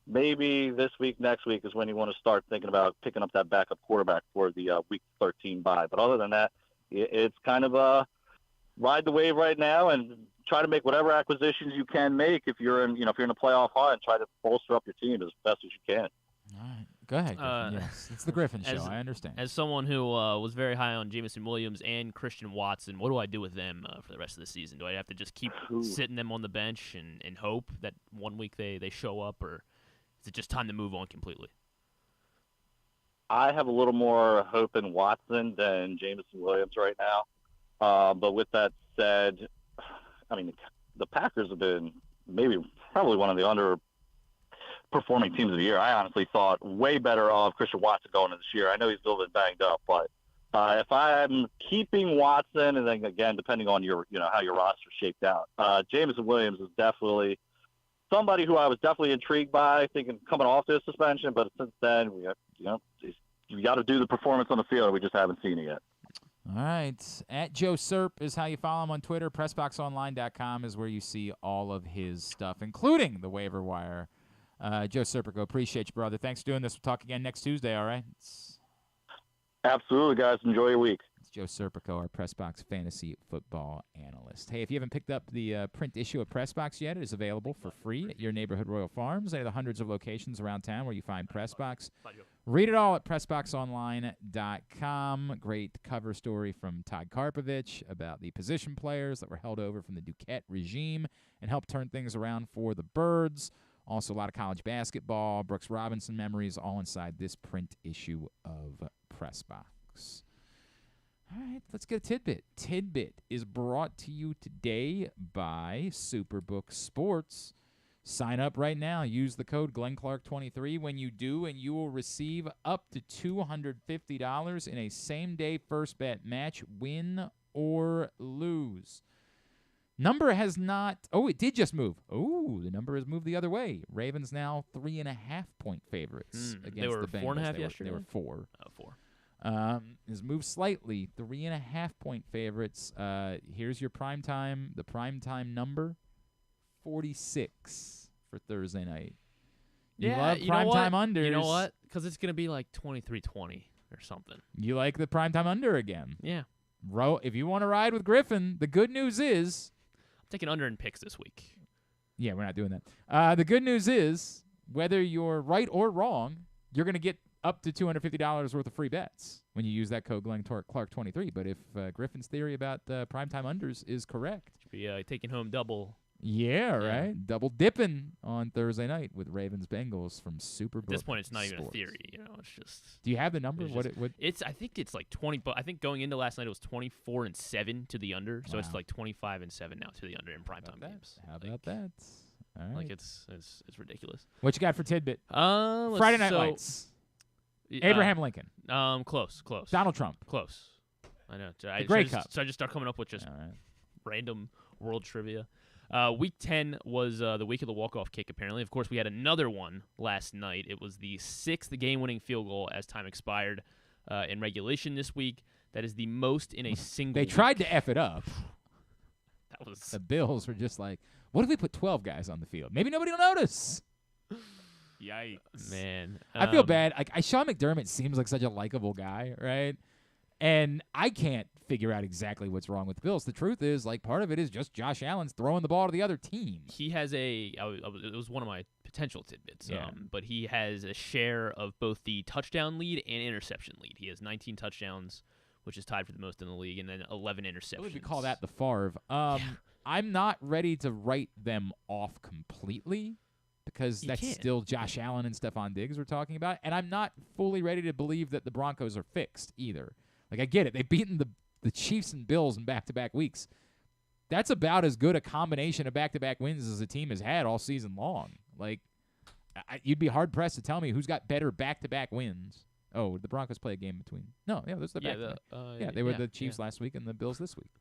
maybe this week, next week is when you want to start thinking about picking up that backup quarterback for the week 13 bye. But other than that, it's kind of a ride the wave right now and try to make whatever acquisitions you can make if you're in a playoff hunt. Try to bolster up your team as best as you can. All right, go ahead. Yes, it's the Griffin show. I understand. As someone who was very high on Jameson Williams and Christian Watson, what do I do with them for the rest of the season? Do I have to just keep sitting them on the bench and hope that one week they show up, or is it just time to move on completely? I have a little more hope in Watson than Jameson Williams right now. But with that said, the Packers have been probably one of the underperforming teams of the year. I honestly thought way better of Christian Watson going into this year. I know he's still been banged up, but if I'm keeping Watson, and then again, depending on your how your roster shaped out, Jameson Williams is definitely somebody who I was definitely intrigued by, thinking coming off this suspension. But since then, you got to do the performance on the field. We just haven't seen it yet. All right. At Joe Serp is how you follow him on Twitter. PressBoxOnline.com is where you see all of his stuff, including the waiver wire. Joe Serpico, appreciate you, brother. Thanks for doing this. We'll talk again next Tuesday, all right? Absolutely, guys. Enjoy your week. It's Joe Serpico, our PressBox fantasy football analyst. Hey, if you haven't picked up the print issue of PressBox yet, it is available for free at your neighborhood Royal Farms. They have the hundreds of locations around town where you find PressBox. Read it all at PressBoxOnline.com. Great cover story from Todd Karpovich about the position players that were held over from the Duquette regime and helped turn things around for the Birds. Also, a lot of college basketball, Brooks Robinson memories, all inside this print issue of PressBox. All right, let's get a tidbit. Tidbit is brought to you today by Superbook Sports. Sign up right now. Use the code GlennClark23 when you do, and you will receive up to $250 in a same-day first bet match, win or lose. Number has not – it did just move. The number has moved the other way. Ravens now 3.5-point favorites against the Bengals. They were 4.5 yesterday? They were 4. Oh, 4. Has moved slightly, 3.5-point favorites. Here's your primetime, the primetime number, 46 for Thursday night. You love primetime unders. You know what? Because it's going to be like 23-20 or something. You like the primetime under again. Yeah. If you want to ride with Griffin, the good news is... I'm taking under in picks this week. Yeah, we're not doing that. The good news is, whether you're right or wrong, you're going to get up to $250 worth of free bets when you use that code GlennClark23. But if Griffin's theory about primetime unders is correct, should be taking home double. Yeah, right. Double dipping on Thursday night with Ravens Bengals from Superbook. At this point, it's not Sports. even a theory. It's just. Do you have the number? I think it's like 20. But I think going into last night it was 24-7 to the under. So it's like 25-7 now to the under in primetime games. How about that? All right. Like it's ridiculous. What you got for tidbit? Friday Night Lights. Abraham Lincoln. Close. Donald Trump. Close. I know. The Grey Cup. So I just start coming up with just random world trivia. Week 10 was the week of the walk-off kick, apparently. Of course, we had another one last night. It was the 6th game-winning field goal as time expired in regulation this week. That is the most in a single They tried to F it up. That was The Bills were just like, what if we put 12 guys on the field? Maybe nobody will notice. Yikes. Man. I feel bad. Like Sean McDermott seems like such a likable guy, right? And I can't figure out exactly what's wrong with the Bills. The truth is, like, part of it is just Josh Allen's throwing the ball to the other team. He has it was one of my potential tidbits, but he has a share of both the touchdown lead and interception lead. He has 19 touchdowns, which is tied for the most in the league, and then 11 interceptions. What would we call that the Favre? I'm not ready to write them off completely because that's still Josh Allen and Stephon Diggs we're talking about, and I'm not fully ready to believe that the Broncos are fixed either. Like, I get it. They've beaten the Chiefs and Bills in back-to-back weeks. That's about as good a combination of back-to-back wins as the team has had all season long. Like, you'd be hard-pressed to tell me who's got better back-to-back wins. Oh, the Broncos play a game between. No, those are the back-to-back. They were the Chiefs last week and the Bills this week.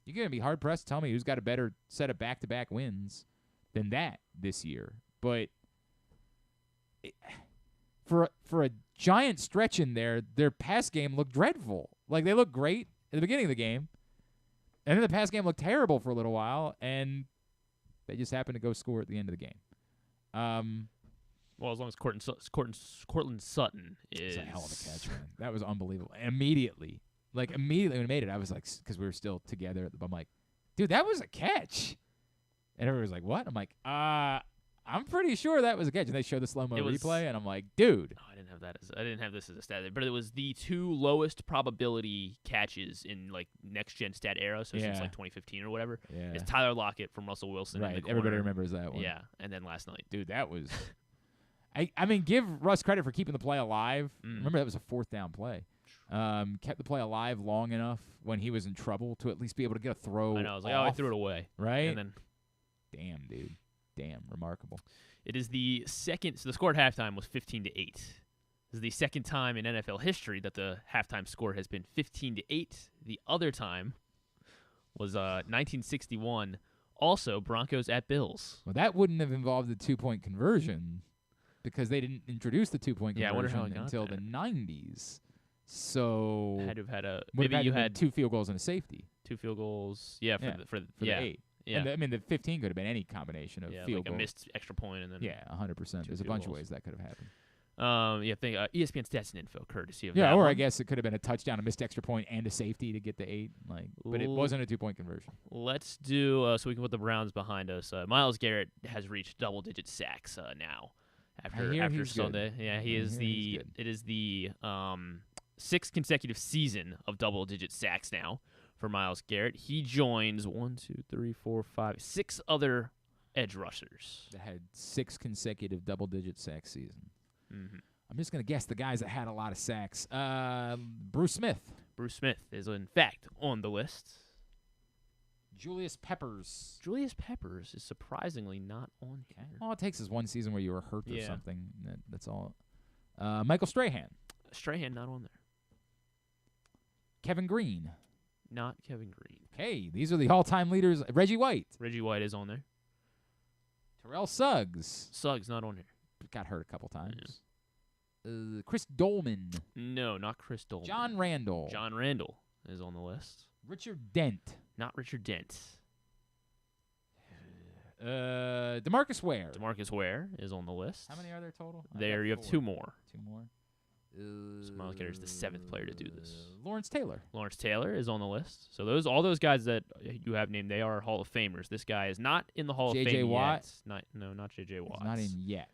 You're going to be hard-pressed to tell me who's got a better set of back-to-back wins than that this year. But for a giant stretch in there, their pass game looked dreadful. Like, they looked great at the beginning of the game, and then the pass game looked terrible for a little while, and they just happened to go score at the end of the game. Well, as long as Cortland Sutton is... It's a hell of a catch, man. That was unbelievable. Immediately when I made it, I was like, because we were still together, I'm like, dude, that was a catch. And everyone was like, what? I'm like, I'm pretty sure that was a catch. And they showed the slow-mo replay, and I'm like, dude. I didn't have this as a stat, but it was the 2 lowest probability catches in, like, next-gen stat era, so since, like, 2015 or whatever. Yeah. It's Tyler Lockett from Russell Wilson. Right, everybody remembers that one. Yeah, and then last night. Dude, that was... I mean, give Russ credit for keeping the play alive. Remember, that was a 4th down play. Kept the play alive long enough when he was in trouble to at least be able to get a throw. I know. I was like, I threw it away. Right? And then, damn, dude. Damn, remarkable. It is the second. So the score at halftime was 15-8. This is the second time in NFL history that the halftime score has been 15-8. The other time was 1961. Also, Broncos at Bills. Well, that wouldn't have involved the 2-point conversion because they didn't introduce the 2-point conversion I wonder how it got until there. the 90s. So Had to have had a maybe you had 2 field goals and a safety. 2 field goals. Yeah, for the 8. Yeah. And the 15 could have been any combination of field like goals. a missed extra point and then 100%. There's a bunch of ways that could have happened. ESPN Stats and Info, courtesy of or one. I guess it could have been a touchdown, a missed extra point, and a safety to get the 8. But it wasn't a 2-point conversion. Let's do so we can put the Browns behind us. Myles Garrett has reached double-digit sacks now after Sunday. Good. Yeah, he is the. It is the 6th consecutive season of double-digit sacks now for Myles Garrett. He joins 6 other edge rushers that had 6 consecutive double-digit sack seasons. Mm-hmm. I'm just going to guess the guys that had a lot of sacks. Bruce Smith. Bruce Smith is, in fact, on the list. Julius Peppers. Julius Peppers is surprisingly not on here. All it takes is one season where you were hurt or something. That's all. Michael Strahan. Strahan not on there. Kevin Green. Not Kevin Green. Okay, these are the all-time leaders. Reggie White. Reggie White is on there. Terrell Suggs. Suggs not on here. Got hurt a couple times. Yeah. Chris Dolman. No, not Chris Dolman. John Randall. John Randall is on the list. Richard Dent. Not Richard Dent. DeMarcus Ware. DeMarcus Ware is on the list. How many are there total? There you have 2 more. 2 more. So Myles Garrett is the 7th player to do this. Lawrence Taylor. Lawrence Taylor is on the list. So all those guys that you have named, they are Hall of Famers. This guy is not in the Hall of Fame J.J. Watt? yet. Not J.J. Watt. Not in yet.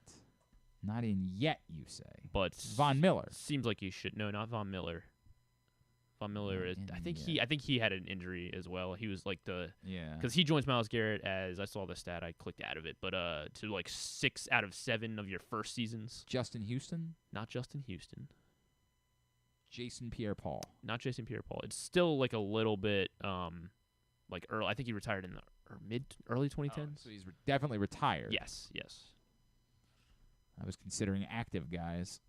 Not in yet, you say. But Von Miller. Seems like he should. No, not Von Miller. Von Miller is. I think he had an injury as well. He was like because he joins Myles Garrett as I saw the stat. I clicked out of it, but to like 6 out of 7 of your first seasons. Justin Houston. Not Justin Houston. Jason Pierre-Paul. Not Jason Pierre-Paul. It's still like a little bit like early. I think he retired in the or early 2010s. So he's definitely retired. Yes. I was considering active guys.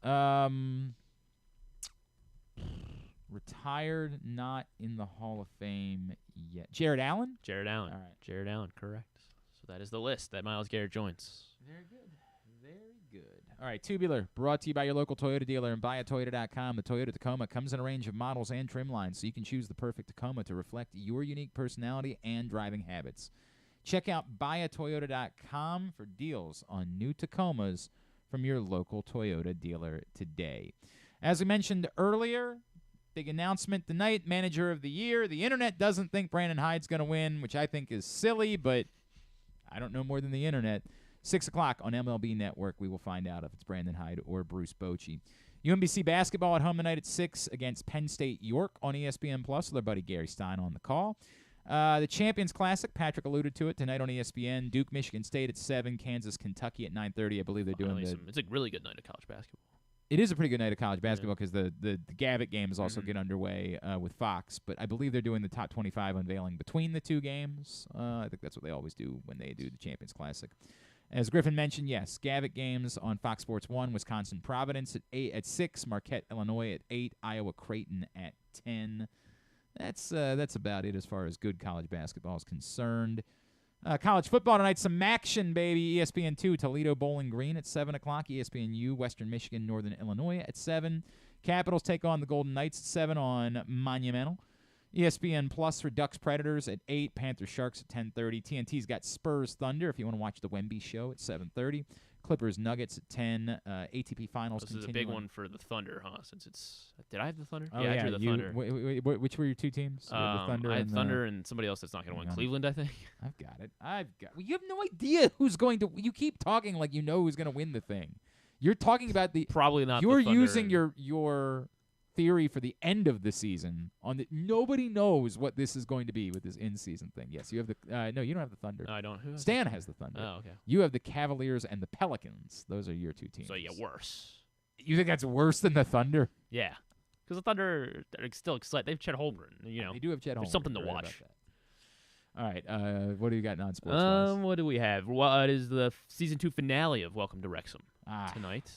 Retired, not in the Hall of Fame yet. Jared Allen? Jared Allen. All right. Jared Allen, correct. So that is the list that Myles Garrett joins. Very good. Very good. All right, Tubular, brought to you by your local Toyota dealer and buyatoyota.com. The Toyota Tacoma comes in a range of models and trim lines, so you can choose the perfect Tacoma to reflect your unique personality and driving habits. Check out buyatoyota.com for deals on new Tacomas from your local Toyota dealer today. As we mentioned earlier, big announcement tonight, Manager of the Year. The Internet doesn't think Brandon Hyde's going to win, which I think is silly, but I don't know more than the Internet. 6 o'clock on MLB Network, we will find out if it's Brandon Hyde or Bruce Bochy. UMBC basketball at home tonight at 6 against Penn State York on ESPN+, with our buddy Gary Stein on the call. The Champions Classic, Patrick alluded to it, tonight on ESPN. Duke, Michigan State at 7, Kansas, Kentucky at 9:30. I believe they're doing It's a really good night of college basketball. It is a pretty good night of college basketball because the Gavitt games also get underway with Fox, but I believe they're doing the top 25 unveiling between the two games. I think that's what they always do when they do the Champions Classic. As Griffin mentioned, yes, Gavitt games on Fox Sports 1, Wisconsin Providence at 6, Marquette, Illinois at 8, Iowa Creighton at 10. That's about it as far as good college basketball is concerned. College football tonight, some action, baby. ESPN2, Toledo Bowling Green at 7 o'clock. ESPNU, Western Michigan, Northern Illinois at 7. Capitals take on the Golden Knights at 7 on Monumental. ESPN Plus for Ducks Predators at 8. Panthers Sharks at 10:30. TNT's got Spurs Thunder if you want to watch the Wemby show at 7:30. Clippers Nuggets at 10. ATP Finals This is a continue big on. one for the Thunder, huh? Since it's did I have the Thunder? Oh, I drew the Thunder. Which were your two teams? The Thunder I had and Thunder and somebody else that's not going to win. Cleveland, I think. I've got it. Well, you have no idea who's going to. You keep talking like you know who's going to win the thing. You're talking about the probably not. You're the Thunder using your theory for the end of the season on the. Nobody knows what this is going to be with this in-season thing. Yes, you have the. No, you don't have the Thunder. I don't. Who has Stan has the Thunder. Oh, okay. You have the Cavaliers and the Pelicans. Those are your two teams. So yeah, worse. You think that's worse than the Thunder? Yeah, because the Thunder are still excited. They have Chet Holmgren. You know, They do have Chet Holmgren. There's something to You're right watch. about that. All right, what do you got non-sports? What do we have? Well, it is the season 2 finale of Welcome to Wrexham tonight.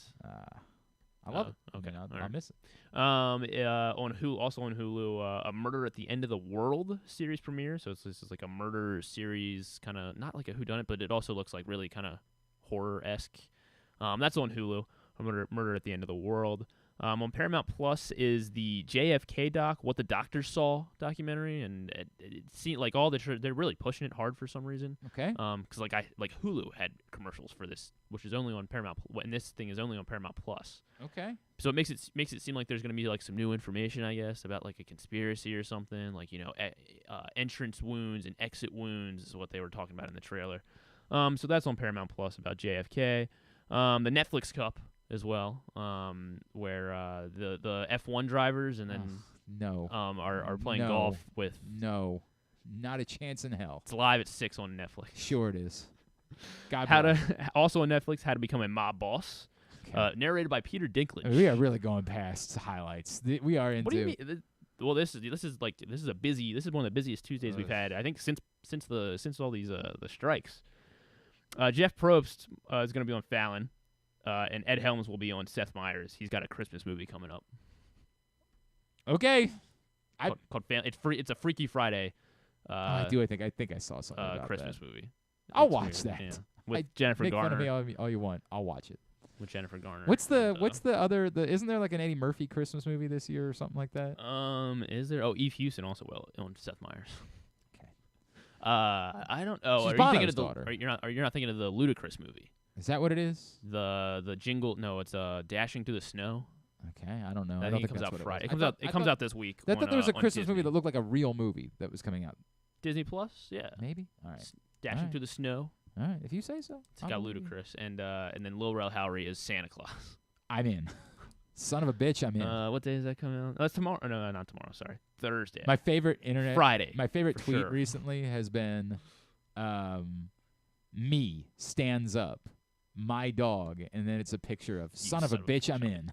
I love it. Okay, I mean, all I'll right. miss it. On Hulu, also on Hulu, a Murder at the End of the World series premiere. So this is like a murder series, kind of not like a whodunit, but it also looks like really kind of horror-esque. That's on Hulu. Murder at the End of the World. On Paramount Plus is the JFK doc, What the Doctor Saw documentary, and it seemed like they're really pushing it hard for some reason. Okay. Because like Hulu had commercials for this, which is only on Paramount, and this thing is only on Paramount Plus. Okay. So it makes it seem like there's going to be like some new information, I guess, about like a conspiracy or something, like entrance wounds and exit wounds is what they were talking about in the trailer. So that's on Paramount Plus about JFK. The Netflix Cup as well, where the F1 drivers and then are playing golf with. No, not a chance in hell. It's live at 6 on Netflix. Sure it is. Also on Netflix, How to Become a Mob Boss, narrated by Peter Dinklage. We are really going past highlights. We are into. What do you mean? Well, this is one of the busiest Tuesdays we've had. I think since all these the strikes. Jeff Probst is going to be on Fallon. And Ed Helms will be on Seth Meyers. He's got a Christmas movie coming up. Okay, called It's free. It's a Freaky Friday. I think I saw something about Christmas that. movie. I'll It's watch weird, that. yeah. With Jennifer make Garner. Fun of me all you want. I'll watch it. With Jennifer Garner. What's the other? Isn't there like an Eddie Murphy Christmas movie this year or something like that? Is there? Oh, Eve Houston also on Seth Meyers. Okay. I don't. Oh, She's are you thinking Bono's of the? daughter. You're not thinking of the Ludacris movie? Is that what it is? The jingle? No, it's Dashing Through the Snow. Okay, I don't know. I I think don't it think comes that's out what Friday. It It comes out this week. I thought there was a on Christmas Disney. movie that looked like a real movie that was coming out. Disney Plus, yeah. Maybe. All right. Dashing All right. Through the Snow. All right, if you say so. It's got Ludacris, and then Lil Rel Howery is Santa Claus. I'm in. Son of a bitch, I'm in. What day is that coming out? That's tomorrow. No, not tomorrow. Sorry, Thursday. My favorite internet Friday. My favorite for tweet sure. recently has been, me stands up, my dog, and then it's a picture of son of a bitch, I'm in.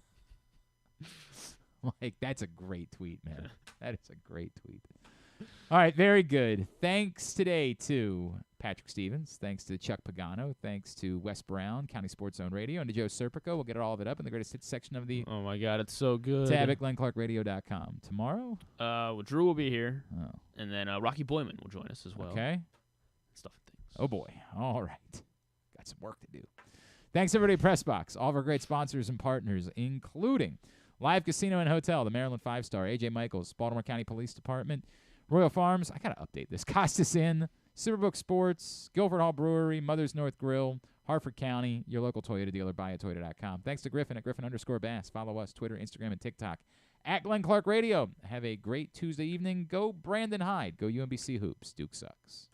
Like, that's a great tweet, man. That is a great tweet. All right, very good. Thanks today to Patrick Stevens. Thanks to Chuck Pagano. Thanks to Wes Brown, County Sports Zone Radio, and to Joe Serpico. We'll get all of it up in the greatest hits section of the Oh my God, it's so good. tab at GlennClarkRadio.com. Tomorrow? Well, Drew will be here. Oh. And then Rocky Boyman will join us as well. Okay. Stuff and things. Oh, boy. All right. Got some work to do. Thanks, everybody at PressBox. All of our great sponsors and partners, including Live Casino and Hotel, the Maryland 5-Star, A.J. Michaels, Baltimore County Police Department, Royal Farms. I got to update this. Costas Inn, Superbook Sports, Guilford Hall Brewery, Mother's North Grill, Harford County, your local Toyota dealer, buyatoyota.com. Thanks to Griffin at Griffin_Bass. Follow us, Twitter, Instagram, and TikTok at Glenn Clark Radio. Have a great Tuesday evening. Go Brandon Hyde. Go UMBC Hoops. Duke sucks.